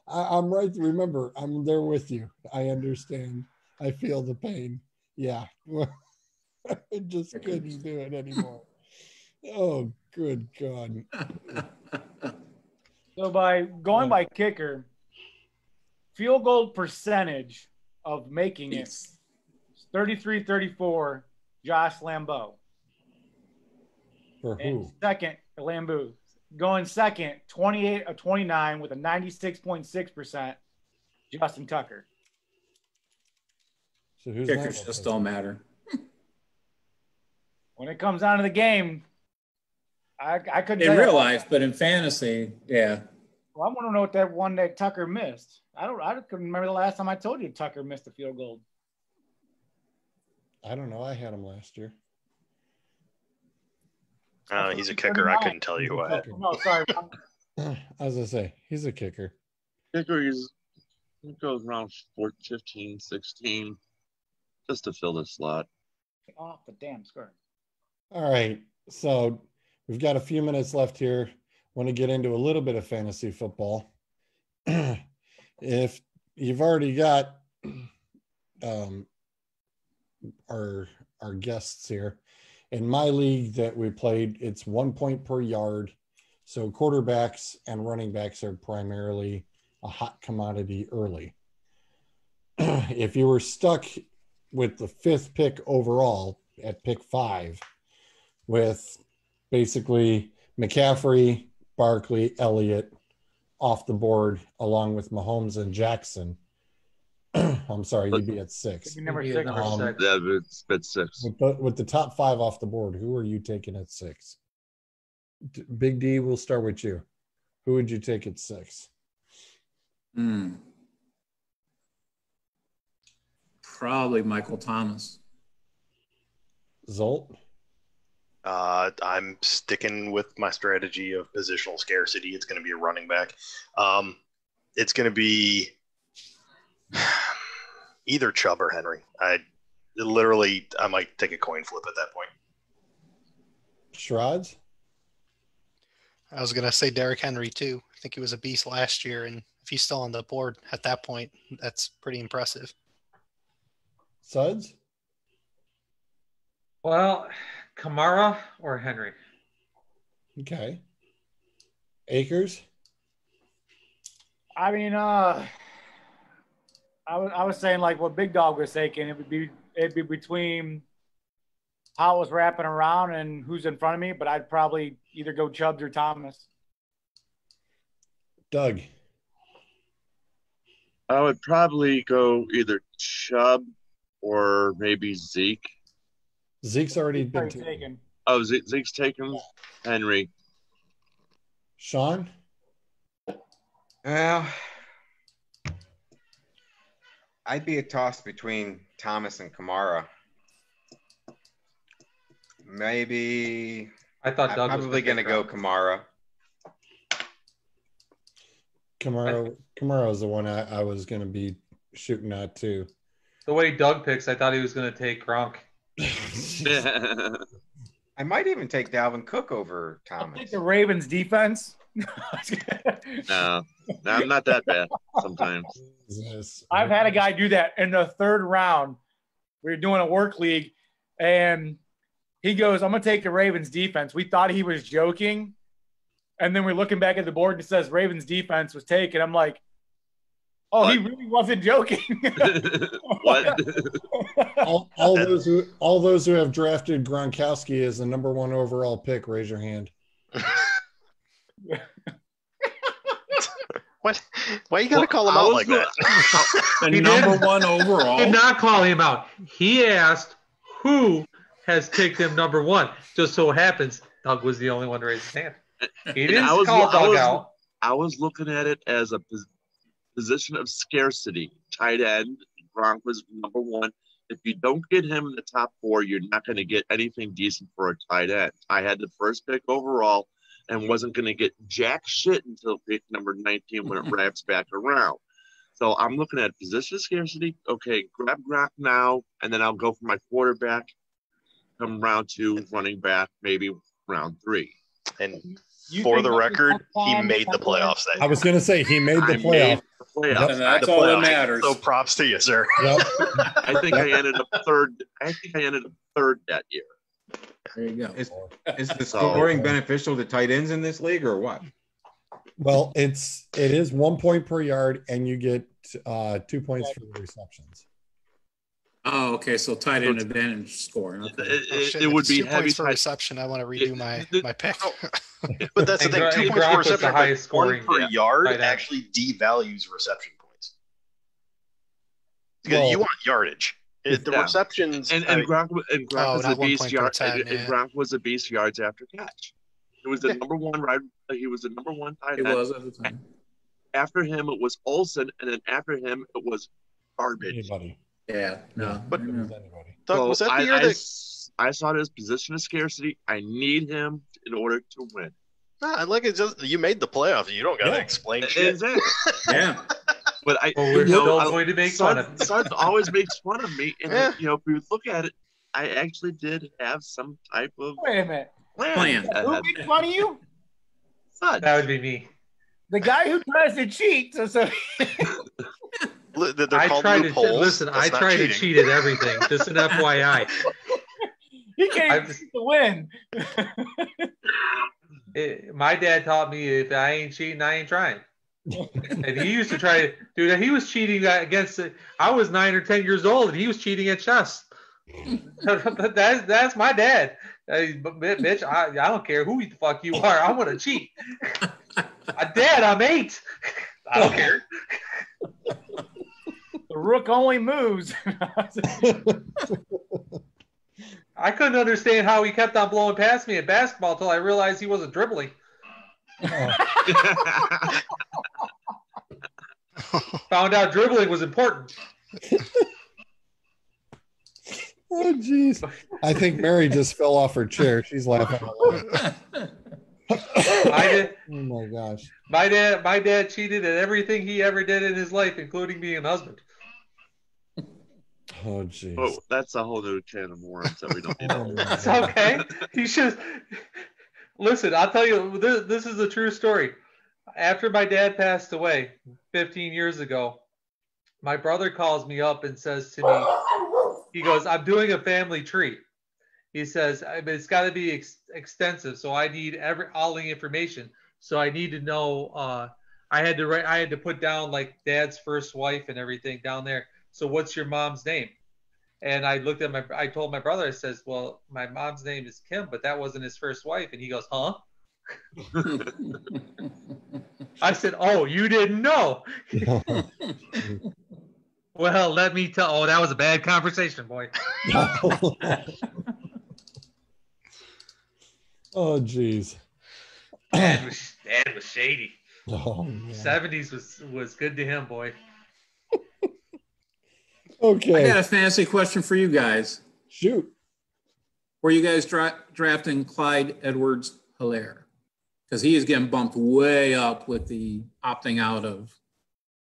Speaker 2: I'm right. Remember, I'm there with you. I understand. I feel the pain. Yeah. I just couldn't do it anymore. Oh, good God.
Speaker 5: So by going by kicker, field goal percentage of making it 33-34, Josh Lambeau.
Speaker 2: For
Speaker 5: And
Speaker 2: who?
Speaker 5: second, Lambeau. Going second, 28 of 29 with a 96.6%, Justin Tucker.
Speaker 2: So who's
Speaker 3: Kickers
Speaker 2: that?
Speaker 3: just don't matter.
Speaker 5: When it comes down to the game, I couldn't
Speaker 3: In
Speaker 5: tell you-
Speaker 3: real life, but in fantasy, yeah.
Speaker 5: Well, I want to know what that one that Tucker missed. I couldn't remember the last time I told you Tucker missed a field goal.
Speaker 2: I don't know. I had him last year.
Speaker 8: He's a kicker. I couldn't tell you what.
Speaker 5: No, sorry.
Speaker 2: As I say, he's a kicker.
Speaker 4: Kicker, it goes around 15, 16. just to fill the slot.
Speaker 5: Get off the damn skirt.
Speaker 2: All right. So we've got a few minutes left here. Want to get into a little bit of fantasy football. If you've already got our guests here, in my league that we played, it's 1 point per yard. So quarterbacks and running backs are primarily a hot commodity early. If you were stuck with the 5th pick overall at pick 5 with basically McCaffrey, Barkley, Elliott off the board along with Mahomes and Jackson, I'm sorry, you'd be at 6.
Speaker 5: Number
Speaker 9: Maybe
Speaker 5: 6.
Speaker 9: number six.
Speaker 4: Yeah, it's 6.
Speaker 2: With the top 5 off the board, who are you taking at 6? Big D, we'll start with you. Who would you take at 6?
Speaker 3: Probably Michael Thomas.
Speaker 2: Zolt?
Speaker 8: I'm sticking with my strategy of positional scarcity. It's going to be a running back. It's going to be either Chubb or Henry. I might take a coin flip at that point.
Speaker 2: Shrods?
Speaker 7: I was going to say Derrick Henry, too. I think he was a beast last year, and if he's still on the board at that point, that's pretty impressive.
Speaker 2: Suds?
Speaker 9: Well, Kamara or Henry?
Speaker 2: Okay. Akers?
Speaker 5: I mean, I was saying like what Big Dog was taking. It'd be between how it was wrapping around and who's in front of me, but I'd probably either go Chubbs or Thomas.
Speaker 2: Doug?
Speaker 4: I would probably go either Chubb or maybe Zeke.
Speaker 2: Zeke's already been
Speaker 5: Already taken.
Speaker 4: Oh, Zeke's taken. Henry.
Speaker 2: Sean?
Speaker 6: Well, I'd be a toss between Thomas and Kamara. Maybe
Speaker 9: I thought
Speaker 6: I'm
Speaker 9: Doug was
Speaker 6: probably going to go Kamara.
Speaker 2: Kamara is the one I was going to be shooting at too.
Speaker 9: The way Doug picks, I thought he was going to take Gronk.
Speaker 6: I might even take Dalvin Cook over
Speaker 5: I'll
Speaker 6: Thomas.
Speaker 5: take the Ravens defense.
Speaker 4: No, I'm not that bad sometimes.
Speaker 2: Yes.
Speaker 5: I've had a guy do that in the 3rd round. We were doing a work league, and he goes, I'm going to take the Ravens defense. We thought he was joking. And then we're looking back at the board and it says Ravens defense was taken. I'm like, oh,
Speaker 4: What?
Speaker 5: he really wasn't joking.
Speaker 4: What?
Speaker 2: all those who have drafted Gronkowski as the number 1 overall pick, raise your hand.
Speaker 8: What? Why you got to call him out like that?
Speaker 3: The
Speaker 9: He
Speaker 3: number
Speaker 9: did.
Speaker 3: 1 overall.
Speaker 9: Did not call him out. He asked who has taken him number 1. Just so happens Doug was the only one to raise his hand. He didn't call Doug out.
Speaker 4: I was looking at it as a position of scarcity. Tight end, Gronk was number 1. If you don't get him in the top 4, you're not going to get anything decent for a tight end. I had the 1st pick overall and wasn't going to get jack shit until pick number 19 when it wraps back around. So I'm looking at position scarcity. Okay, grab Gronk now, and then I'll go for my quarterback. Come round 2, running back, maybe round 3.
Speaker 8: And for the record, he made the playoffs that
Speaker 2: I
Speaker 8: year.
Speaker 2: was going to say he made the playoff.
Speaker 3: And that's all that matters.
Speaker 8: So props to you, sir.
Speaker 2: Yep.
Speaker 4: I think I ended up third that year.
Speaker 3: There you go.
Speaker 6: Is the scoring beneficial to tight ends in this league or what?
Speaker 2: Well, it is 1 point per yard, and you get 2 points for the receptions.
Speaker 3: Oh, okay. So tight end advantage scoring. Okay.
Speaker 4: It would be
Speaker 7: 2
Speaker 4: heavy
Speaker 7: points for
Speaker 4: tight.
Speaker 7: reception. I want to redo my pick.
Speaker 8: But that's the thing.
Speaker 9: And
Speaker 8: 2 points
Speaker 9: Gronk
Speaker 8: per
Speaker 9: was the
Speaker 8: reception,
Speaker 9: highest
Speaker 8: but 1
Speaker 9: scoring
Speaker 8: per yard
Speaker 9: tight end.
Speaker 8: actually devalues reception points. Because
Speaker 2: Well,
Speaker 8: you want yardage. The
Speaker 4: Yeah.
Speaker 8: receptions
Speaker 4: And Gronk was
Speaker 7: not
Speaker 4: a
Speaker 7: 1
Speaker 4: beast
Speaker 7: point per
Speaker 4: yard.
Speaker 7: 10,
Speaker 4: And
Speaker 7: yeah.
Speaker 4: Gronk was a beast yards after catch. He was the number 1 right. He was the number 1 tight
Speaker 3: It
Speaker 4: end.
Speaker 3: was at the time.
Speaker 4: After him, it was Olsen, and then after him, it was garbage.
Speaker 2: anybody.
Speaker 3: Yeah. No.
Speaker 8: But-
Speaker 3: I know.
Speaker 2: Anybody.
Speaker 8: Doug, was that the year that
Speaker 4: I saw it as position of scarcity. I need him in order to win.
Speaker 8: I like it? Just you made the playoffs. You don't got to
Speaker 2: Yeah.
Speaker 8: explain shit.
Speaker 4: Exactly.
Speaker 3: Yeah.
Speaker 4: But
Speaker 9: we're still going to make fun of him.
Speaker 4: Suds always makes fun of me, and
Speaker 8: Yeah.
Speaker 4: if we look at it, I actually did have some type of
Speaker 5: Wait a minute.
Speaker 3: Plan.
Speaker 5: Who makes fun of you?
Speaker 4: Suds.
Speaker 9: That would be me.
Speaker 5: The guy who tries to cheat. So
Speaker 8: They're
Speaker 9: I
Speaker 8: called
Speaker 9: try to
Speaker 8: loopholes.
Speaker 9: listen.
Speaker 8: That's
Speaker 9: I
Speaker 8: not
Speaker 9: try to
Speaker 8: cheating.
Speaker 9: cheat at everything. Just an FYI.
Speaker 5: he can't
Speaker 9: I've-
Speaker 5: even cheat to win.
Speaker 9: My dad taught me if I ain't cheating, I ain't trying. And he used to try, dude. He was cheating against. I was 9 or 10 years old, and he was cheating at chess. That's my dad. Bitch, I don't care who the fuck you are. I'm gonna cheat. Dad, I'm 8. I don't care.
Speaker 5: The rook only moves.
Speaker 9: I couldn't understand how he kept on blowing past me in basketball until I realized he wasn't dribbling. Found out dribbling was important.
Speaker 2: Oh, jeez. I think Mary just fell off her chair. She's laughing out loud. Oh my gosh.
Speaker 9: My dad cheated at everything he ever did in his life, including being a husband.
Speaker 2: Oh, jeez.
Speaker 4: Oh, that's a whole new can of worms that we don't need.
Speaker 9: It's okay. He should listen. I'll tell you. This is a true story. After my dad passed away 15 years ago, my brother calls me up and says to me, he goes, "I'm doing a family tree." He says, "It's got to be extensive, so I need all the information. So I need to know. I had to put down like Dad's first wife and everything down there. So what's your mom's name?" And I told my brother, I says, "Well, my mom's name is Kim, but that wasn't his first wife." And he goes, "Huh?" I said, "Oh, you didn't know?" Well, let me tell. Oh, that was a bad conversation, boy.
Speaker 2: Oh, jeez.
Speaker 9: Dad was shady.
Speaker 2: Oh, man.
Speaker 9: 70s was good to him, boy.
Speaker 2: Okay.
Speaker 3: I got a fantasy question for you guys.
Speaker 2: Shoot.
Speaker 3: Were you guys drafting Clyde Edwards-Helaire? Because he is getting bumped way up with the opting out of.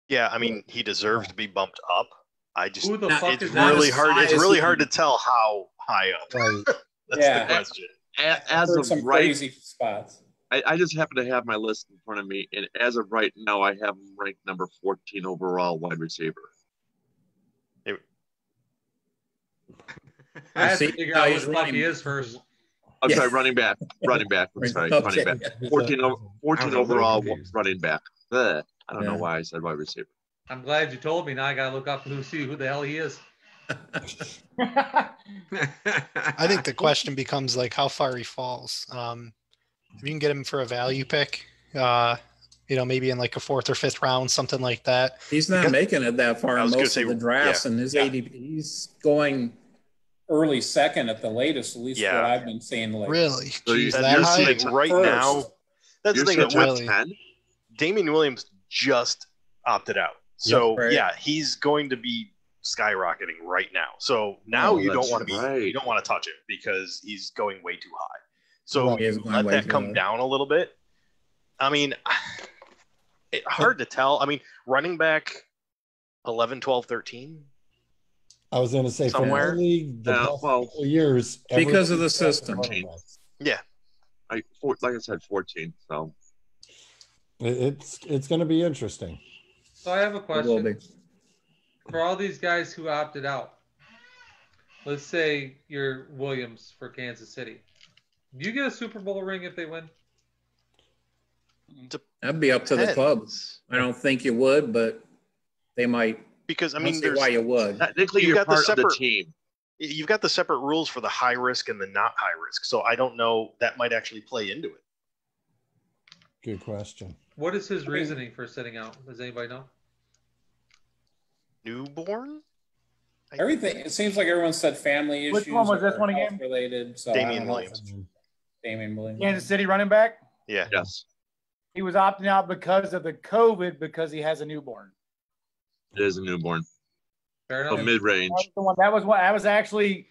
Speaker 8: Yeah, I mean, he deserves to be bumped up. I just,
Speaker 9: Who the fuck
Speaker 8: it's
Speaker 9: is that?
Speaker 8: really hard. It's really
Speaker 3: Size-
Speaker 8: hard to tell how high up.
Speaker 2: Right.
Speaker 8: That's
Speaker 3: Yeah.
Speaker 8: the question.
Speaker 4: As
Speaker 3: Heard
Speaker 4: of
Speaker 3: some
Speaker 4: right,
Speaker 3: crazy spots.
Speaker 4: I just happen to have my list in front of me, and as of right now, I have him ranked number 14 overall wide receiver.
Speaker 9: I have to
Speaker 3: See,
Speaker 9: figure
Speaker 3: now
Speaker 9: out who
Speaker 3: he's
Speaker 9: the fuck
Speaker 3: running.
Speaker 9: he is first.
Speaker 4: I'm
Speaker 3: Yeah.
Speaker 4: sorry, running back. I'm sorry,
Speaker 3: Okay.
Speaker 4: running back. 14 overall running back. Ugh, I don't know
Speaker 3: Yeah.
Speaker 4: why I said wide receiver.
Speaker 9: I'm glad you told me. Now I gotta look up and see who the hell he is.
Speaker 7: I think the question becomes like how far he falls. If you can get him for a value pick, maybe in like a 4th or 5th round, something like that.
Speaker 3: He's not making it that far
Speaker 8: I
Speaker 3: in
Speaker 8: was gonna
Speaker 3: most
Speaker 8: say,
Speaker 3: of the drafts,
Speaker 8: yeah.
Speaker 3: and his ADP, he's going early second at the latest, at least
Speaker 8: Yeah.
Speaker 3: what I've been seeing. Like,
Speaker 7: Really?
Speaker 4: So
Speaker 7: Jeez,
Speaker 4: you're
Speaker 7: that high?
Speaker 4: seeing
Speaker 8: Right
Speaker 3: First.
Speaker 8: now, that's
Speaker 4: You're
Speaker 8: the thing.
Speaker 4: saying top
Speaker 7: Really?
Speaker 4: 10?
Speaker 8: Damian Williams just opted out. So
Speaker 3: right.
Speaker 8: yeah, he's going to be skyrocketing right now. So now
Speaker 4: Oh,
Speaker 8: you don't
Speaker 4: that's
Speaker 8: want to
Speaker 4: right.
Speaker 8: you don't want to touch it because he's going way too high. So
Speaker 2: Right.
Speaker 3: He is going
Speaker 8: let
Speaker 3: way
Speaker 8: that
Speaker 3: too
Speaker 8: come
Speaker 3: high.
Speaker 8: down a little bit. I mean, hard to tell. I mean, running back 11, 12, 13.
Speaker 2: I was going to say
Speaker 8: Somewhere.
Speaker 2: from the league the past
Speaker 4: well,
Speaker 2: couple of years.
Speaker 3: Because of the
Speaker 2: everybody's
Speaker 3: system.
Speaker 2: running backs.
Speaker 8: Yeah.
Speaker 4: Like I said, 14. So
Speaker 2: It's going to be interesting.
Speaker 9: So I have a
Speaker 3: It will be.
Speaker 9: question for all these guys who opted out. Let's say you're Williams for Kansas City. Do you get a Super Bowl ring if they win?
Speaker 3: That'd be up to the club.
Speaker 8: Depends.
Speaker 3: I don't think you would, but they might.
Speaker 8: Because I
Speaker 3: I
Speaker 8: mean,
Speaker 3: see
Speaker 8: there's
Speaker 3: why you would.
Speaker 4: technically,
Speaker 8: You've
Speaker 4: you're
Speaker 8: got the
Speaker 4: part of the
Speaker 8: separate-
Speaker 4: team.
Speaker 8: you've got the separate rules for the high risk and the not high risk. So I don't know, that might actually play into it.
Speaker 2: Good question.
Speaker 9: What is his reasoning for sitting out? Does anybody know?
Speaker 8: Newborn?
Speaker 3: Everything. It seems like everyone said family issues.
Speaker 5: Which one was this
Speaker 3: or
Speaker 5: one again?
Speaker 3: health related. So I
Speaker 8: Damian
Speaker 3: don't know.
Speaker 8: Williams.
Speaker 3: Damian Williams.
Speaker 5: Kansas City running back.
Speaker 8: Yeah.
Speaker 4: Yes,
Speaker 5: He was opting out because of the COVID because he has a newborn.
Speaker 4: it is a newborn.
Speaker 9: Fair
Speaker 4: So
Speaker 9: enough.
Speaker 4: mid-range.
Speaker 5: That was what I was actually,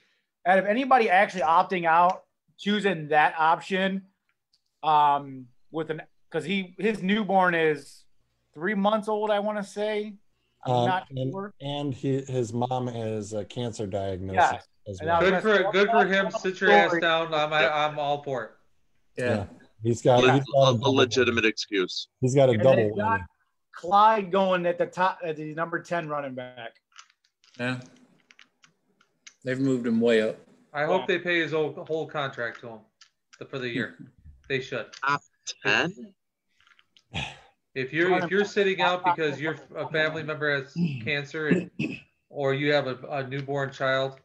Speaker 5: out of anybody actually opting out, choosing that option, because his newborn is 3 months old, I want to say. I'm not
Speaker 2: and
Speaker 5: sure.
Speaker 2: his mom has a cancer diagnosis as
Speaker 5: And
Speaker 2: well.
Speaker 9: Good for him. Sit your ass down. I'm all for it.
Speaker 3: Yeah.
Speaker 2: He's got
Speaker 4: a
Speaker 2: double
Speaker 4: legitimate
Speaker 2: whammy.
Speaker 4: excuse.
Speaker 2: He's got a
Speaker 5: And
Speaker 2: double
Speaker 5: they've got
Speaker 2: whammy.
Speaker 5: Clyde going at the top, at the number 10 running back.
Speaker 3: Yeah. They've moved him way up.
Speaker 9: I hope they pay his whole contract to him for the year. They should.
Speaker 4: Top 10?
Speaker 9: If you're sitting out because your a family member has cancer or you have a newborn child,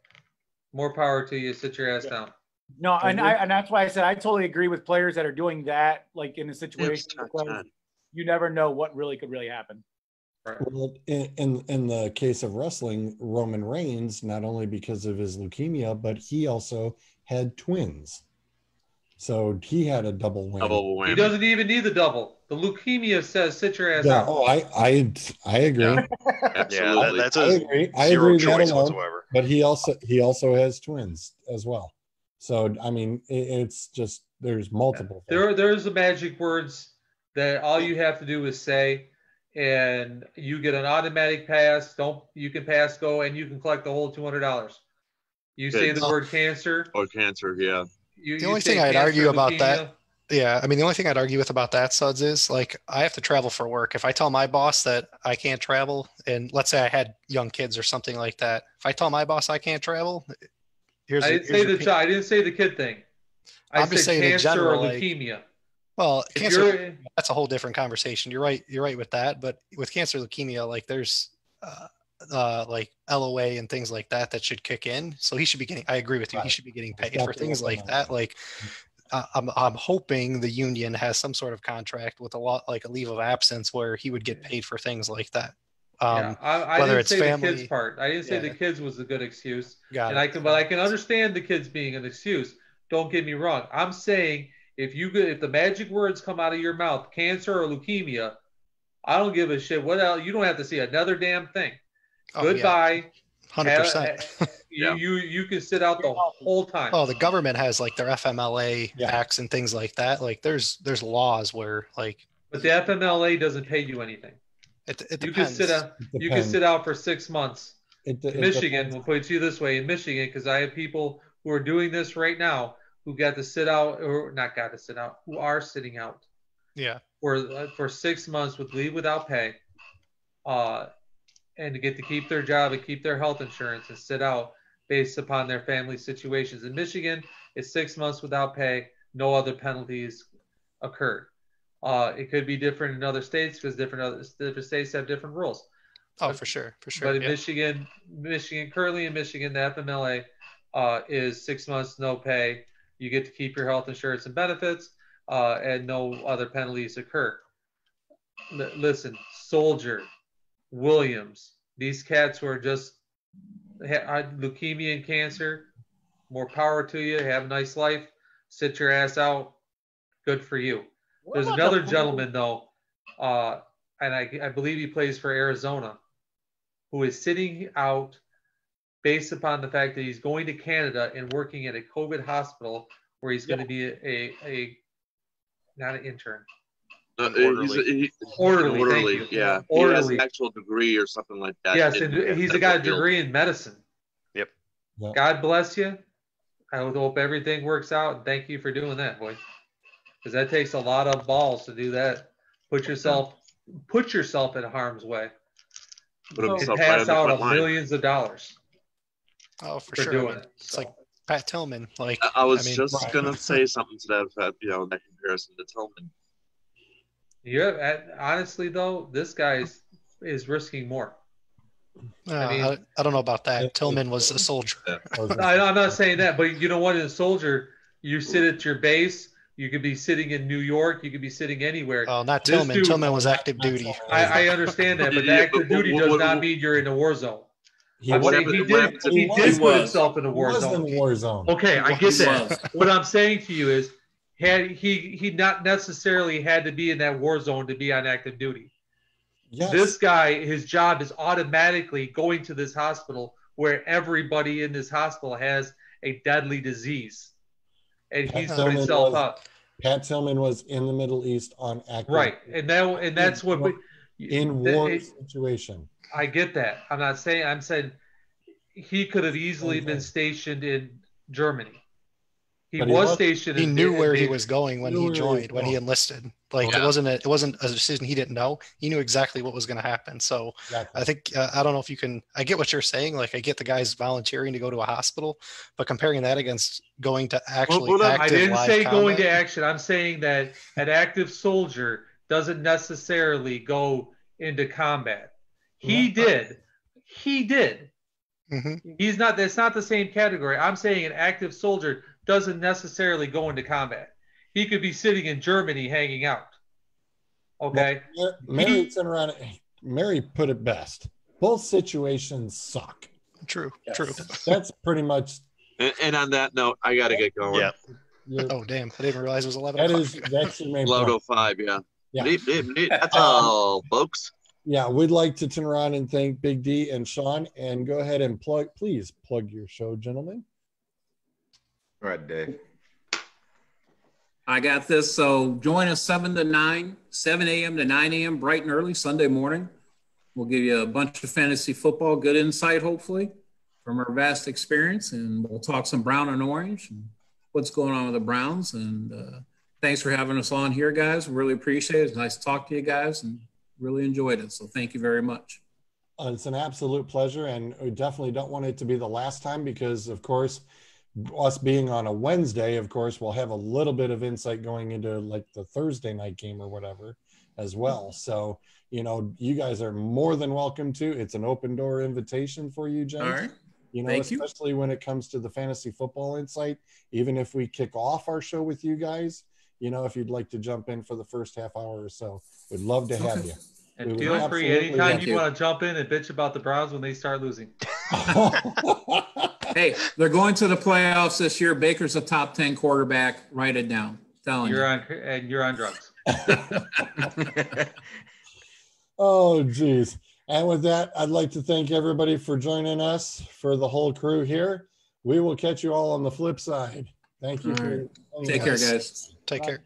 Speaker 9: more power to you. Sit your ass down.
Speaker 5: No, and that's why I said I totally agree with players that are doing that, like in a situation because you never know what could really happen.
Speaker 9: Right.
Speaker 2: Well, in the case of wrestling, Roman Reigns, not only because of his leukemia, but he also had twins. So he had a double whammy.
Speaker 9: He doesn't even need the double. The leukemia says sit your ass
Speaker 2: Yeah,
Speaker 9: out.
Speaker 2: I agree.
Speaker 8: Yeah,
Speaker 4: Absolutely.
Speaker 8: that's
Speaker 2: I
Speaker 8: a
Speaker 2: agree. I
Speaker 8: zero
Speaker 2: agree that
Speaker 8: choice
Speaker 2: alone,
Speaker 8: whatsoever.
Speaker 2: but he also has twins as well. So I mean, it's just there's multiple.
Speaker 9: There's the magic words that all you have to do is say, and you get an automatic pass. You can pass go, and you can collect the whole $200. You say the word cancer.
Speaker 4: Or cancer, yeah.
Speaker 7: The only thing I'd argue about that, I mean, the only thing I'd argue with about that, Suds, is like I have to travel for work. If I tell my boss that I can't travel, and let's say I had young kids or something like that, if I tell my boss I can't travel, I didn't
Speaker 9: say the kid thing.
Speaker 7: I'm just saying
Speaker 9: cancer
Speaker 7: in general,
Speaker 9: or leukemia.
Speaker 7: Well, cancer, that's a whole different conversation. You're right with that. But with cancer, leukemia, like there's like LOA and things like that should kick in. So he should be getting, I agree with you. He should be getting paid for things like that. Like I'm hoping the union has some sort of contract with like a leave of absence where he would get paid for things like that.
Speaker 9: I
Speaker 7: whether
Speaker 9: didn't
Speaker 7: it's
Speaker 9: say
Speaker 7: family,
Speaker 9: the kids part. I didn't say the kids was a good excuse.
Speaker 7: But
Speaker 9: I can understand the kids being an excuse. Don't get me wrong. I'm saying if the magic words come out of your mouth, cancer or leukemia, I don't give a shit. What else? You don't have to see another damn thing. Goodbye.
Speaker 7: 100%.
Speaker 9: You can sit out the whole time.
Speaker 7: Oh, the government has like their FMLA acts and things like that. Like there's laws where like.
Speaker 9: But the FMLA doesn't pay you anything.
Speaker 7: It
Speaker 9: you
Speaker 7: depends.
Speaker 9: You can sit out for 6 months. In Michigan,
Speaker 2: depends.
Speaker 9: we'll put it to you this way. In Michigan, because I have people who are doing this right now who got to sit out, or not got to sit out, who are sitting out.
Speaker 7: Yeah.
Speaker 9: For 6 months with leave without pay, and to get to keep their job and keep their health insurance and sit out based upon their family situations. In Michigan, it's 6 months without pay. No other penalties occurred. It could be different in other states because different states have different rules.
Speaker 7: Oh, for sure.
Speaker 9: But in Michigan, currently in Michigan, the FMLA is 6 months no pay. You get to keep your health insurance and benefits, and no other penalties occur. Listen, Soldier, Williams, these cats who are just leukemia and cancer, more power to you. Have a nice life. Sit your ass out. Good for you. There's another gentleman, though, and I believe he plays for Arizona, who is sitting out based upon the fact that he's going to Canada and working at a COVID hospital where he's going to be a not an intern.
Speaker 4: Orderly.
Speaker 9: Orderly.
Speaker 4: Yeah.
Speaker 9: Orderly.
Speaker 4: He has an actual degree or something like that.
Speaker 9: Yes, and he's got a degree in medicine.
Speaker 8: Yep.
Speaker 9: God bless you. I hope everything works out. And thank you for doing that, boy. Because that takes a lot of balls to do that. Put yourself in harm's way. And pass out of millions of dollars.
Speaker 7: Oh, for sure.
Speaker 9: Doing it.
Speaker 7: It's like Pat Tillman. Like
Speaker 4: I was just gonna say something to that effect, that comparison to Tillman.
Speaker 9: Yeah, honestly though, this guy is risking more.
Speaker 7: I don't know about that. Tillman was a soldier.
Speaker 9: I'm not saying that, but you know what? In a soldier, you sit at your base. You could be sitting in New York. You could be sitting anywhere.
Speaker 7: Oh, not Tillman. Tillman was active duty.
Speaker 9: I understand that, but active duty does not mean you're in a war zone. He did put himself in a war zone. Okay, I get that. What I'm saying to you is, he not necessarily had to be in that war zone to be on active duty.
Speaker 2: Yes.
Speaker 9: This guy, his job is automatically going to this hospital where everybody in this hospital has a deadly disease. And he's put himself up.
Speaker 2: Pat Tillman was in the Middle East on active.
Speaker 9: Right. And that's what
Speaker 2: in war situation.
Speaker 9: I get that. I'm saying he could have easily been stationed in Germany. He was stationed.
Speaker 7: He knew where he
Speaker 9: Navy.
Speaker 7: was going when he joined, when he enlisted. Like
Speaker 3: Yeah.
Speaker 7: it wasn't a decision he didn't know. He knew exactly what was going to happen. So
Speaker 2: Exactly.
Speaker 7: I think I don't know if you can. I get what you're saying. Like I get the guys volunteering to go to a hospital, but comparing that against going to actually active
Speaker 9: I didn't
Speaker 7: live
Speaker 9: say
Speaker 7: combat,
Speaker 9: going to action. I'm saying that an active soldier doesn't necessarily go into combat. He did.
Speaker 7: Mm-hmm.
Speaker 9: He's not. That's not the same category. I'm saying an active soldier doesn't necessarily go into combat. He could be sitting in Germany hanging out. Okay.
Speaker 2: Well, Mary put it best. Both situations suck.
Speaker 7: True.
Speaker 3: Yes.
Speaker 7: True.
Speaker 2: That's pretty much.
Speaker 4: And on that note, I got to get going.
Speaker 8: Yeah.
Speaker 7: Oh damn! I didn't realize it was 11
Speaker 2: That
Speaker 7: o'clock.
Speaker 2: that's your main
Speaker 4: Loto
Speaker 2: point.
Speaker 4: 5, yeah.
Speaker 2: Yeah.
Speaker 4: Neat. That's all, folks.
Speaker 2: Yeah, we'd like to turn around and thank Big D and Sean, and go ahead and please plug your show, gentlemen.
Speaker 6: Go ahead, Dave.
Speaker 3: I got this. So join us 7 a.m. to 9 a.m. bright and early Sunday morning. We'll give you a bunch of fantasy football, good insight, hopefully, from our vast experience. And we'll talk some brown and orange and what's going on with the Browns. And thanks for having us on here, guys. Really appreciate it. It's nice to talk to you guys and really enjoyed it. So thank you very much.
Speaker 2: It's an absolute pleasure. And we definitely don't want it to be the last time because, of course, us being on a Wednesday, of course, we'll have a little bit of insight going into like the Thursday night game or whatever as well. So, you guys are more than welcome to. It's an open door invitation for you, gents.
Speaker 3: All right.
Speaker 2: Thank especially when it comes to the fantasy football insight, even if we kick off our show with you guys, if you'd like to jump in for the first half hour or so, we'd love to have you.
Speaker 9: And feel free anytime you want to jump in and bitch about the Browns when they start losing.
Speaker 3: Hey, they're going to the playoffs this year. Baker's a top 10 quarterback. Write it down. Telling you.
Speaker 9: You're on drugs.
Speaker 2: Oh, geez. And with that, I'd like to thank everybody for joining us, for the whole crew here. We will catch you all on the flip side. Thank you.
Speaker 3: Take care, guys.
Speaker 7: Take care.